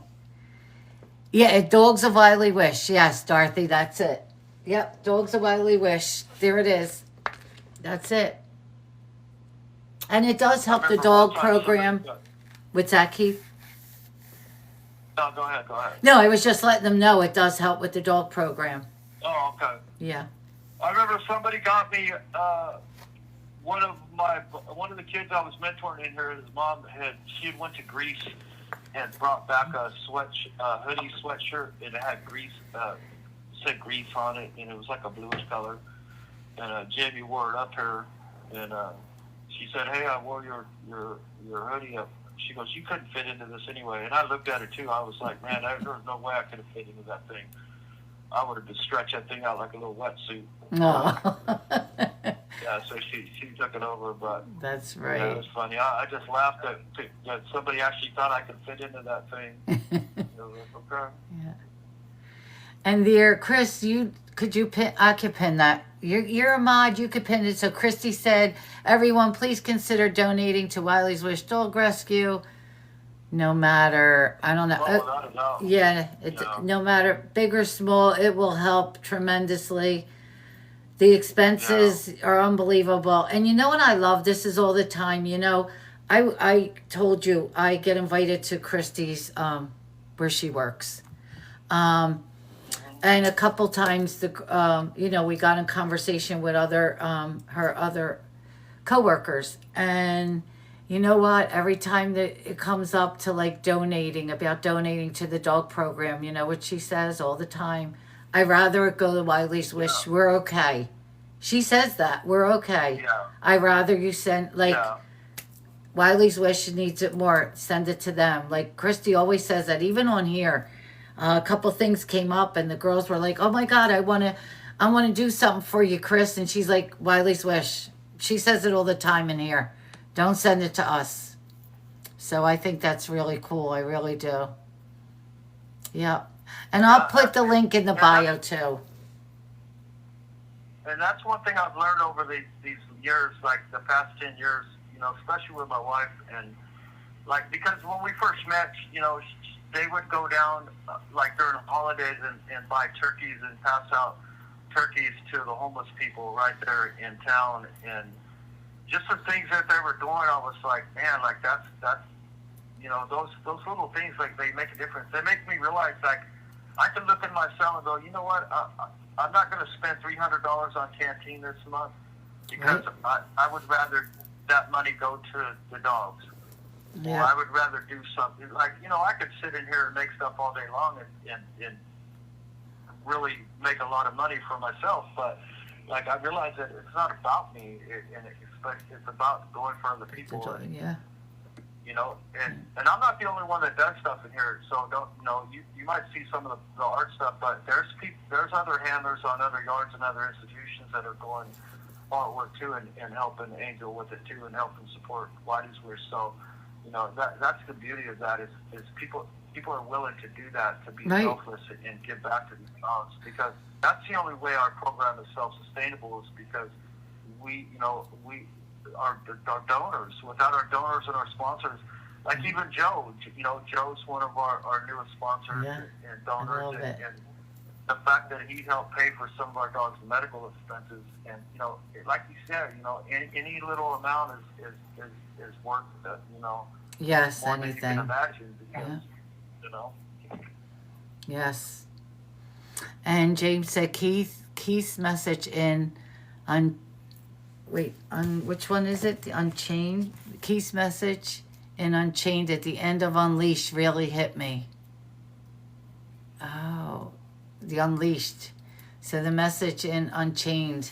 Yeah, a Dog's a Wily Wish. Yes, Dorothy, that's it. Yep, Dog's a Wily Wish. There it is. That's it. And it does help the dog program. What's that, Keith? No, go ahead. No, I was just letting them know it does help with the dog program. Oh, okay. Yeah. I remember somebody got me one of the kids I was mentoring in here. His mom had went to Greece and brought back a hoodie sweatshirt, and it had Greece said Greece on it, and it was like a bluish color. And Jamie wore it up here, and she said, "Hey, I wore your hoodie up." She goes, "You couldn't fit into this anyway." And I looked at it too. I was like, "Man, there was no way I could have fit into that thing. I would have just stretched that thing out like a little wetsuit." Oh. Yeah, so she took it over, but That's yeah, right. it was funny. I just laughed that somebody actually thought I could fit into that thing. Okay. Yeah. And there, Chris, could you pin? I could pin that. You're a mod. You could pin it. So Christy said, "Everyone, please consider donating to Wiley's Wish Dog Rescue. No matter, I don't know. Without a doubt. Yeah, no matter big or small, it will help tremendously. The expenses are unbelievable. And you know what I love? This is all the time. You know, I told you I get invited to Christy's where she works. And a couple times we got in conversation with her other coworkers. And you know what? Every time that it comes up to like donating to the dog program, you know what she says all the time? I'd rather it go to Wiley's Wish. Yeah. We're okay. She says that. We're okay. Yeah. I'd rather you send, Wiley's Wish needs it more. Send it to them. Like Christy always says that, even on here. A couple things came up and the girls were like, "Oh my God, I want to do something for you, Chris." And she's like, "Wiley's Wish." She says it all the time in here. Don't send it to us. So I think that's really cool. I really do. Yeah. And I'll put the link in the bio too. And that's one thing I've learned over these years, like the past 10 years, especially with my wife. And because when we first met, they would go down during the holidays and buy turkeys and pass out turkeys to the homeless people right there in town. And just the things that they were doing, I was like, man, that's those little things, they make a difference. They make me realize, I can look at myself and go, you know what, I'm not going to spend $300 on canteen this month because I would rather that money go to the dogs. Yeah. Or I would rather do something I could sit in here and make stuff all day long and really make a lot of money for myself. But I realize that it's not about me, it's about going for other people. Yeah. And I'm not the only one that does stuff in here. So you might see some of the art stuff, but there's other handlers on other yards and other institutions that are going artwork too and helping Angel with it too and helping support Whitey's Wish. So. That's the beauty of that is people are willing to do that, to be selfless and give back to these dogs, because that's the only way our program is self-sustainable, is because we are donors. Without our donors and our sponsors, even Joe, Joe's one of our newest sponsors and donors, and the fact that he helped pay for some of our dogs' medical expenses, and like you said, any little amount is worth it, Yes, more anything. than you can imagine, because, Yes. And James said Keith's message on which one is it? The Unchained. Keith's message in Unchained at the end of Unleashed really hit me. Oh, the Unleashed. So the message in Unchained.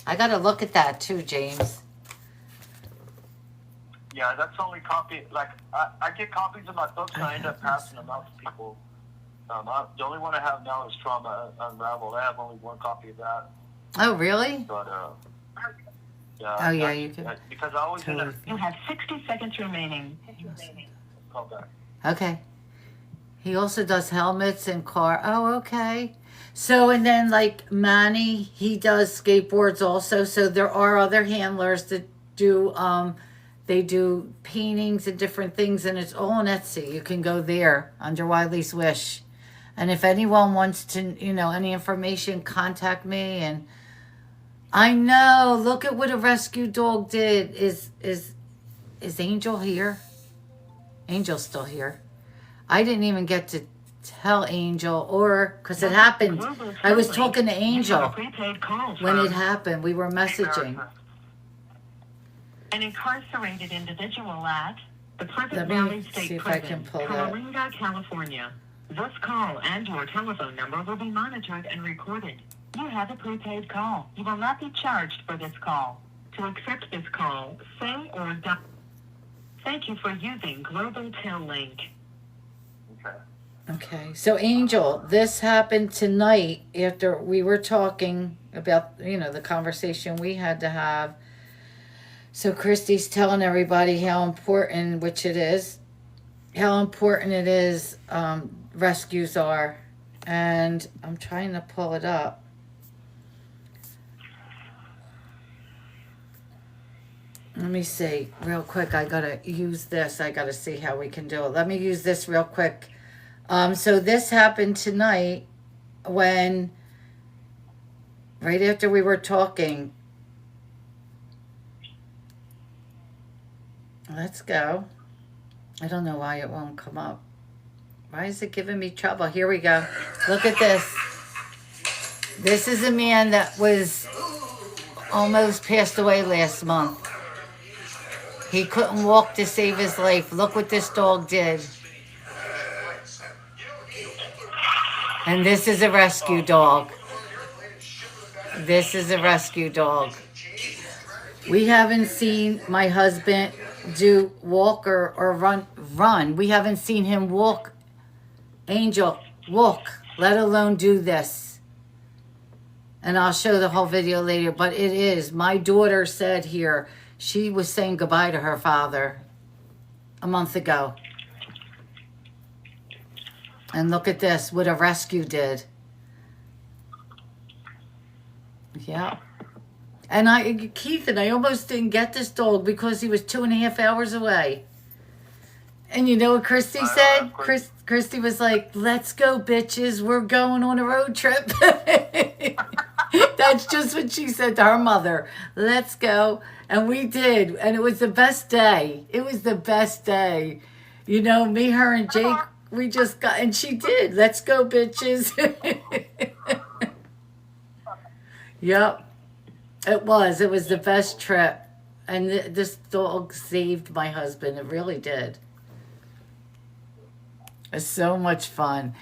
I got to look at that too, James. Yeah, that's the only copy. I get copies of my books and I end up passing them out to people. The only one I have now is Trauma Unraveled. I have only one copy of that. Oh, really? But Oh, yeah, you can. Because I always end up You have 60 seconds remaining. call back. Okay. He also does helmets and car. Oh, okay. So, and then like Manny, he does skateboards also. So there are other handlers that do, they do paintings and different things, and it's all on Etsy. You can go there under Wiley's Wish. And if anyone wants to, any information, contact me. And I know, look at what a rescue dog did. Is Angel here? Angel's still here. I didn't even get to tell Angel, or because it happened. I was talking to Angel when it happened. We were messaging. An incarcerated individual at the Pleasant Let me Valley see State if I can Prison, pull that. Coalinga, California. This call and your telephone number will be monitored and recorded. You have a prepaid call. You will not be charged for this call. To accept this call, say or dial. Thank you for using Global Tel Link. Okay. Okay, so Angel, this happened tonight after we were talking about, the conversation we had to have. So Christy's telling everybody how important, which it is, how important it is, rescues are. And I'm trying to pull it up. Let me see real quick. I gotta use this. I gotta see how we can do it. Let me use this real quick. So this happened tonight when, right after we were talking. Let's go. I don't know why it won't come up. Why is it giving me trouble? Here we go. Look at this. This is a man that was almost passed away last month. He couldn't walk to save his life. Look what this dog did. And this is a rescue dog. This is a rescue dog. We haven't seen my husband do walk or run. We haven't seen him walk. Angel, walk, let alone do this. And I'll show the whole video later, but it is. My daughter said here, she was saying goodbye to her father a month ago. And look at this, what a rescue did. Yeah. And Keith and I almost didn't get this dog because he was 2.5 hours away. And you know what Christy said? Christy was like, let's go, bitches. We're going on a road trip. That's just what she said to her mother. Let's go. And we did. And it was the best day. It was the best day. Me, her, and Jake, we just got, and she did. Let's go, bitches. Yep. It was the best trip. And this dog saved my husband. It really did. It's so much fun.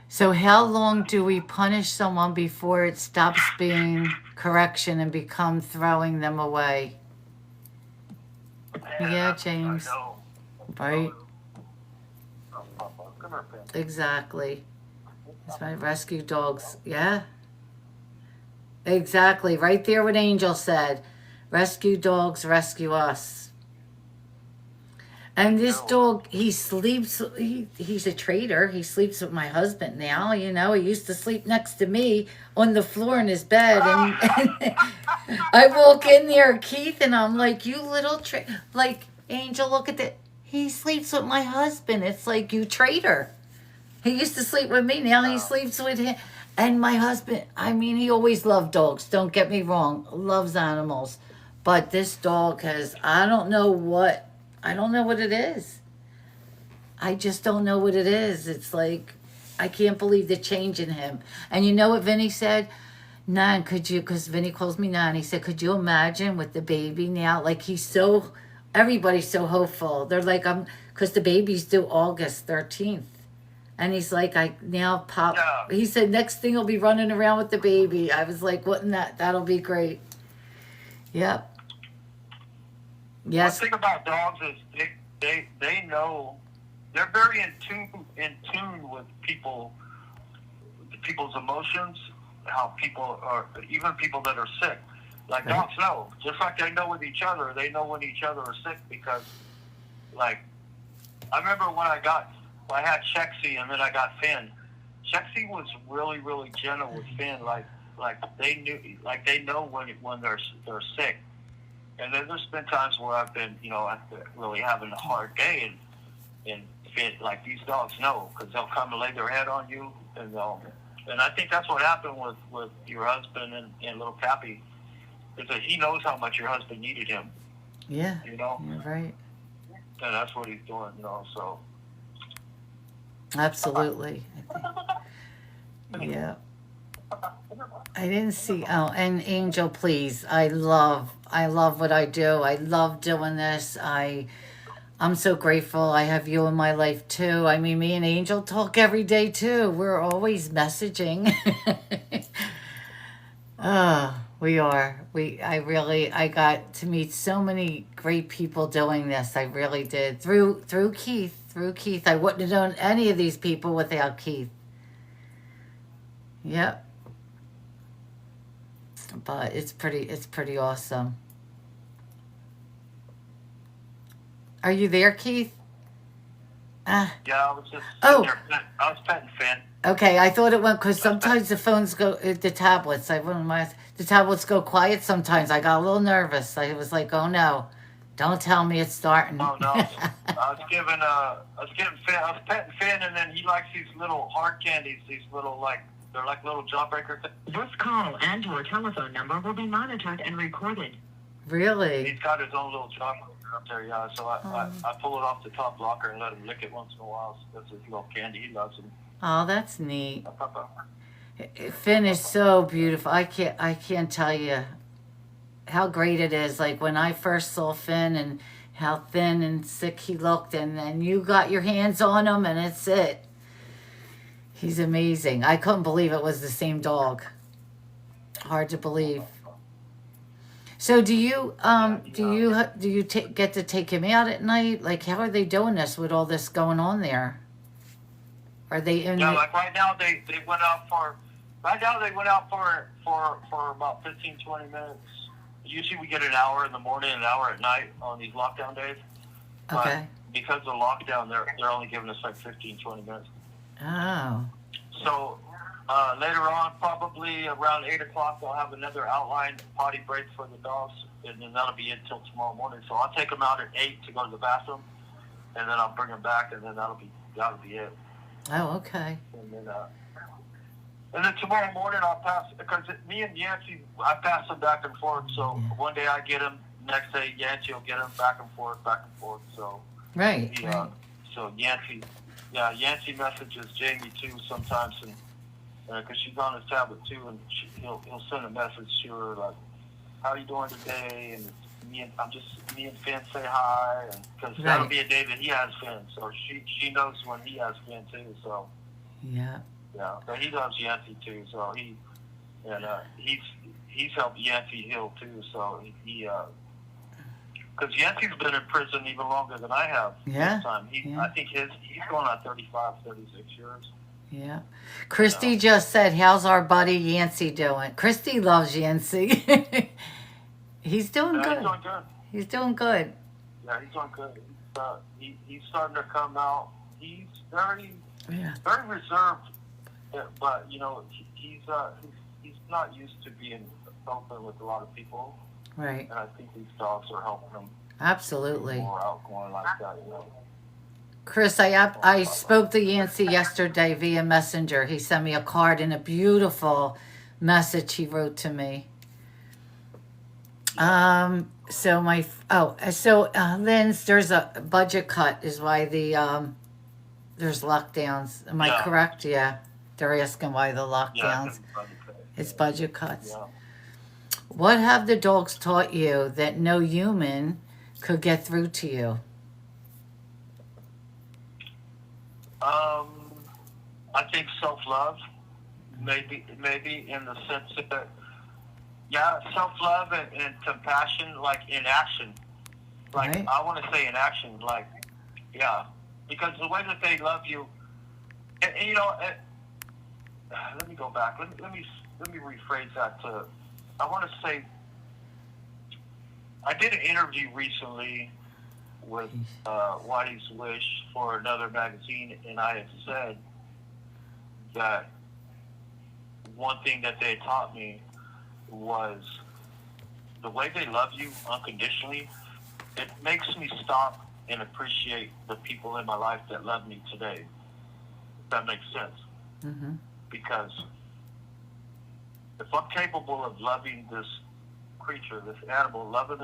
So how long do we punish someone before it stops being correction and become throwing them away? Yeah, James. Right? Exactly. It's my rescue dogs. Yeah. Exactly. Right there what Angel said. Rescue dogs rescue us. And this dog, he sleeps, he's a traitor. He sleeps with my husband now, He used to sleep next to me on the floor in his bed. And I walk in there, Keith, and I'm like, you little like, Angel, look at that. He sleeps with my husband. It's like, you traitor. He used to sleep with me. Now he sleeps with him. And my husband, he always loved dogs. Don't get me wrong. Loves animals. But this dog has, I don't know what it is. I just don't know what it is. It's like, I can't believe the change in him. And you know what Vinny said? Nan, could you, because Vinny calls me Nan, he said, could you imagine with the baby now? Like, everybody's so hopeful. They're like, because the baby's due August 13th. And he's like, he said, next thing he'll be running around with the baby. I was like, wouldn't that'll be great. Yep. Yes. One thing about dogs is they know, they're very in tune with people's emotions, how people are, even people that are sick. Like Right. dogs know, just like they know with each other. They know when each other are sick because, like, I remember when I had Chexy and then I got Finn. Chexy was really, really gentle with Finn. Like they know when they're sick. And then there's been times where I've been, really having a hard day, and Finn, like these dogs know because they'll come and lay their head on you, and I think that's what happened with your husband and little Cappy, is that he knows how much your husband needed him. Yeah. You know. You're right. And that's what he's doing. So. Absolutely. Yeah. I didn't see. Oh, and Angel, please. I love what I do. I love doing this. I'm so grateful I have you in my life too. I mean, me and Angel talk every day too. We're always messaging. We are. I got to meet so many great people doing this. I really did. Through Keith. Through Keith. I wouldn't have known any of these people without Keith. Yep. But it's pretty awesome. Are you there, Keith? Yeah, I was just Oh. I was petting Finn. Okay, I thought it went because sometimes the phones go, the tablets. I wouldn't mind. The tablets go quiet sometimes. I got a little nervous. I was like, oh no, don't tell me it's starting. Oh no, I was Finn. I was petting Finn, and then he likes these little hard candies. These little they're like little jawbreaker things. This call and your telephone number will be monitored and recorded. Really? He's got his own little jawbreaker up there, yeah. So I pull it off the top locker and let him lick it once in a while. So that's his little candy. He loves them. Oh, that's neat. Finn is so beautiful. I can't tell you how great it is. Like when I first saw Finn and how thin and sick he looked, and then you got your hands on him, and it's it. He's amazing. I couldn't believe it was the same dog. Hard to believe. So do you get to take him out at night? Like how are they doing this with all this going on there? Are they in? Yeah, like right now they went out for about 15-20 minutes. Usually we get an hour in the morning, an hour at night on these lockdown days. Okay. But because of the lockdown, they're only giving us like 15-20 minutes. Oh. So later on, probably around 8 o'clock, they'll have another outline potty break for the dogs, and then that'll be it till tomorrow morning. So I'll take them out at 8 to go to the bathroom, and then I'll bring them back, and then that'll be it. Oh, okay. And then tomorrow morning I'll pass, because me and Yancey, I pass them back and forth. So one day I get them, next day Yancey will get them back and forth. So Right. So Yancey messages Jamie too sometimes, and because she's on his tablet too, and he'll send a message to her like, "How you doing today?" And me and Finn say hi, and because that'll be a day that he has Finn, so she knows when he has Finn too. So yeah, but he loves Yancey too, so he's helped Yancey heal too. So he because Yancey's been in prison even longer than I have. Yeah. This time. I think he's going on 35, 36 years. Yeah. Christy just said, "How's our buddy Yancey doing?" Christy loves Yancey. He's doing good. He's doing good. He's doing good. Yeah, he's doing good. He's starting to come out. He's very reserved, but he's not used to being open with a lot of people. Right. And I think these dogs are helping him. Absolutely. Be more outgoing like that. Chris, I spoke to Yancey yesterday via Messenger. He sent me a card and a beautiful message he wrote to me. Lynn's, there's a budget cut is why there's lockdowns. Am I correct? Yeah. They're asking why the lockdowns. It's budget cuts. Yeah. What have the dogs taught you that no human could get through to you? I think self-love, maybe in the sense that, self-love and compassion, like in action. Like, right. I want to say in action, like, because the way that they love you, and let me go back. Let me rephrase that to, I want to say I did an interview recently with Whitey's Wish for another magazine, and I had said that one thing that they taught me was the way they love you unconditionally. It makes me stop and appreciate the people in my life that love me today. If that makes sense. Mm-hmm. Because if I'm capable of loving this creature, this animal, loving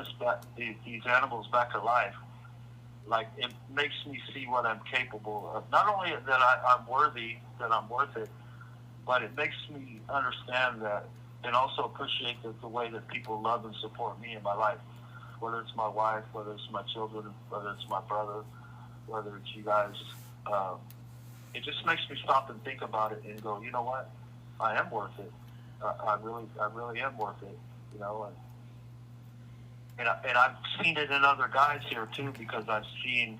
these animals back to life, like, it makes me see what I'm capable of. Not only that I'm worthy, that I'm worth it, but it makes me understand that and also appreciate the way that people love and support me in my life. Whether it's my wife, whether it's my children, whether it's my brother, whether it's you guys. It just makes me stop and think about it and go, you know what? I am worth it. I really am worth it. You know, and I've seen it in other guys here too, because I've seen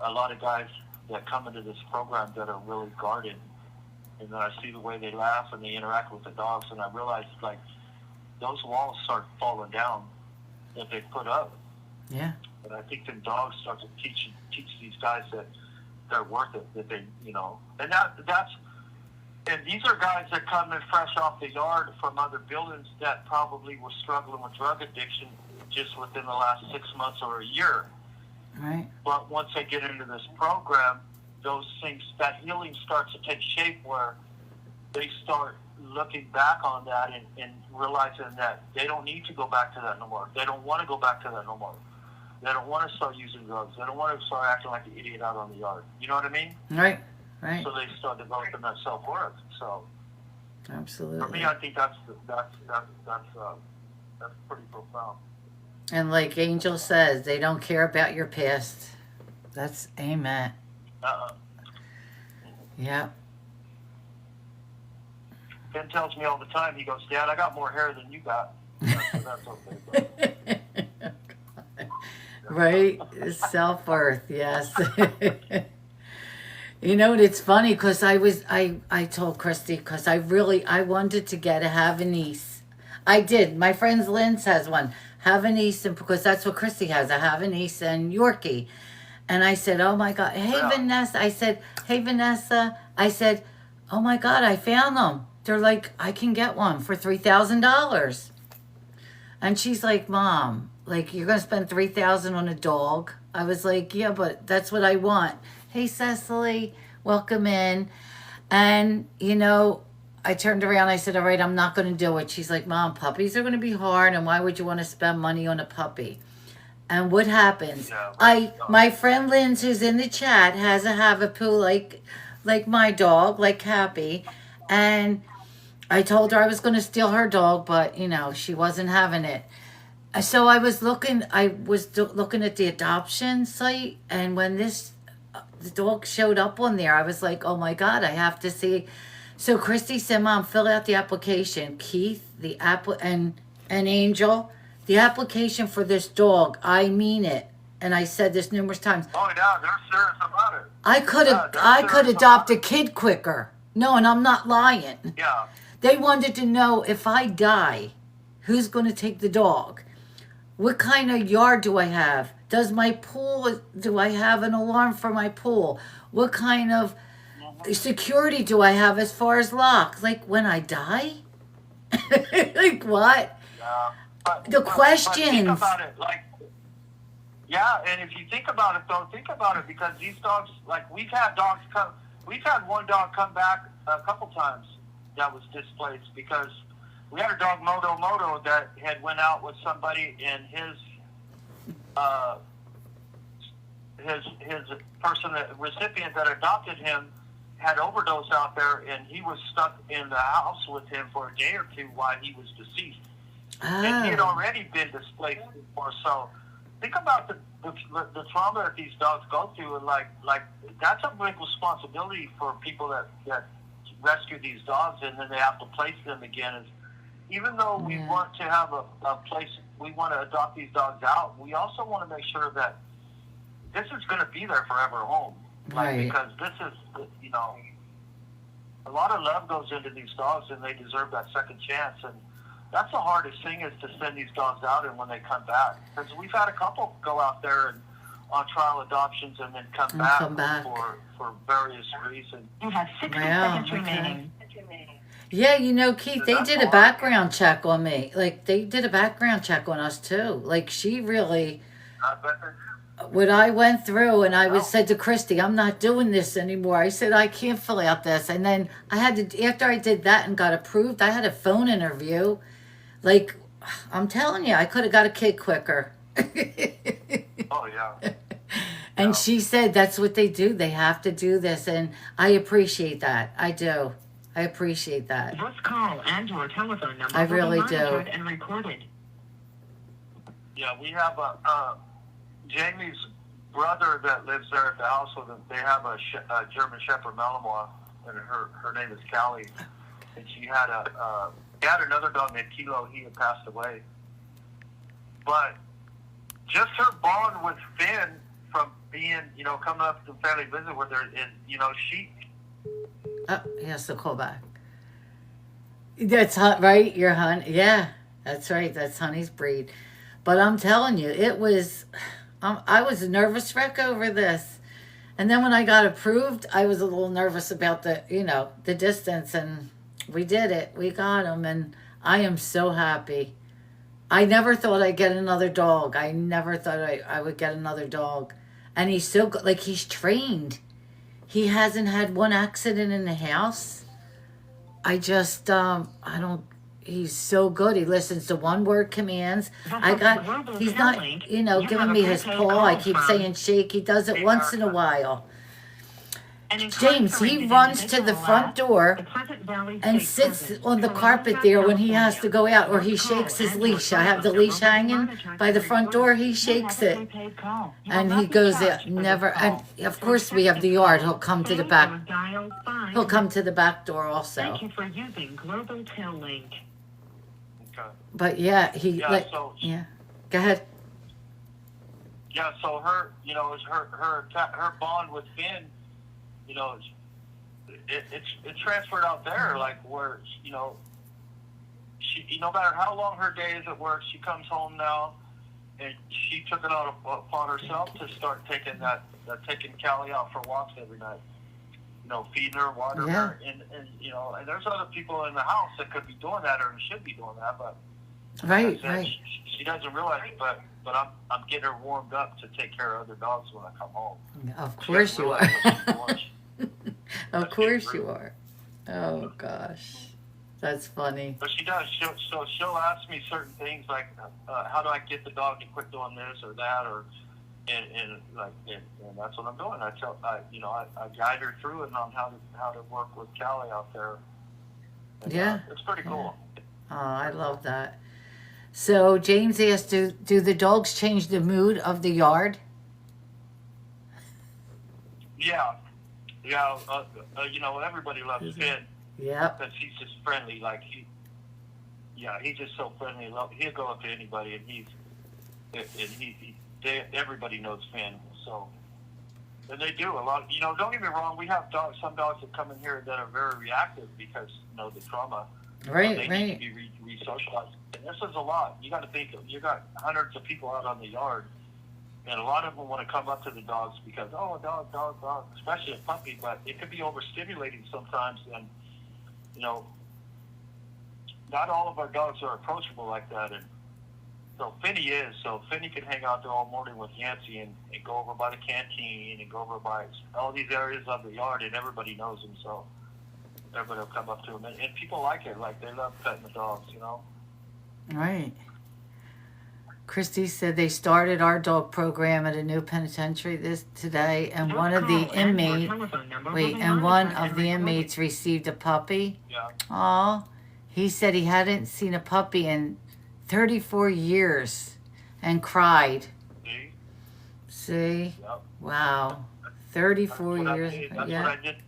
a lot of guys that come into this program that are really guarded, and then I see the way they laugh and they interact with the dogs, and I realize, like, those walls start falling down that they put up. Yeah. And I think the dogs start to teach these guys that they're worth it, that they, you know, and and these are guys that come in fresh off the yard from other buildings that probably were struggling with drug addiction just within the last 6 months or a year. Right. But once they get into this program, those things, that healing starts to take shape, where they start looking back on that and realizing that they don't need to go back to that no more. They don't want to go back to that no more. They don't want to start using drugs. They don't want to start acting like an idiot out on the yard. You know what I mean? Right. Right. So they start developing that self-worth. So Absolutely. for me, I think that's pretty profound. And like Angel says, they don't care about your past. That's amen. Yeah. Ben tells me all the time, he goes, Dad, I got more hair than you got. That's okay. Right? Self-worth, yes. You know, it's funny because I told Christy, because I wanted to have a niece. I did. My friend Lynn's has one. Have a niece, and because that's what Christy has. I have a niece and Yorkie. And I said, oh my God. Hey, Yeah. Vanessa. I said, hey, Vanessa. I said, oh my God, I found them. They're like, I can get one for $3,000. And she's like, Mom, like, you're going to spend $3,000 on a dog? I was like, yeah, but that's what I want. Hey, Cecily, welcome in. And, you know, I turned around. I said, all right, I'm not going to do it. She's like, Mom, puppies are going to be hard. And why would you want to spend money on a puppy? And what happens? Yeah, my friend Linz, who's in the chat, has a Havapoo like my dog, like Cappy. And I told her I was going to steal her dog, but, you know, she wasn't having it. So I was looking at the adoption site, and when the dog showed up on there, I was like, oh my God, I have to see. So Christy said, Mom, fill out the application. Keith, and Angel, the application for this dog, I mean it. And I said this numerous times. Oh, yeah, they're serious about it. I could adopt a kid quicker. No, and I'm not lying. Yeah. They wanted to know, if I die, who's going to take the dog? What kind of yard do I have? Do I have an alarm for my pool? What kind of security do I have as far as locks? Like, when I die? Like, what? Yeah. But questions. think about it, like, yeah, and if you think about it, though, think about it, because these dogs, like, we've had one dog come back a couple times that was displaced, because we had a dog, Moto, that had went out with somebody, and his recipient that adopted him had overdosed out there, and he was stuck in the house with him for a day or two while he was deceased. And he had already been displaced before. So think about the trauma that these dogs go through, and like that's a big responsibility for people that rescue these dogs, and then they have to place them again. Even though we want to have a place, we want to adopt these dogs out, we also want to make sure that this is going to be their forever home. Right. Because this is, you know, a lot of love goes into these dogs, and they deserve that second chance. And that's the hardest thing is to send these dogs out and when they come back. Because we've had a couple go out there and on trial adoptions and then come back. For various reasons. You have 60 Wow, seconds okay. remaining. Yeah, you know, Keith, they did a background check on me. Like, they did a background check on us, too. Like, she really... I bet they do. What I went through, and I said to Christy, I'm not doing this anymore. I said, I can't fill out this. And then I had to, after I did that and got approved, I had a phone interview. Like, I'm telling you, I could have got a kid quicker. Oh, yeah. And she said that's what they do. They have to do this. And I appreciate that. I do. I appreciate that. This call and your telephone number I will really be monitored do. and recorded. Yeah, we have Jamie's brother that lives there at the house with him. They have a German Shepherd Malinois, and her name is Callie. And she had another dog named Kilo. He had passed away. But just her bond with Finn from being, coming up to family visit with her, and, she... Oh, he has to call back. That's right, your Honey. Yeah, that's right. That's Honey's breed. But I'm telling you, it was... I was a nervous wreck over this. And then when I got approved, I was a little nervous about the distance. And we did it. We got him. And I am so happy. I never thought I'd get another dog. I never thought I would get another dog. And he's so good. Like, he's trained. He hasn't had one accident in the house. I just, he's so good. He listens to one-word commands. He's not, giving me his paw. I keep saying shake. He does it once in a while. James, he runs to the front door and sits on the carpet there when he has to go out, or he shakes his leash. I have the leash hanging by the front door. He shakes it, and he goes out. Never, and of course we have the yard. He'll come to the back. He'll come to the back door also. Thank you for using Global Tail Link. Okay. But yeah, Go ahead. Yeah, so her, her bond with Finn, it transferred out there, like where, she, no matter how long her day is at work, she comes home now, and she took it upon herself to start taking Callie out for walks every night. Feeding her, watering her, and there's other people in the house that could be doing that or should be doing that, but right. She doesn't realize it, but I'm getting her warmed up to take care of other dogs when I come home. Of course you are. Of course you are. Oh gosh, that's funny. But she does. She'll ask me certain things like, how do I get the dog to quit doing this or that, and that's what I'm doing. I guide her through it on how to work with Callie out there. And, it's pretty cool. Oh, I love that. So James asked, do the dogs change the mood of the yard? Yeah. Everybody loves Finn. Yeah. Because he's just friendly. Like he's just so friendly. He'll go up to anybody, and everybody knows Finn. So, and they do a lot. Don't get me wrong. We have some dogs that come in here that are very reactive because the trauma. Right. They need to be re-socialized. And this is a lot. You got to think. You got hundreds of people out on the yard. And a lot of them want to come up to the dogs because, dog, especially a puppy, but it could be overstimulating sometimes. And, not all of our dogs are approachable like that. And so Finny is. So Finny can hang out there all morning with Yancey and go over by the canteen and go over by all these areas of the yard, and everybody knows him. So everybody will come up to him. And people like it. Like, they love petting the dogs, Right. Christy said they started our dog program at a new penitentiary today, and one of the inmates received a puppy. Yeah. Aw, he said he hadn't seen a puppy in 34 years, and cried. See? Yep. Wow, 34 years. That's what I did.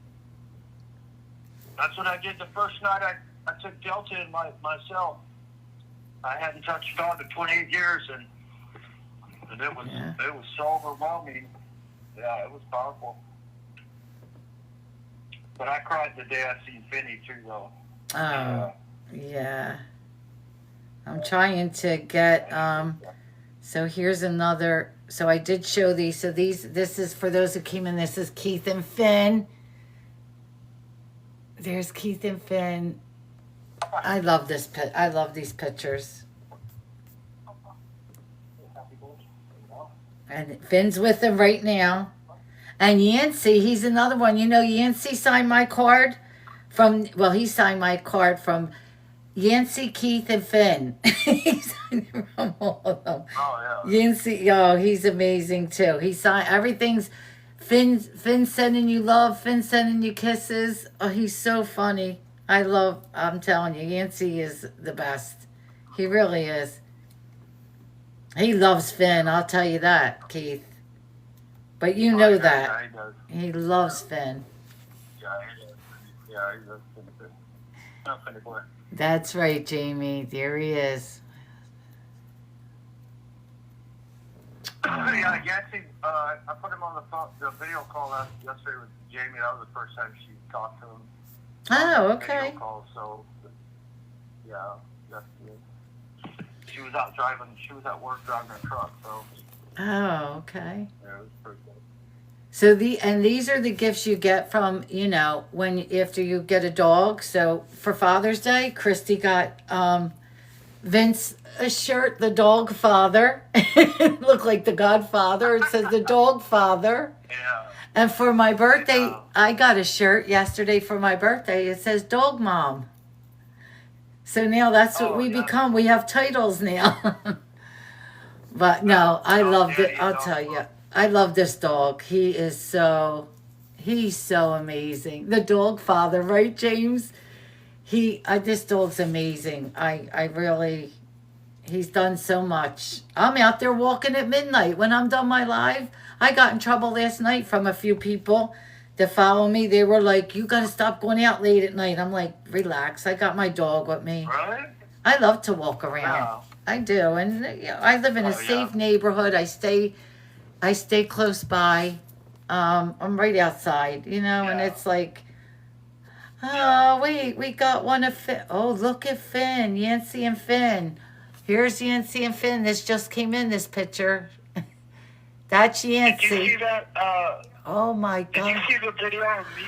That's what I did the first night I took Delta in myself. I hadn't touched a dog in 28 years, and it was so overwhelming. Yeah, it was powerful. But I cried the day I seen Finny too, though. Oh, yeah. I'm trying to get, so here's another, so I did show these. So this is for those who came in, this is Keith and Finn. There's Keith and Finn. I love this I love these pictures. And Finn's with him right now. And Yancey, he's another one. You know, Yancey signed my card from, well, he signed my card from Yancey, Keith, and Finn. He signed it from all of them. Oh, yeah. Yancey, oh, he's amazing too. He signed everything's Finn sending you love, Finn sending you kisses. Oh, he's so funny. I'm telling you, Yancey is the best. He really is. He loves Finn, I'll tell you that, Keith. But you know that. Yeah, he does. He loves Finn. Yeah, he does. Yeah, he does. Not funny boy. That's right, Jamie. There he is. Yeah, Yancey, I put him on the video call yesterday with Jamie. That was the first time she talked to him. Oh, okay. Video call, so, yeah, that's good. She was out driving, she was at work driving her truck, so. Oh, okay. Yeah, it was pretty good. So these are the gifts you get from, you know, after you get a dog. So for Father's Day, Christy got Vince a shirt, the dog father. It looked like the Godfather. It says the dog father. Yeah. And for my birthday, Yeah. I got a shirt yesterday for my birthday. It says dog mom. So now that's what we become. We have titles now. But no, I love it. I'll tell you. I love this dog. He's so amazing. The dog father, right, James? This dog's amazing. He's done so much. I'm out there walking at midnight when I'm done my live. I got in trouble last night from a few people that follow me. They were like, you got to stop going out late at night. I'm like, relax. I got my dog with me. Really? I love to walk around. Yeah. I do. And you know, I live in a safe neighborhood. I stay close by. I'm right outside, you know, and it's like, oh, wait, we got one of Finn. Oh, look at Finn, Yancey and Finn. Here's Yancey and Finn. This just came in, this picture. That's Yancey. Did you see that? Oh, my God. Did you see the video of me?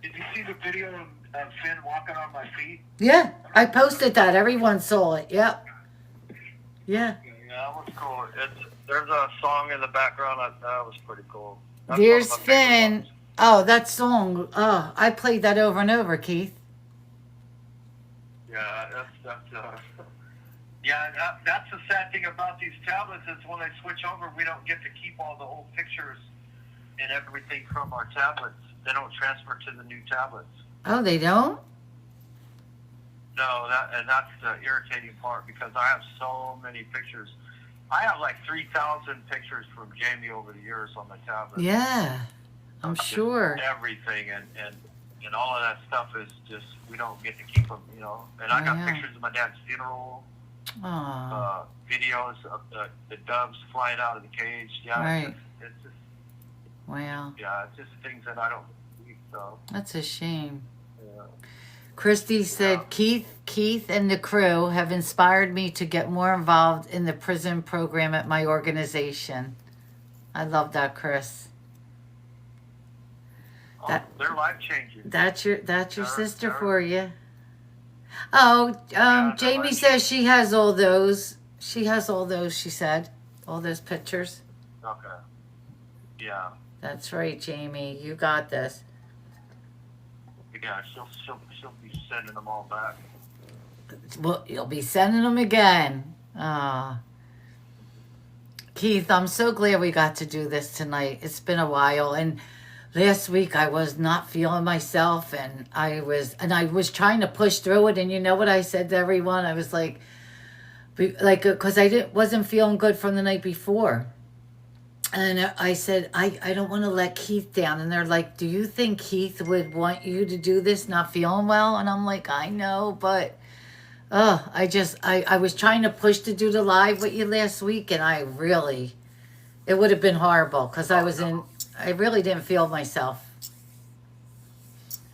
Did you see the video of Finn walking on my feet? Yeah, I posted that. Everyone saw it. Yep. Yeah. Yeah, that was cool. There's a song in the background. That was pretty cool. That's There's one of my favorite Finn. ones. Oh, that song. Oh, I played that over and over, Keith. Yeah, that's the sad thing about these tablets is when they switch over, we don't get to keep all the old pictures and everything from our tablets. They don't transfer to the new tablets. Oh, they don't? No, that's the irritating part because I have so many pictures. I have like 3,000 pictures from Jamie over the years on my tablet. Yeah, I'm Just sure. everything and all of that stuff is just, we don't get to keep them, you know. And I got Yeah. pictures of my dad's funeral, Oh, videos of the doves flying out of the cage. Yeah, Right. it's just, wow. yeah, it's just things that I don't see. So, That's a shame. yeah. Christy said, Yeah. Keith and the crew have inspired me to get more involved in the prison program at my organization. I love that, Chris. That- They're life changing. That's your Sure, sister sure. for you. Oh, Yeah, Jamie no, says she has all those. She has all those, she said. All those pictures. Okay. Yeah. That's right, Jamie. You got this. Yeah, she'll be sending them all back. Well, you'll be sending them again. Ah. Keith, I'm so glad we got to do this tonight. It's been a while, and last week I was not feeling myself, and I was trying to push through it. And you know what I said to everyone? I was like, because I wasn't feeling good from the night before. And I said, I don't want to let Keith down. And they're like, do you think Keith would want you to do this not feeling well? And I'm like, I know, but I was trying to push to do the live with you last week. And it would have been horrible because I really didn't feel myself.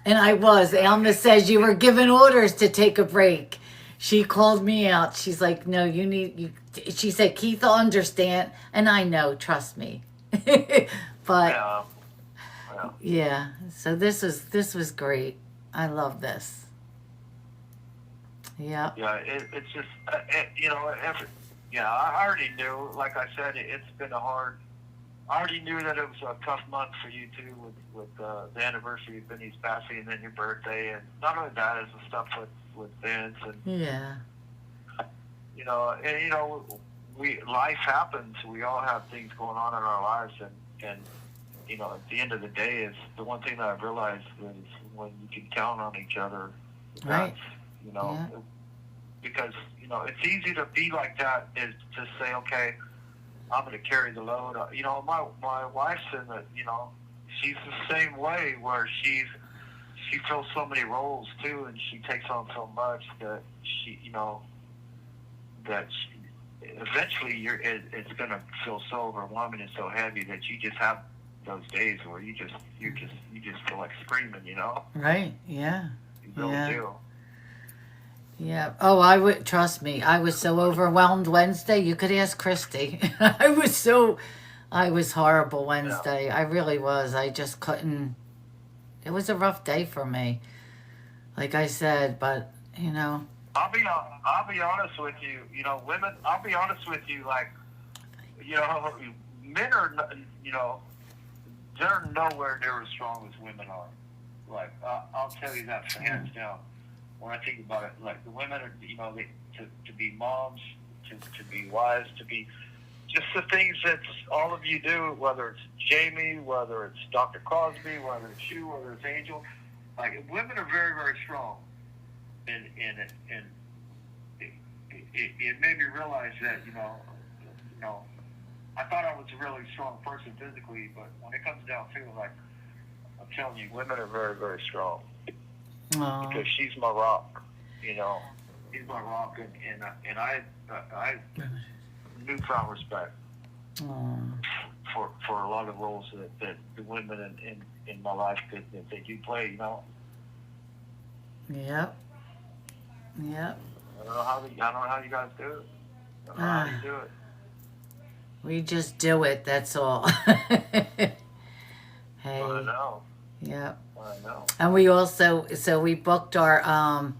And I was. Alma says you were given orders to take a break. She called me out. She's like, no, you need, you. She said, Keith will understand. And I know, trust me. But Yeah. Yeah. yeah, so this was great. I love this. Yeah. Yeah, it's just, I already knew, like I said, it's been I already knew that it was a tough month for you too with the anniversary of Vinny's passing and then your birthday. And not only that, is the stuff with Vince and, Yeah. life happens. We all have things going on in our lives. And at the end of the day, is the one thing that I've realized is when you can count on each other. Right. Yeah. Because, it's easy to be like that, is to say, okay, I'm going to carry the load. My wife's in the, she's the same way where she fills so many roles too, and she takes on so much that eventually it's going to feel so overwhelming and so heavy that you just have those days where you just feel like screaming, Right. Yeah. You really do. Yeah. Oh, I would, trust me. I was so overwhelmed Wednesday. You could ask Christy. I was horrible Wednesday. I really was. I just couldn't. It was a rough day for me. Like I said, but I'll be honest with you. Women. I'll be honest with you. Like, men are. They're nowhere near as strong as women are. Like, I'll tell you that hands down. When I think about it, like the women are, to be moms, to be wives, to be just the things that all of you do, whether it's Jamie, whether it's Dr. Crosby, whether it's you, whether it's Angel. Like, women are very, very strong. And it made me realize that, I thought I was a really strong person physically, but when it comes down to it, like, I'm telling you, women are very, very strong. Aww. Because she's my rock, she's my rock, and I newfound respect for a lot of roles that the women in my life that they do play, Yep. Yep. I don't know how you guys do it. I don't know how you do it. We just do it. That's all. Hey. I know. Yep. I know. And we also, so we booked our,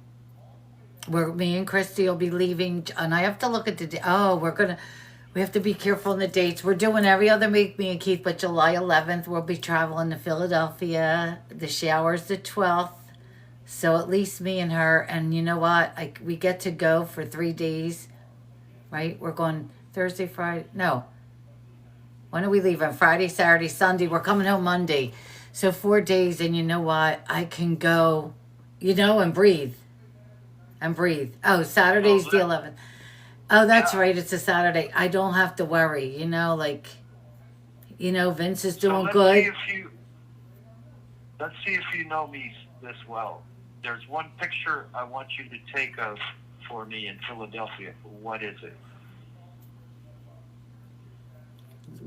where me and Christy will be leaving, and I have to look at we have to be careful in the dates. We're doing every other week, me and Keith, but July 11th, we'll be traveling to Philadelphia. The shower's the 12th. So at least me and her, and you know what? We get to go for 3 days, right? We're going Thursday, Friday. No. When are we leaving? Friday, Saturday, Sunday. We're coming home Monday. So 4 days, and you know what? I can go, and breathe. Oh, Saturday's the 11th. Oh, that's right. It's a Saturday. I don't have to worry, Vince is doing good. Let's see if you know me this well. There's one picture I want you to take for me in Philadelphia. What is it?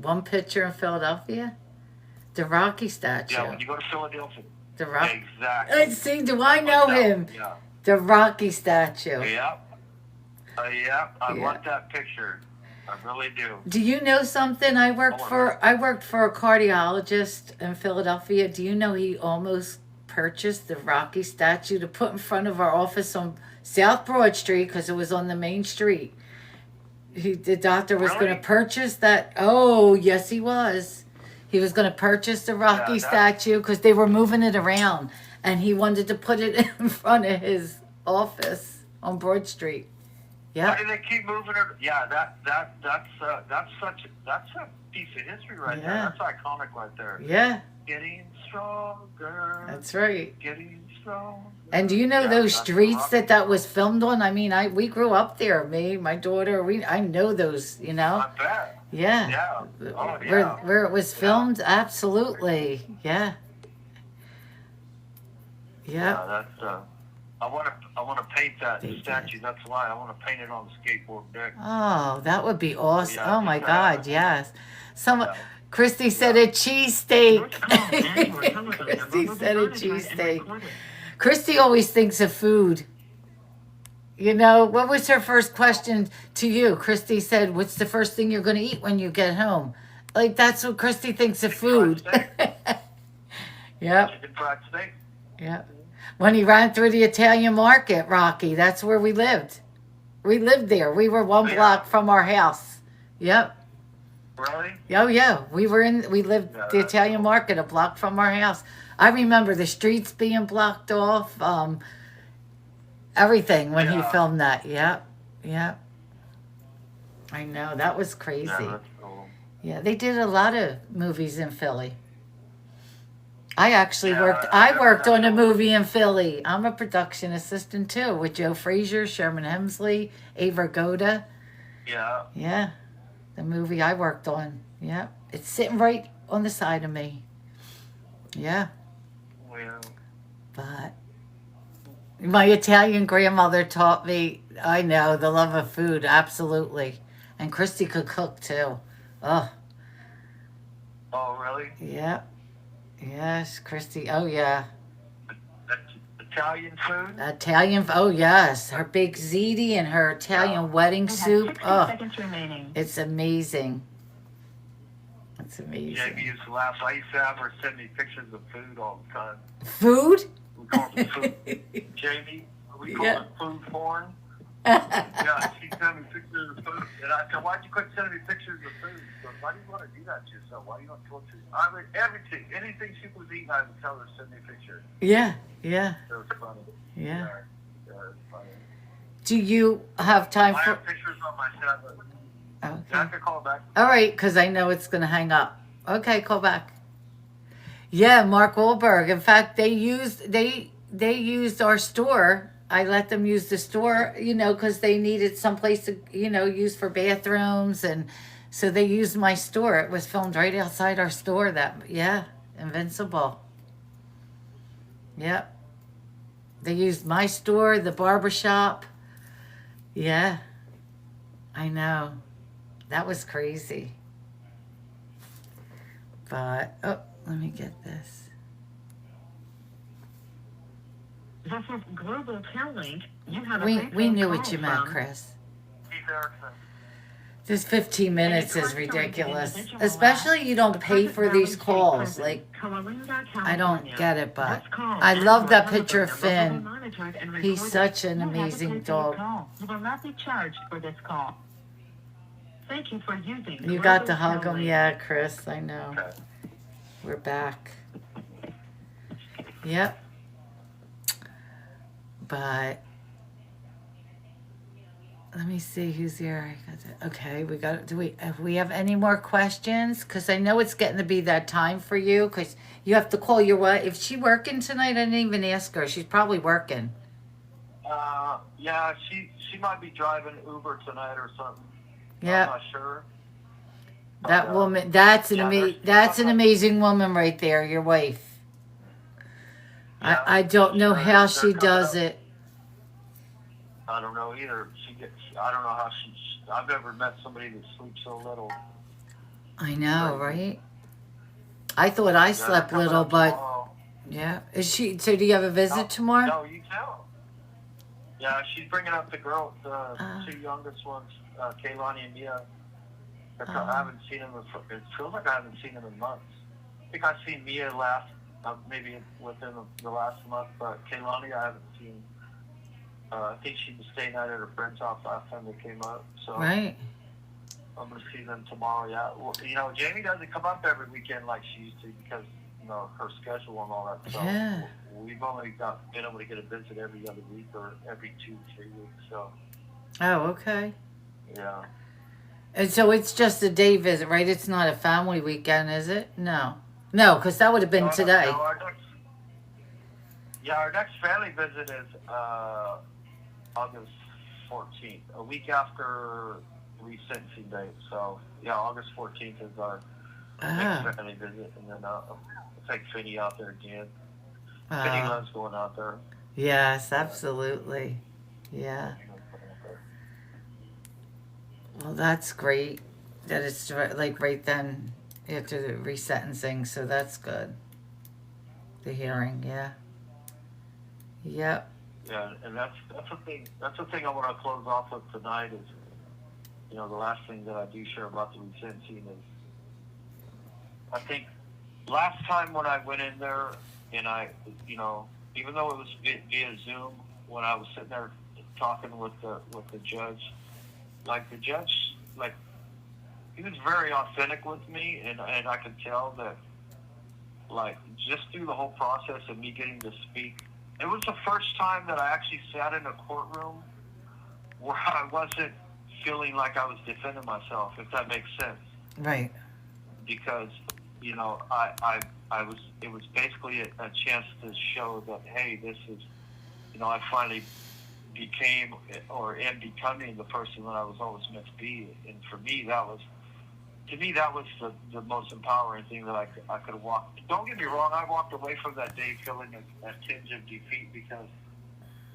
One picture in Philadelphia? The Rocky statue. Yeah, when you go to Philadelphia. The Rocky. Exactly. See, do I know him? Yeah. The Rocky statue. Yeah. I want that picture. I really do. Do you know something? I worked for a cardiologist in Philadelphia. Do you know he almost purchased the Rocky statue to put in front of our office on South Broad Street because it was on the main street. The doctor was going to purchase that. Oh, yes, he was. He was going to purchase the Rocky statue because they were moving it around, and he wanted to put it in front of his office on Broad Street. Yeah. Why do they keep moving it? Yeah, that's a piece of history right there. That's iconic right there. Yeah. Getting stronger. That's right. Getting stronger. And do you know those streets that was filmed on? I mean, we grew up there. Me, my daughter. I know those. I bet. Yeah. Yeah. Oh, yeah. Where it was filmed, absolutely. Yeah. Yeah. That's. I want to paint that statue. That's why I want to paint it on the skateboard deck. Oh, that would be awesome. Yeah, oh my God, yes. Christy said a cheesesteak. Christy said a cheesesteak. Christy always thinks of food. You know, what was her first question to you? Christy said, "What's the first thing you're going to eat when you get home?" Like that's what Christy thinks of food. Yep, Chicken fried steak. yep. When he ran through the Italian market, Rocky, that's where we lived. We lived there. We were one Yeah. block from our house. Yep. Really? Oh yeah, we lived Yeah, the that's Italian cool. market a block from our house. I remember the streets being blocked off. Everything when he Yeah. filmed that. Yep, yep. I know that was crazy. Yeah, that's cool. Yeah, they did a lot of movies in Philly. I actually Yeah, worked. I I worked on a remember that. movie in Philly. I'm a production assistant too, with Joe Frazier, Sherman Hemsley, Ava Goda. Yeah. Yeah, the movie I worked on. Yeah, it's sitting right on the side of me. Yeah, Well, but my Italian grandmother taught me. I know the love of food, absolutely, and Christy could cook too. Oh, oh, really? yeah, yes, Christy. Oh yeah. That's Italian food? Italian, oh yes, her baked ziti and her Italian wedding You have soup. 60 Oh, seconds remaining. it's amazing. It's Jamie amazing. used to laugh. I used to have her send me pictures of food all the time. Food? We call it food. Jamie, we call Yeah. it food porn. Yeah, she sent me pictures of food. And I said, why'd you quit sending me pictures of food? She goes, why do you want to do that to yourself? Why do you want to torture? I mean, everything. Anything she was eating, I would tell her to send me a picture. Yeah, yeah, It was funny. yeah. Yeah, it was funny. Do you have time I for? have pictures on my tablet. Yeah, I Okay. can call back. All right, because I know it's gonna hang up. Okay, call back. Yeah, Mark Wahlberg. In fact, they used our store. I let them use the store, you know, because they needed someplace to, you know, use for bathrooms, and so they used my store. It was filmed right outside our store. Invincible. Yep. They used my store, the barbershop. Yeah, I know. That was crazy. But, oh, let me get this. This is Global Tel-Link. You have a We prepaid knew call what you meant, from- Chris. Keith Erickson. Just 15 minutes is ridiculous. Especially you don't pay for these calls. Like, I don't get it, but I love that picture of Finn. He's such an amazing dog. You will not be charged for this call. Thank you for using. You got to Global hug him. Tel-Link. Yeah, Chris, I know. Okay. We're back. Yep. But let me see who's here. Okay, we got. Do we have any more questions? Because I know it's getting to be that time for you. Because you have to call your wife. If she working tonight, I didn't even ask her. She's probably working. Yeah, she might be driving Uber tonight or something. I'm Yeah, not sure. that But, woman. That's an yeah, That's an amazing woman right there. Your wife. Yeah, I don't know they're- how they're she coming does up. it. I don't know either. I don't know how I've never met somebody that sleeps so little. I know, right? I thought I Yeah, slept they're coming little, up but tomorrow. yeah. Is she? So do you have a visit tomorrow? No, you tell. Yeah, she's bringing up the girls, the Ah. two youngest ones, Kaylani and Mia. I Ah. haven't seen them. It feels like I haven't seen them in months. I think I've seen Mia last, maybe within the last month, but Kaylani I haven't seen. I think she was staying out at her friend's house last time they came up. So Right. I'm going to see them tomorrow, yeah. Well, you know, Jamie doesn't come up every weekend like she used to because, you know, her schedule and all that. So Yeah. we've only been able to get a visit every other week or every 2-3 weeks. So, Oh, okay. yeah. And so it's just a day visit, right? It's not a family weekend, is it? No. No, because that would have been No, today. no, our next family visit is August 14th, a week after resentencing date. So, yeah, August 14th is our Ah. next family visit, and then I'll take Finny out there again. Finny Ah. loves going out there. Yes, absolutely. Yeah. Well, that's great that it's like right then after the resentencing, so that's good. The hearing, yeah. Yep. Yeah, and that's the thing. That's the thing I want to close off with tonight is, the last thing that I do share about the resentencing is, I think last time when I went in there and even though it was via Zoom, when I was sitting there talking with the judge, like the judge, like he was very authentic with me, and I could tell that, like, just through the whole process of me getting to speak, it was the first time that I actually sat in a courtroom where I wasn't feeling like I was defending myself, if that makes sense. Right. Because, it was basically a chance to show that, hey, this is, I finally became or am becoming the person that I was always meant to be. And for me, that was the most empowering thing that I could walk. Don't get me wrong, I walked away from that day feeling a tinge of defeat because,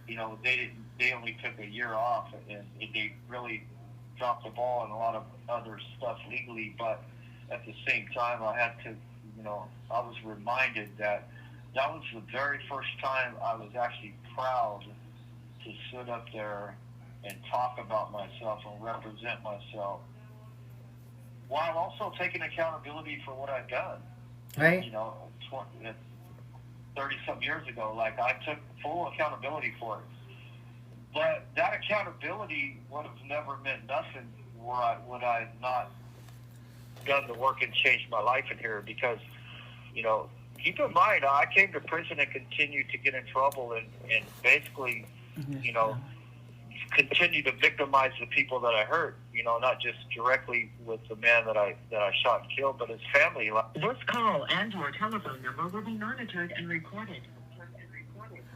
they only took a year off and they really dropped the ball on a lot of other stuff legally. But at the same time, I had to, I was reminded that was the very first time I was actually proud to sit up there and talk about myself and represent myself, while also taking accountability for what I've done. Right. 30-some years ago, like, I took full accountability for it. But that accountability would have never meant nothing would I not done the work and changed my life in here. Because, keep in mind, I came to prison and continued to get in trouble and basically, continue to victimize the people that I hurt, not just directly with the man that I shot and killed, but his family. This call and your telephone number will be monitored and recorded.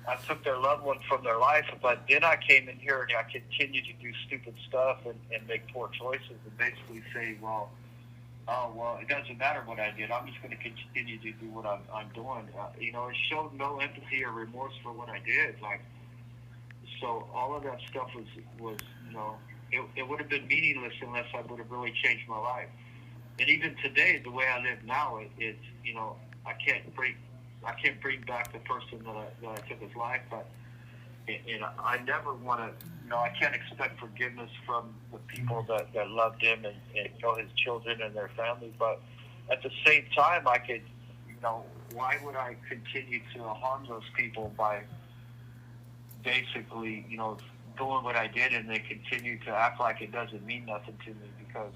I took their loved one from their life, but then I came in here and I continued to do stupid stuff and make poor choices and basically say, it doesn't matter what I did. I'm just going to continue to do what I'm doing. It showed no empathy or remorse for what I did. Like, so all of that stuff was it would have been meaningless unless I would have really changed my life. And even today, the way I live now, it's I can't bring back the person that I took his life, but I never want to. I can't expect forgiveness from the people that loved him and his children and their family. But at the same time, I could, why would I continue to harm those people by basically, doing what I did, and they continue to act like it doesn't mean nothing to me, because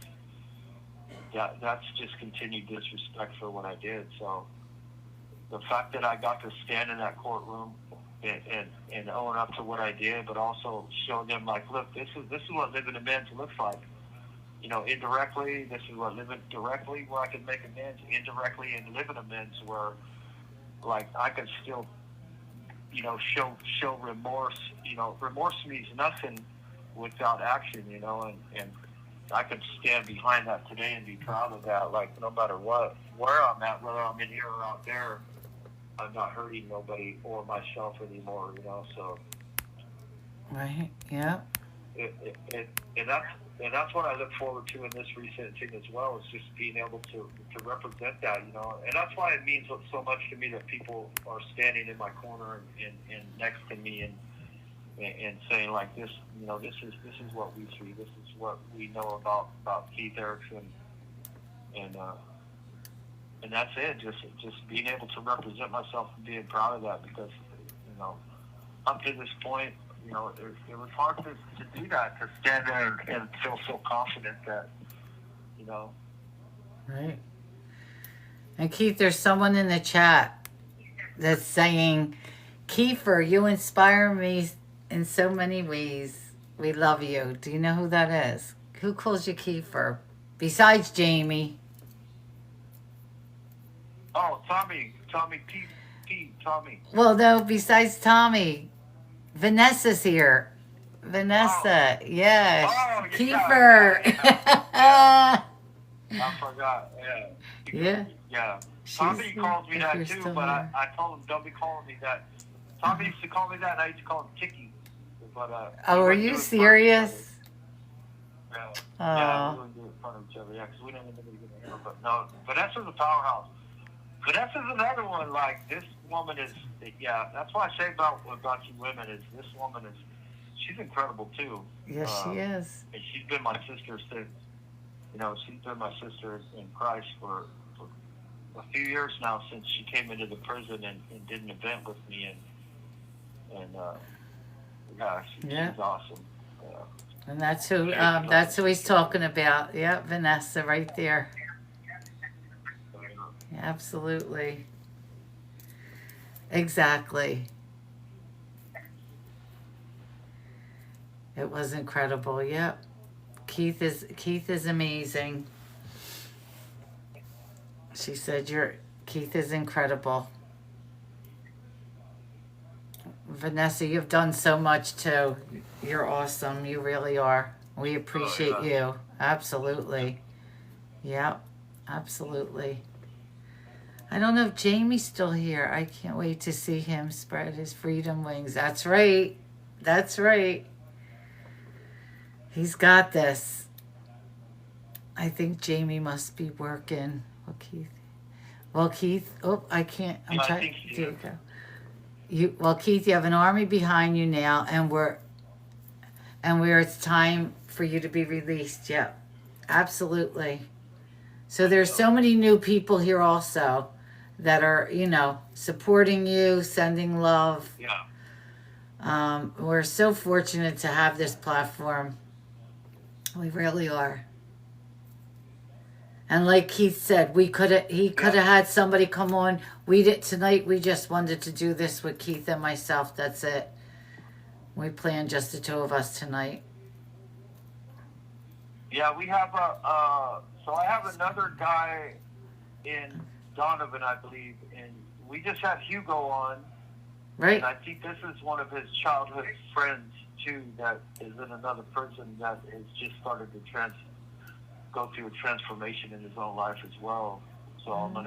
that's just continued disrespect for what I did. So the fact that I got to stand in that courtroom and own up to what I did, but also show them, like, look, this is what living amends looks like. Indirectly, this is what living directly, where I can make amends, indirectly, and living amends where, like, I can still, show remorse. Remorse means nothing without action, and I can stand behind that today and be proud of that. Like, no matter where I'm at, whether I'm in here or out there, I'm not hurting nobody or myself anymore, so. Right. Yeah. And that's what I look forward to in this resentencing as well, is just being able to represent that, and that's why it means so much to me that people are standing in my corner and next to me and saying, like, this, this is what we see, this is what we know about Keith Erickson, and that's it. Just being able to represent myself and being proud of that, because up to this point, it was hard to do that, to stand there and feel so confident that, Right. And Keith, there's someone in the chat that's saying, Kiefer, you inspire me in so many ways. We love you. Do you know who that is? Who calls you Kiefer? Besides Jamie. Oh, Tommy, Pete, Tommy. Well, no, besides Tommy. Vanessa's here. Vanessa, yes. Oh, Kiefer. Yeah. I forgot, Yeah. Yeah. Tommy calls me that too, but I told him, don't be calling me that. Tommy used to call me that, and I used to call him Tiki. But, oh, are you serious? Yeah, we wouldn't do it in front of each other, because we didn't even get in here. But no, Vanessa's a powerhouse. Vanessa's another one, like, this woman is, yeah, that's why I say about you women is this woman is, she's incredible too. Yes, she is. And she's been my sister since, she's been my sister in Christ for a few years now, since she came into the prison and did an event with me, and yeah, she's awesome. And that's who he's talking about. Yeah, Vanessa right there. Yeah, absolutely. Exactly. It was incredible. Yep. Keith is amazing. She said Keith is incredible. Vanessa, you've done so much too. You're awesome. You really are. We appreciate you. Absolutely. Yep. Absolutely. I don't know if Jamie's still here. I can't wait to see him spread his freedom wings. That's right. That's right. He's got this. I think Jamie must be working. Well, Keith. Oh, I can't. I'm trying. There you go. Keith, you have an army behind you now, and where it's time for you to be released. Yep, absolutely. So there's so many new people here also that are, supporting you, sending love. Yeah. We're so fortunate to have this platform. We really are. And like Keith said, he could have had somebody come on. Tonight we just wanted to do this with Keith and myself. That's it. We planned just the two of us tonight. Yeah, we have so I have another guy in Donovan, I believe, and we just had Hugo on. Right. And I think this is one of his childhood friends too, that is in another prison that has just started to go through a transformation in his own life as well. So I want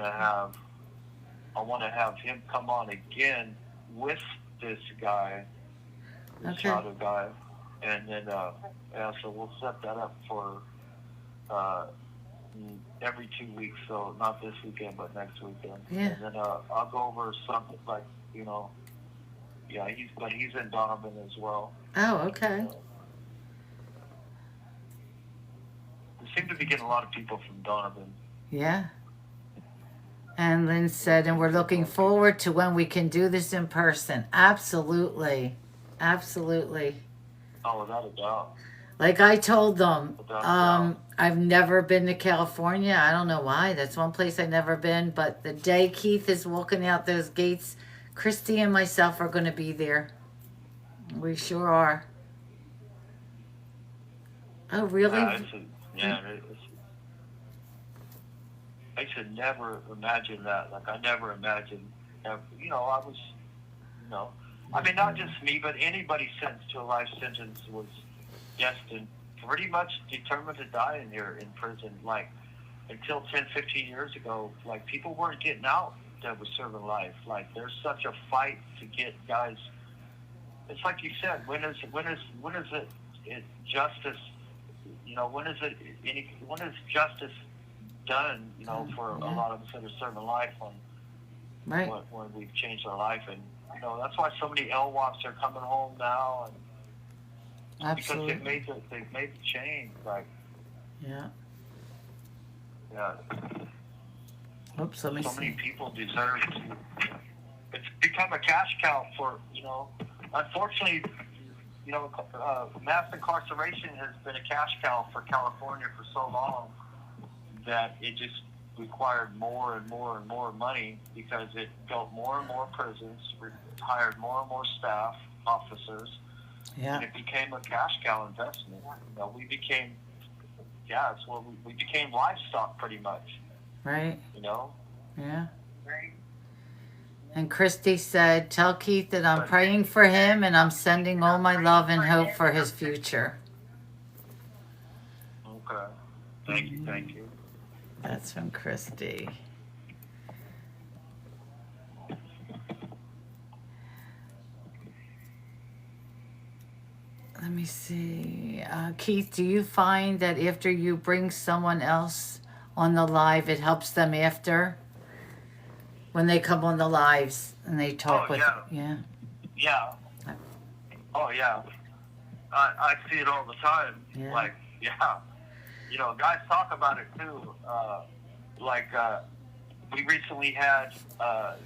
to have him come on again with this guy, this childhood guy, and then so we'll set that up for every 2 weeks. So not this weekend, but next weekend. Yeah. And then I'll go over something like yeah, he's in Donovan as well. Oh, okay. We seem to be getting a lot of people from Donovan. Yeah. And Lynn said, and we're looking forward to when we can do this in person. Absolutely. Absolutely. Oh, without a doubt. Like I told them, I've never been to California. I don't know why. That's one place I've never been. But the day Keith is walking out those gates, Christy and myself are going to be there. We sure are. Oh, really? I should never imagine that. Like, I never imagined. I was, I mean, not just me, but anybody sentenced to a life sentence was destined, pretty much determined to die in here in prison. Like, until 10, 15 years ago, like, people weren't getting out that was serving life. Like, there's such a fight to get guys. It's like you said, when is it justice? When is justice done? For a lot of us that are serving life when we've changed our life, and that's why so many LWAPs are coming home now, and absolutely, because they've made the change. Like, yeah. Oops, let me see. So many people deserve to. It's become a cash cow for Unfortunately, mass incarceration has been a cash cow for California for so long that it just required more and more and more money, because it built more and more prisons, hired more and more staff, officers, and it became a cash cow investment. We became, we became livestock pretty much. Right. Yeah. Right. And Christy said, tell Keith that I'm praying for him and I'm sending all my love and hope for his future. Okay. Thank you. That's from Christy. Let me see. Keith, do you find that after you bring someone else on the live, it helps them after? when they come on the lives and they talk with. Yeah. Yeah. Oh yeah. I see it all the time. Yeah. Like, yeah. You know, guys talk about it too. We recently had a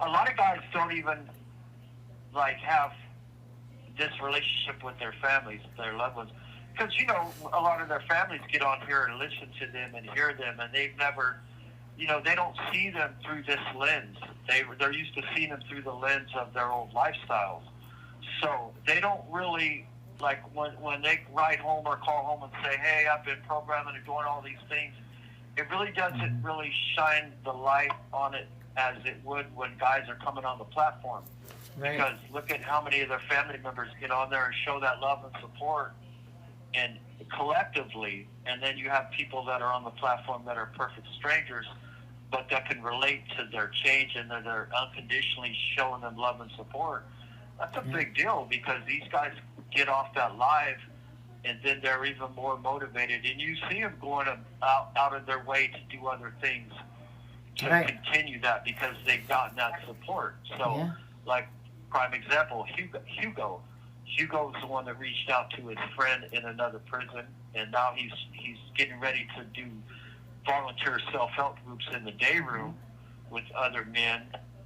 lot of guys don't even like have this relationship with their families, their loved ones, because you know a lot of their families get on here and listen to them and hear them, and they've never, you know, they don't see them through this lens. They're used to seeing them through the lens of their old lifestyles, so they don't really like when they write home or call home and say, "Hey, I've been programming and doing all these things." It really doesn't really shine the light on it as it would when guys are coming on the platform. Right. Because look at how many of their family members get on there and show that love and support, and collectively, and then you have people that are on the platform that are perfect strangers, but that can relate to their change and that they're unconditionally showing them love and support. That's a big deal because these guys get off that live and then they're even more motivated. And you see them going out of their way to do other things to continue that because they've gotten that support. So, like, prime example, Hugo's the one that reached out to his friend in another prison, and now he's getting ready to do volunteer self-help groups in the day room with other men.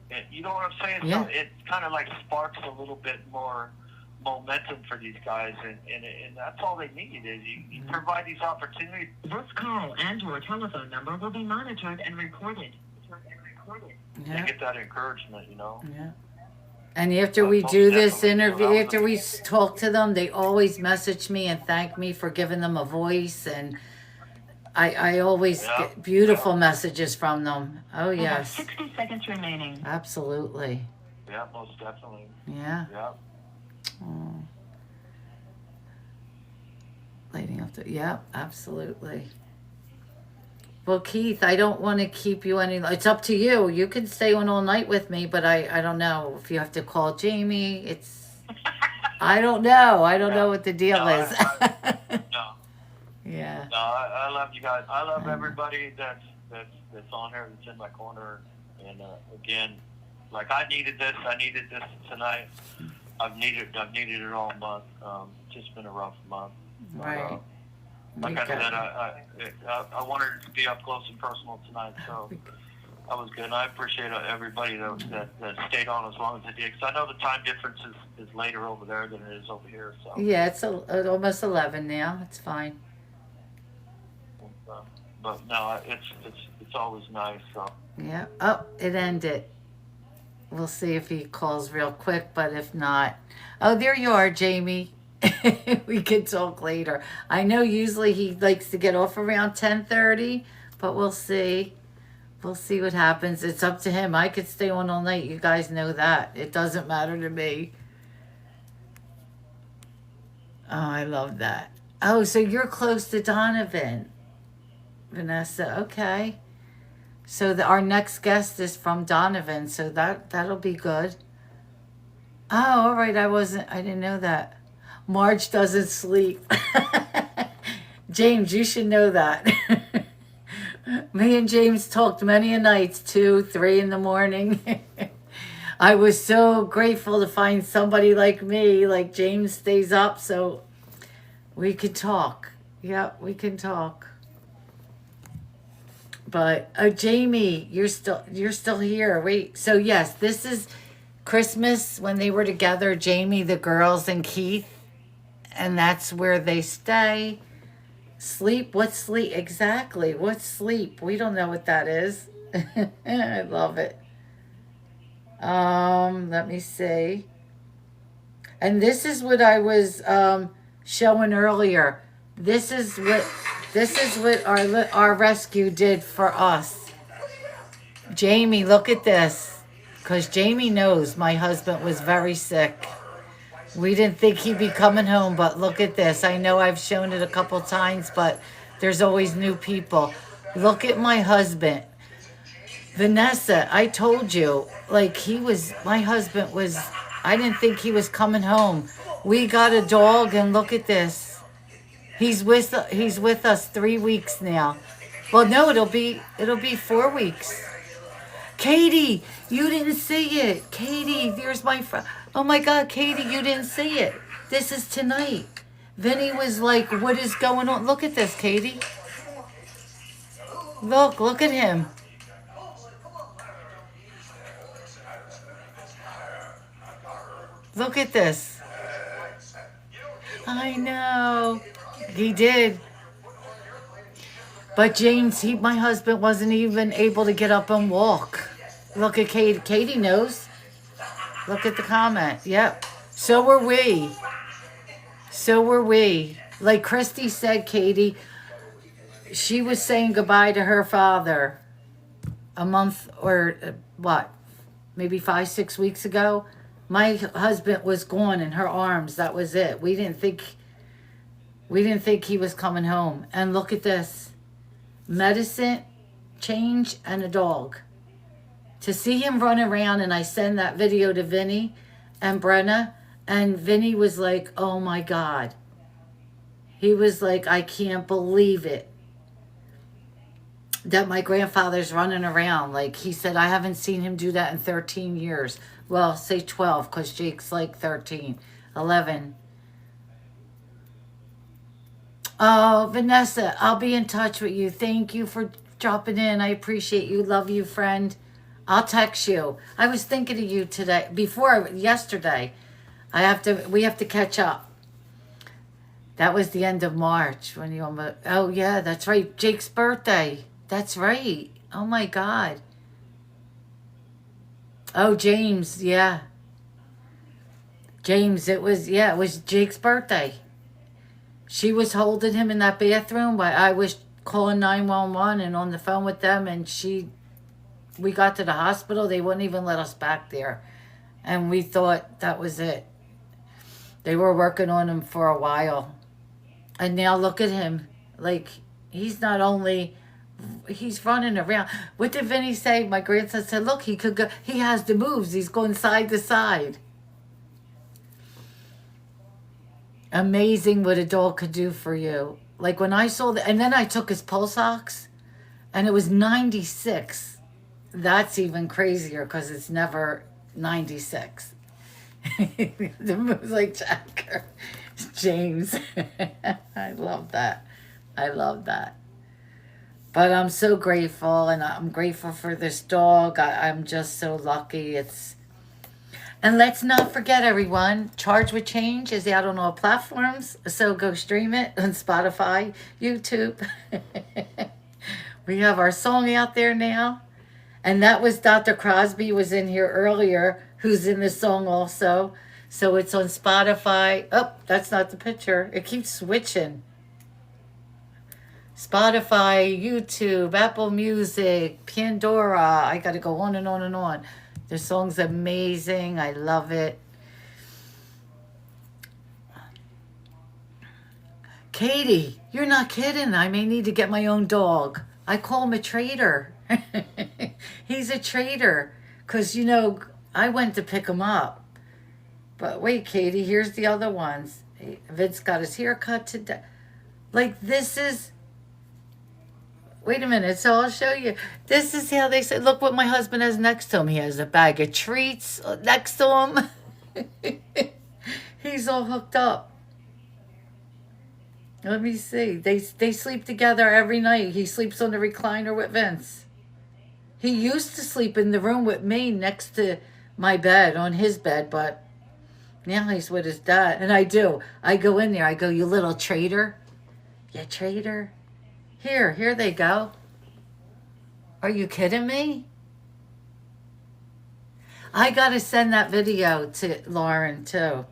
And you know what I'm saying? Yeah. So it kind of like sparks a little bit more momentum for these guys, and that's all they need is you provide these opportunities. This call and your telephone number will be monitored and recorded. They get that encouragement, you know. Yeah. And after we do this interview, after we talk to them, they always message me and thank me for giving them a voice, and I always get beautiful messages from them. Oh yes. 60 seconds remaining. Absolutely. Yeah, most definitely. Yeah. Yeah. Oh. Lighting up the, yeah, absolutely. Well, Keith, I don't want to keep you any, it's up to you. You can stay on all night with me, but I don't know if you have to call Jamie. I don't know. I don't know what the deal is. No. Yeah. No, I love you guys. I love everybody that's on here, that's in my corner. And again, like I needed this tonight. I've needed it all month. It's just been a rough month. Right. Like I said, I wanted it to be up close and personal tonight, so that was good. And I appreciate everybody that stayed on as long as they did, because I know the time difference is later over there than it is over here. So yeah, it's almost 11 now. It's fine. But no, it's always nice. So yeah. Oh, it ended. We'll see if he calls real quick, but if not, oh, there you are, Jamie. We can talk later. I know usually he likes to get off around 10:30, but we'll see. We'll see what happens. It's up to him. I could stay on all night. You guys know that. It doesn't matter to me. Oh, I love that. Oh, so you're close to Donovan. Vanessa, okay. So our next guest is from Donovan, so that'll be good. Oh, all right. I didn't know that. Marge doesn't sleep. James, you should know that. Me and James talked many a nights, 2, 3 in the morning. I was so grateful to find somebody like me, like James stays up, so we could talk. Yeah, we can talk. But Jamie, you're still here. Wait. So yes, this is Christmas when they were together, Jamie, the girls, and Keith, and that's where they stay. Sleep? What's sleep? Exactly. What's sleep? We don't know what that is. I love it. Let me see. And this is what I was showing earlier. This is what our rescue did for us. Jamie, look at this. Because Jamie knows my husband was very sick. We didn't think he'd be coming home, but look at this. I know I've shown it a couple times, but there's always new people. Look at my husband. Vanessa, I told you, like my husband was, I didn't think he was coming home. We got a dog, and look at this. He's with us 3 weeks now. Well, no, it'll be 4 weeks. Katie, you didn't see it. Katie, there's my friend. Oh my God, Katie, you didn't see it. This is tonight. Vinny was like, what is going on? Look at this, Katie. Look at him. Look at this. I know. He did. But James, my husband wasn't even able to get up and walk. Look at Katie. Katie knows. Look at the comment. Yep. So were we. So were we. Like Christy said, Katie, she was saying goodbye to her father a month or maybe 5-6 weeks ago. My husband was gone in her arms. That was it. We didn't think he was coming home. And look at this. Medicine, change, and a dog. To see him run around, and I send that video to Vinny and Brenna, and Vinny was like, oh my God. He was like, I can't believe it that my grandfather's running around. Like he said, I haven't seen him do that in 13 years. Well, say 12, because Jake's like 13, 11. Oh, Vanessa, I'll be in touch with you. Thank you for dropping in. I appreciate you. Love you, friend. I'll text you. I was thinking of you today, yesterday. We have to catch up. That was the end of March when you almost, oh yeah, that's right. Jake's birthday. That's right. Oh my God. Oh, James, yeah. James, it was Jake's birthday. She was holding him in that bathroom while I was calling 911 and on the phone with them, and we got to the hospital. They wouldn't even let us back there. And we thought that was it. They were working on him for a while. And now look at him. Like, he's running around. What did Vinny say? My grandson said, look, he could go. He has the moves. He's going side to side. Amazing what a dog could do for you. Like when I saw and then I took his pulse ox, and it was 96. That's even crazier because it's never 96. The moves like Jacker. James. I love that. I love that. But I'm so grateful, and I'm grateful for this dog. I'm just so lucky. And let's not forget, everyone, Charge with Change is out on all platforms. So go stream it on Spotify, YouTube. We have our song out there now. And that was Dr. Crosby was in here earlier, who's in the song also. So it's on Spotify. Oh, that's not the picture. It keeps switching. Spotify, YouTube, Apple Music, Pandora. I got to go on and on and on. The song's amazing. I love it. Katie, you're not kidding. I may need to get my own dog. I call him a traitor. He's a traitor. Because, I went to pick him up. But wait, Katie, here's the other ones. Vince got his hair cut today. Like, this is... Wait a minute, so I'll show you. This is how they say, look what my husband has next to him. He has a bag of treats next to him. He's all hooked up. Let me see. They sleep together every night. He sleeps on the recliner with Vince. He used to sleep in the room with me next to my bed, on his bed, but now he's with his dad. And I do. I go in there. I go, you little traitor. You traitor. Here they go. Are you kidding me? I got to send that video to Lauren, too.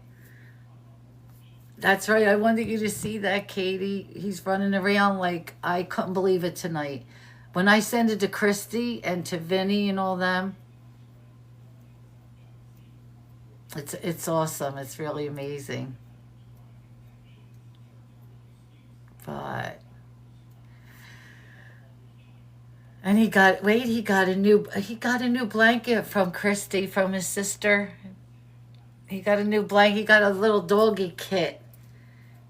That's right. I wanted you to see that, Katie. He's running around like I couldn't believe it tonight. When I send it to Christy and to Vinny and all them, it's awesome. It's really amazing. But... And he got a new blanket from Christy, from his sister. He got a new blanket. He got a little doggy kit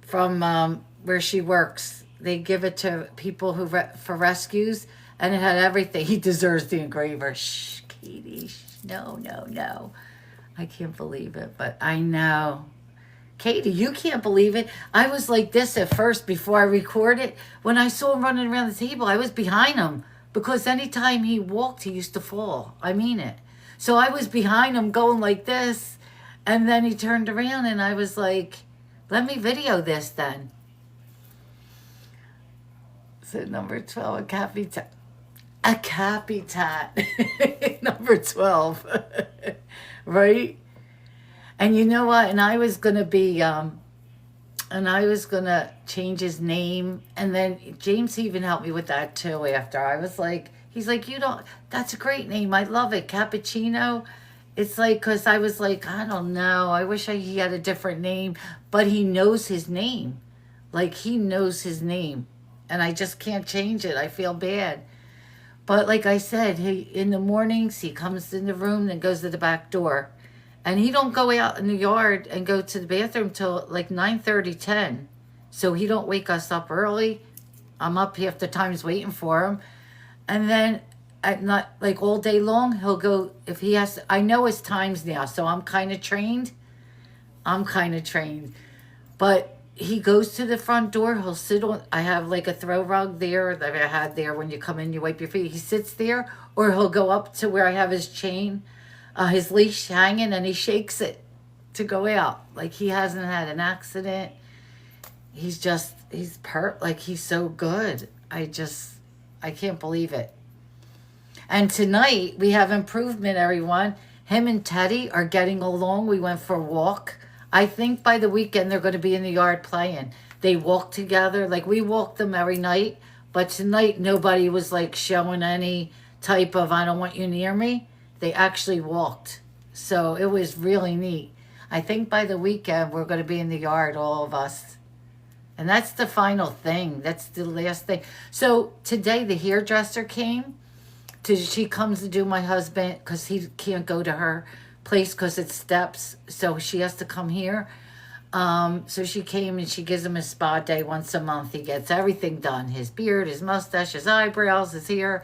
from where she works. They give it to people for rescues, And it had everything. He deserves the engraver. Shh, Katie. Shh. No, no, no. I can't believe it, but I know. Katie, you can't believe it. I was like this at first before I recorded. When I saw him running around the table, I was behind him because anytime he walked, he used to fall. I mean it. So I was behind him going like this, and then he turned around and I was like, let me video this then. So number 12, a cappy tat. A cappy tat. Number 12. Right? And you know what? And I was going to be, and I was going to change his name. And then James even helped me with that too after. I was like, he's like, that's a great name. I love it. Cappuccino. It's like, because I was like, I don't know. I wish he had a different name. But he knows his name. Like, he knows his name. And I just can't change it. I feel bad. But like I said, in the mornings, he comes in the room and goes to the back door. And he don't go out in the yard and go to the bathroom till like 9:30, 10. So he don't wake us up early. I'm up half the times waiting for him. And then at night, like all day long, he'll go, if he has to, I know his times now, so I'm kind of trained. But he goes to the front door. He'll sit on, I have like a throw rug there that I had there when you come in, you wipe your feet. He sits there, or he'll go up to where I have his chain, his leash hanging, and he shakes it to go out. Like he hasn't had an accident. He's so good. I can't believe it. And tonight we have improvement, everyone. Him and Teddy are getting along. We went for a walk. I think by the weekend they're going to be in the yard playing. They walk together. Like we walk them every night. But tonight nobody was like showing any type of, I don't want you near me. They actually walked. So it was really neat. I think by the weekend we're going to be in the yard, all of us. And that's the final thing. That's the last thing. So today the hairdresser came. She comes to do my husband because he can't go to her place because it's steps. So she has to come here. So she came and she gives him a spa day once a month. He gets everything done. His beard, his mustache, his eyebrows, his hair.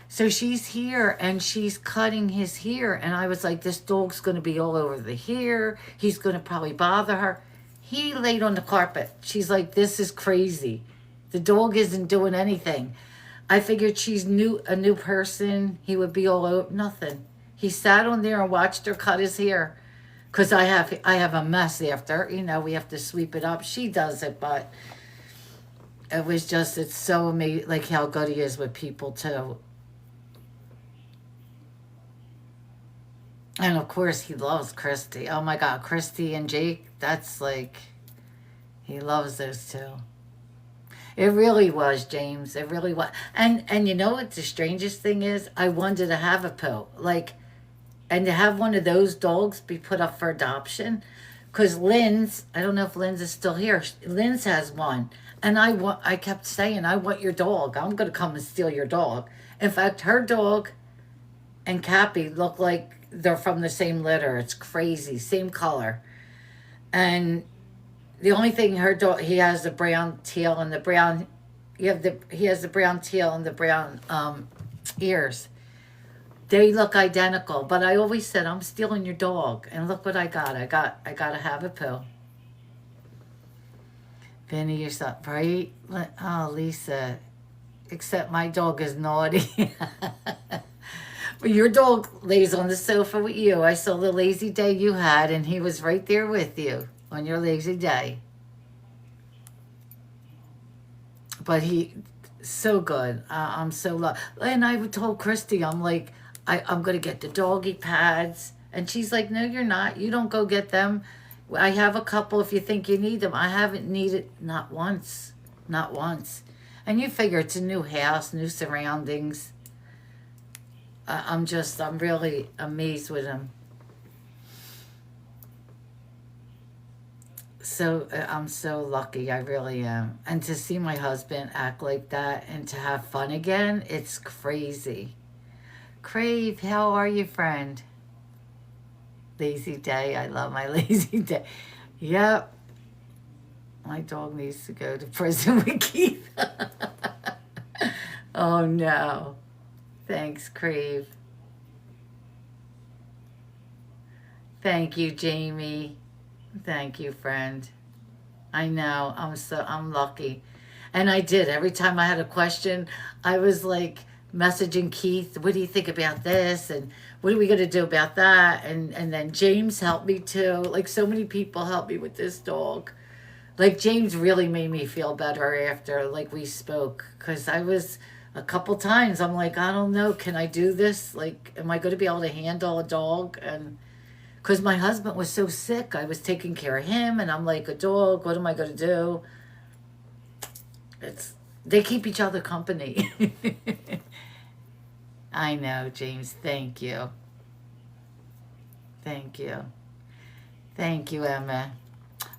So she's here and she's cutting his hair. And I was like, this dog's going to be all over the hair. He's going to probably bother her. He laid on the carpet. She's like, this is crazy. The dog isn't doing anything. I figured she's a new person. He would be all over. Nothing. He sat on there and watched her cut his hair. Because I have a mess after. You know, we have to sweep it up. She does it, but it was just, it's so amazing, like how good he is with people too. And of course he loves Christy. Oh my God, Christy and Jake, that's like, he loves those two. It really was, James. It really was. And you know what the strangest thing is? I wanted to have a pill. Like, and to have one of those dogs be put up for adoption. Because Lynn's, I don't know if Lynn's is still here. Lynn's has one. And I kept saying, I want your dog. I'm going to come and steal your dog. In fact, her dog and Cappy look like they're from the same litter. It's crazy. Same color. And the only thing her dog, he has the brown tail and the brown, he has the brown tail and the brown ears. They look identical, but I always said, I'm stealing your dog. And look what I got. I got to have a pill. Vinny, you're so, right? Oh, Lisa, except my dog is naughty. But your dog lays on the sofa with you. I saw the lazy day you had, and he was right there with you on your lazy day. But he, so good. I'm so and I told Christy, I'm like, I'm going to get the doggy pads. And she's like, no, you're not. You don't go get them. I have a couple if you think you need them. I haven't needed, not once. Not once. And you figure it's a new house, new surroundings. I'm really amazed with him. So I'm so lucky, I really am. And to see my husband act like that and to have fun again, it's crazy. Crave, how are you, friend? Lazy day, I love my lazy day. Yep. My dog needs to go to prison with Keith. Oh no. Thanks, Crave. Thank you, Jamie. Thank you, friend. I know. I'm lucky. And I did. Every time I had a question, I was like messaging Keith, what do you think about this? And what are we going to do about that? And then James helped me too. Like so many people helped me with this dog. Like James really made me feel better after like we spoke, because I was a couple times I'm like, I don't know, can I do this? Like, am I going to be able to handle a dog? And because my husband was so sick, I was taking care of him, and I'm like, a dog, what am I going to do? They keep each other company. I know, James. Thank you. Thank you. Thank you, Emma.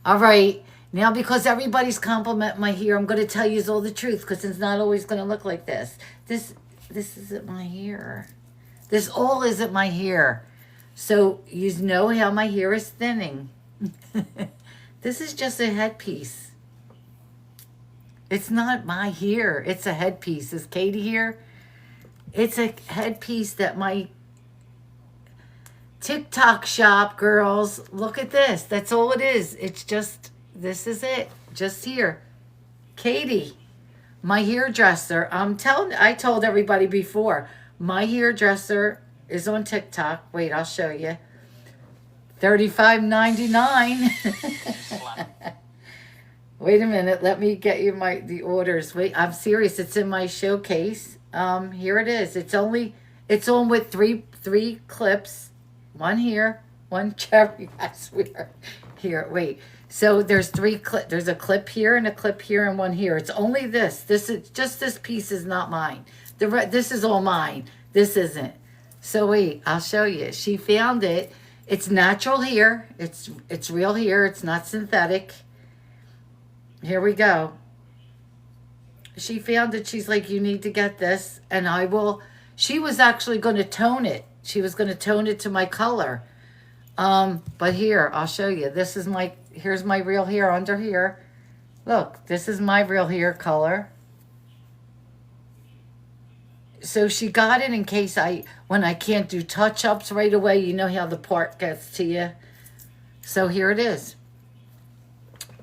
All right. Now, because everybody's complimenting my hair, I'm going to tell you all the truth, because it's not always going to look like this. This isn't my hair. This all isn't my hair. So you know how my hair is thinning. This is just a headpiece. It's not my hair. It's a headpiece. Is Katie here? It's a headpiece that my TikTok shop girls, look at this. That's all it is. It's just, this is it. Just here. Katie, my hairdresser. I told everybody before, my hairdresser is on TikTok. Wait, I'll show you. $35.99. Wait a minute. Let me get you the orders. Wait, I'm serious. It's in my showcase. Here it is. It's on with three clips. One here, one cherry. I swear. Here, wait. So there's there's a clip here and a clip here and one here. It's only this. This piece is not mine. This is all mine. This isn't. So wait, I'll show you. She found it. It's natural hair. It's real hair. It's not synthetic. Here we go. She found it. She's like, you need to get this. And she was actually going to tone it. She was going to tone it to my color. But here, I'll show you. Here's my real hair under here. Look, this is my real hair color. So she got it in case when I can't do touch-ups right away, you know how the part gets to you. So here it is.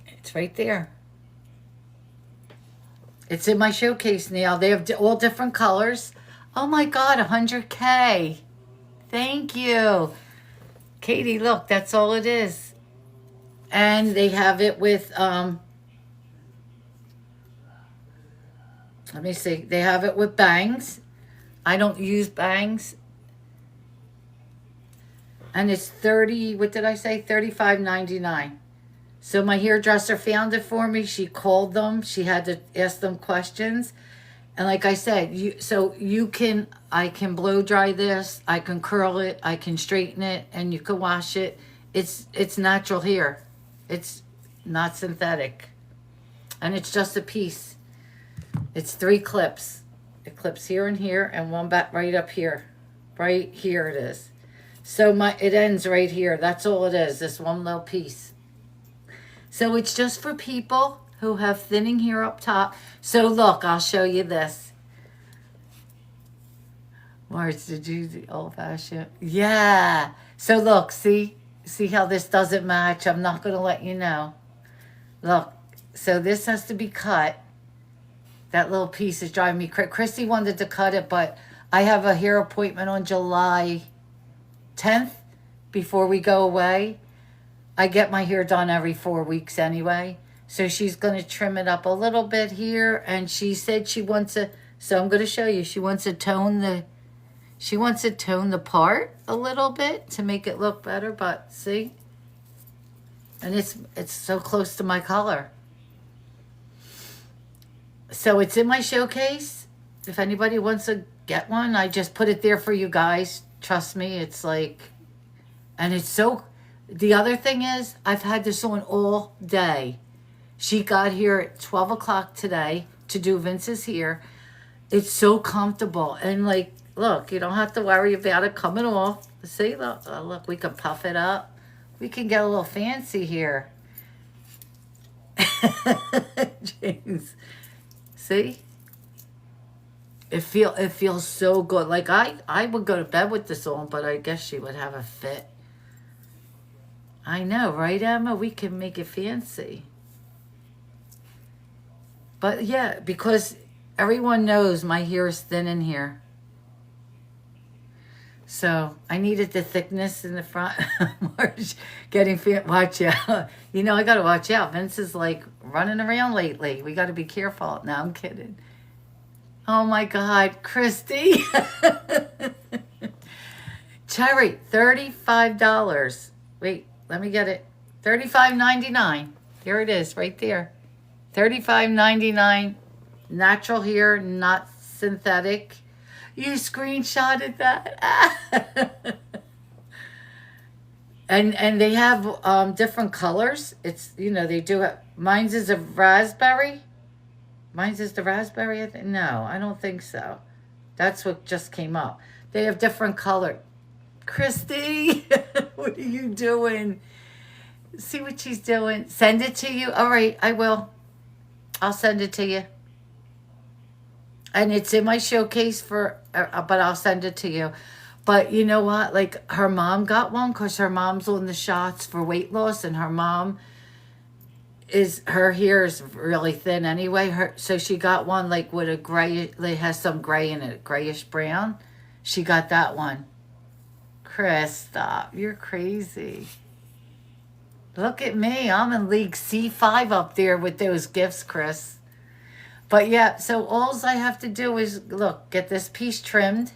It's right there. It's in my showcase now. They have all different colors. Oh my God, 100K. Thank you. Katie, look, that's all it is. And they have it with, let me see. They have it with bangs. I don't use bangs. And it's what did I say? $35.99. So my hairdresser found it for me. She called them. She had to ask them questions. And like I said, I can blow dry this. I can curl it. I can straighten it. And you can wash it. It's natural hair. It's not synthetic. And it's just a piece. It's 3 clips. It clips here and here, and one back right up here. Right here it is. So it ends right here. That's all it is, this one little piece. So it's just for people who have thinning hair up top. So look, I'll show you this. Marge, did you the old-fashioned? Yeah. So look, see how this doesn't match? I'm not going to let you know. Look, so this has to be cut. That little piece is driving me crazy. Christy wanted to cut it, but I have a hair appointment on July 10th before we go away. I get my hair done every 4 weeks anyway. So she's going to trim it up a little bit here. And she said she wants to, so I'm going to show you. She wants to tone the part a little bit to make it look better. But see? And it's so close to my color. So it's in my showcase. If anybody wants to get one, I just put it there for you guys. Trust me, it's like, and it's so, the other thing is, I've had this on all day. She got here at 12 o'clock today to do Vince's hair. It's so comfortable. And like, look, you don't have to worry about it coming off. See, look, we can puff it up. We can get a little fancy here. James. See? It feels so good. Like I would go to bed with this on, but I guess she would have a fit. I know, right, Emma? We can make it fancy. But yeah, because everyone knows my hair is thin in here. So I needed the thickness in the front. Marge getting fit. Watch out. You know, I got to watch out. Vince is like running around lately. We got to be careful. No, I'm kidding. Oh my God, Christy. Cherry, $35. Wait, let me get it. $35.99. Here it is, right there. $35.99. Natural hair, not synthetic. You screenshotted that. and they have different colors. It's, you know, they do it. Mine's is a raspberry. Mine's is the raspberry, I think. No, I don't think so. That's what just came up. They have different color. Christy, what are you doing? See what she's doing. Send it to you. All right, I will. I'll send it to you. And it's in my showcase but I'll send it to you. But you know what? Like, her mom got one because her mom's on the shots for weight loss, and her mom her hair is really thin anyway. So she got one like with a gray, like has some gray in it, grayish brown. She got that one. Chris, stop. You're crazy. Look at me. I'm in League C5 up there with those gifts, Chris. But yeah, so all I have to do is, look, get this piece trimmed.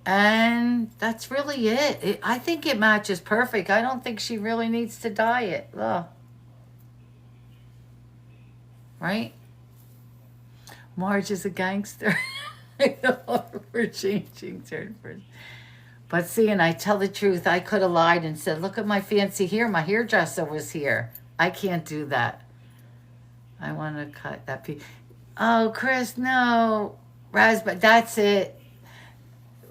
And that's really it. I think it matches perfect. I don't think she really needs to dye it. Look. Right? Marge is a gangster. I know we're changing turn first. But see, and I tell the truth, I could have lied and said, look at my fancy hair. My hairdresser was here. I can't do that. I want to cut that piece. Oh, Chris, no. Raspberry, that's it.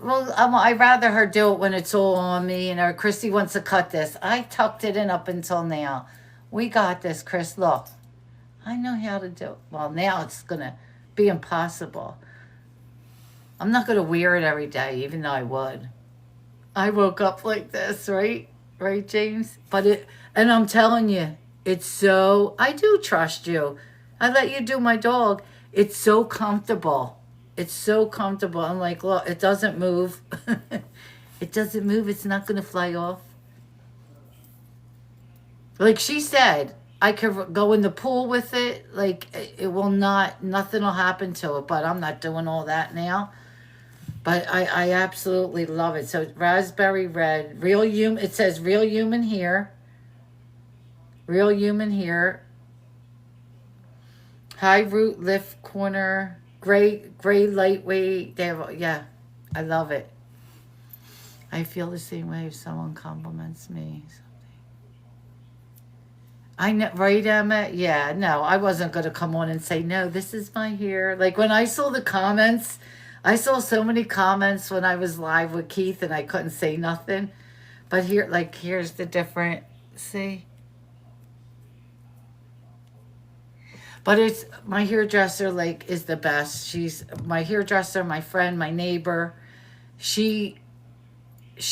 Well, I'd rather her do it when it's all on me. And Christy wants to cut this. I tucked it in up until now. We got this, Chris. Look. I know how to do it. Well, now it's going to be impossible. I'm not going to wear it every day, even though I would. I woke up like this, right? Right, James? And I'm telling you, it's so, I do trust you. I let you do my dog. It's so comfortable. It's so comfortable. I'm like, look, it doesn't move. It doesn't move. It's not going to fly off. Like she said, I could go in the pool with it. Like, it will not, nothing will happen to it. But I'm not doing all that now. But I absolutely love it. So raspberry red, real human. It says real human hair. Real human hair. High root lift corner. Gray lightweight. They have, yeah, I love it. I feel the same way if someone compliments me. I know, right, Emma? Yeah, no, I wasn't going to come on and say, no, this is my hair. Like, when I saw the comments, I saw so many comments when I was live with Keith and I couldn't say nothing. But here, like, here's the different, see? But it's, my hairdresser, like, is the best. She's my hairdresser, my friend, my neighbor. She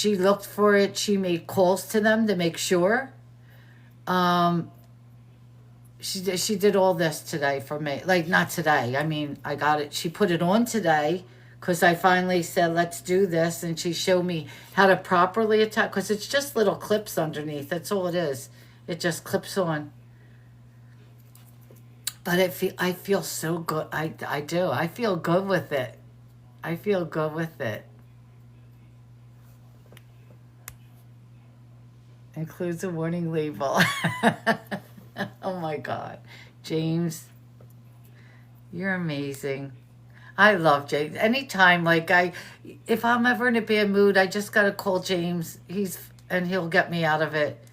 looked for it. She made calls to them to make sure. She did all this today for me. Like, not today. I mean, I got it. She put it on today because I finally said, let's do this. And she showed me how to properly attach, because it's just little clips underneath. That's all it is. It just clips on. But I feel so good. I do. I feel good with it. I feel good with it. Includes a warning label. Oh my God. James, you're amazing. I love James. Anytime, like, if I'm ever in a bad mood, I just gotta call James. And he'll get me out of it.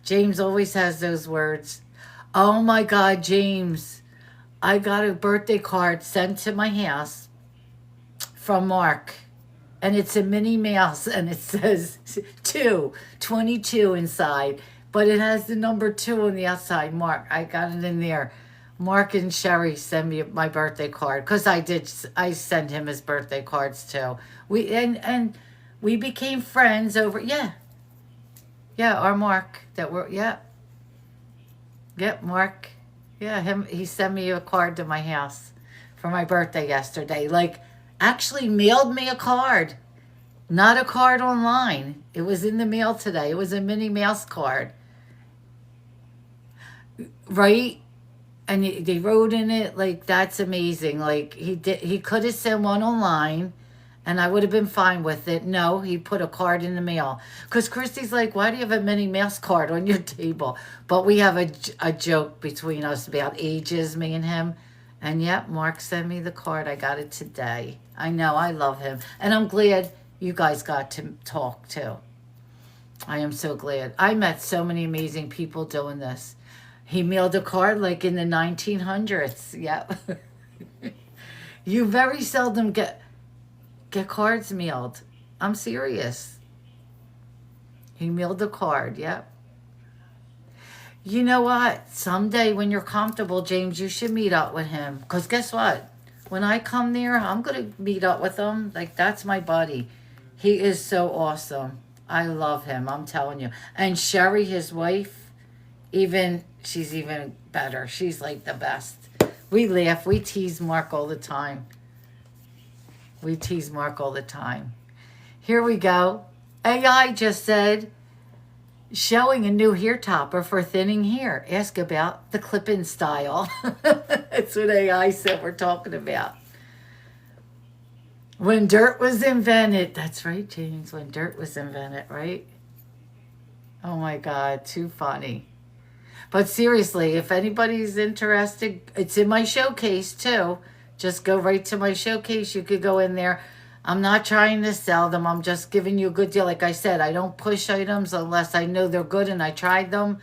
James always has those words. Oh my God, James. I got a birthday card sent to my house from Mark. And it's a Minnie Mouse, and it says 22 inside. But it has the number 2 on the outside. Mark, I got it in there. Mark and Sherry send me my birthday card because I send him his birthday cards too. And we became friends over. Yeah, our Mark that we're Yep, Mark. Yeah, him. He sent me a card to my house for my birthday yesterday. Like, actually mailed me a card, not a card online. It was in the mail today. It was a Minnie Mouse card, right? And they wrote in it, like, that's amazing. Like, he could have sent one online and I would have been fine with it. No, he put a card in the mail. Because Christy's like, why do you have a Minnie Mouse card on your table? But we have a joke between us about ages, me and him. And yep, Mark sent me the card. I got it today. I know, I love him. And I'm glad you guys got to talk too. I am so glad. I met so many amazing people doing this. He mailed a card like in the 1900s. Yep. You very seldom get cards mailed. I'm serious. He mailed a card. Yep. You know what? Someday when you're comfortable, James, you should meet up with him. Because guess what? When I come there, I'm going to meet up with him. Like, that's my buddy. He is so awesome. I love him. I'm telling you. And Sherry, his wife, she's even better. She's like the best. We laugh. We tease Mark all the time. Here we go. AI just said, showing a new hair topper for thinning hair. Ask about the clip-in style. That's what AI said we're talking about. When dirt was invented. That's right, James. When dirt was invented, right? Oh my God, too funny. But seriously, if anybody's interested, it's in my showcase too. Just go right to my showcase. You could go in there. I'm not trying to sell them. I'm just giving you a good deal. Like I said, I don't push items unless I know they're good and I tried them.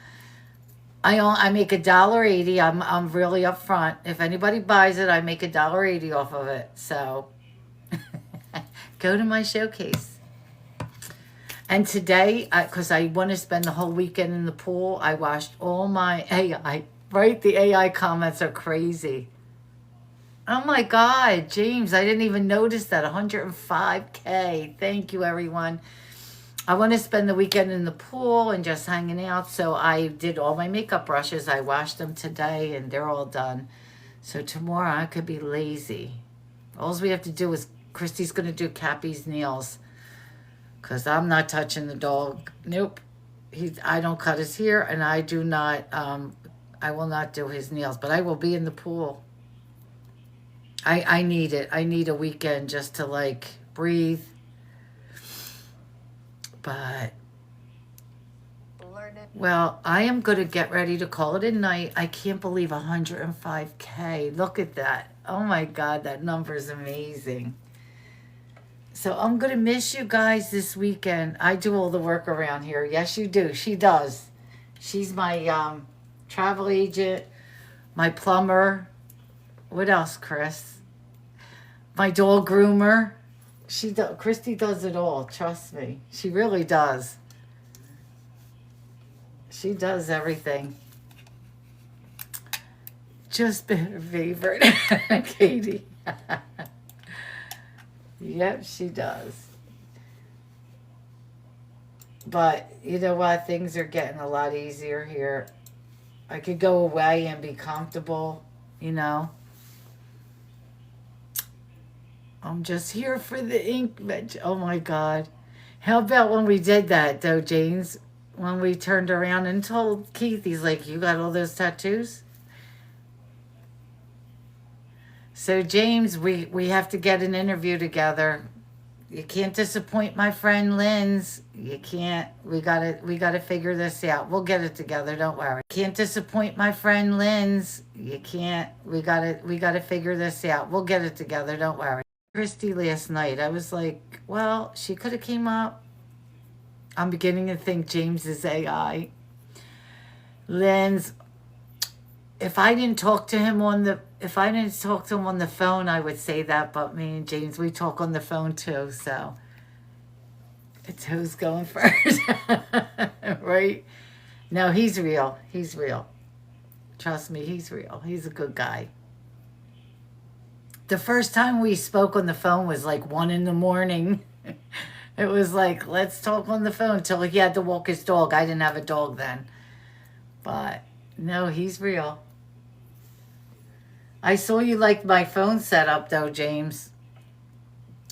I make $1.80. I'm really upfront. If anybody buys it, I make $1.80 off of it. So go to my showcase. And today, because I want to spend the whole weekend in the pool, I washed all my AI. Right? The AI comments are crazy. Oh my God, James, I didn't even notice that. 105K. Thank you, everyone. I want to spend the weekend in the pool and just hanging out. So I did all my makeup brushes. I washed them today and they're all done. So tomorrow I could be lazy. All we have to do is, Christy's going to do Cappy's nails. Because I'm not touching the dog. Nope. I don't cut his hair and I do not, I will not do his nails. But I will be in the pool. I need it. I need a weekend just to like breathe. But, well, I am going to get ready to call it a night. I can't believe 105K. Look at that. Oh my God, that number is amazing. So I'm going to miss you guys this weekend. I do all the work around here. Yes, you do. She does. She's my travel agent, my plumber. What else, Chris? My dog groomer. Christy does it all. Trust me. She really does. She does everything. Just been her favorite. Katie. Yep, she does. But you know what? Things are getting a lot easier here. I could go away and be comfortable, you know. I'm just here for the ink. Oh my God. How about when we did that though, James? When we turned around and told Keith, he's like, you got all those tattoos? So James, we have to get an interview together. You can't disappoint my friend Lynn's. You can't. We gotta figure this out. We'll get it together. Don't worry. Can't disappoint my friend Lynn's. You can't. We gotta figure this out. We'll get it together. Don't worry. Christy last night, I was like, well, she could have came up. I'm beginning to think James is AI. Lynn's. If I didn't talk to him on the phone, I would say that. But me and James, we talk on the phone too. So it's who's going first, right? No, he's real. He's real. Trust me, he's real. He's a good guy. The first time we spoke on the phone was like 1 a.m. It was like, let's talk on the phone till he had to walk his dog. I didn't have a dog then. But no, he's real. I saw you liked my phone setup though, James.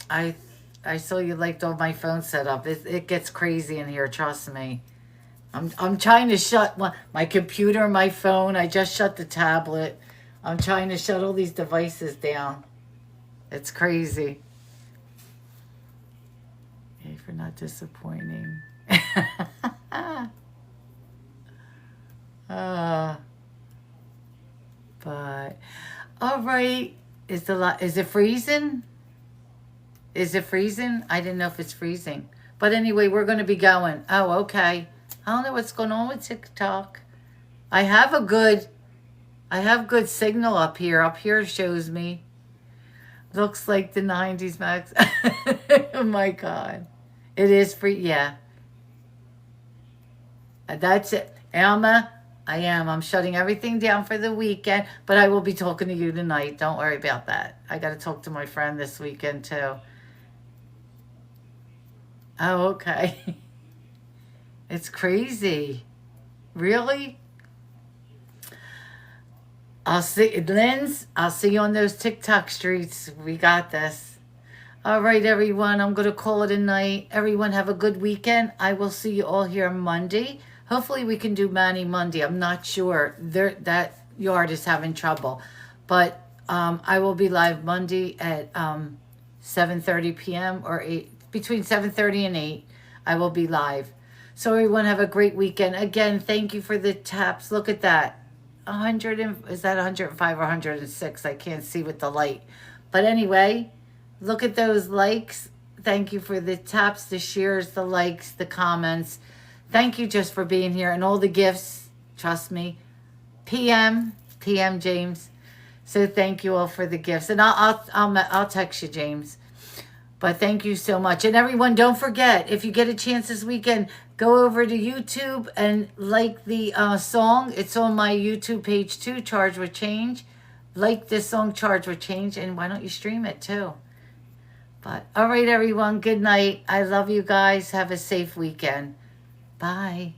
I saw you liked all my phone setup. It gets crazy in here, trust me. I'm trying to shut my computer, my phone. I just shut the tablet. I'm trying to shut all these devices down. It's crazy. Yay for not disappointing. But all right. Is it freezing? Is it freezing? I didn't know if it's freezing. But anyway, we're going to be going. Oh, okay. I don't know what's going on with TikTok. I have good signal up here. Up here it shows me. Looks like the 90s, Max. Oh my God. It is free. Yeah. That's it. Alma, I am. I'm shutting everything down for the weekend. But I will be talking to you tonight. Don't worry about that. I got to talk to my friend this weekend too. Oh, okay. It's crazy. Really? I'll see you on those TikTok streets. We got this. All right, everyone. I'm going to call it a night. Everyone have a good weekend. I will see you all here Monday. Hopefully we can do Manny Monday. I'm not sure. That yard is having trouble. But I will be live Monday at 7:30 p.m. or 8, between 7:30 and 8. I will be live. So everyone have a great weekend. Again, thank you for the taps. Look at that. Is that 105 or 106? I can't see with the light. But anyway, look at those likes. Thank you for the taps, the shares, the likes, the comments. Thank you just for being here and all the gifts. Trust me. PM James. So thank you all for the gifts. And I'll text you, James. But thank you so much. And everyone, don't forget, if you get a chance this weekend, go over to YouTube and like the song. It's on my YouTube page too, Charge with Change. Like this song, Charge with Change. And why don't you stream it too? But all right, everyone, good night. I love you guys. Have a safe weekend. Bye.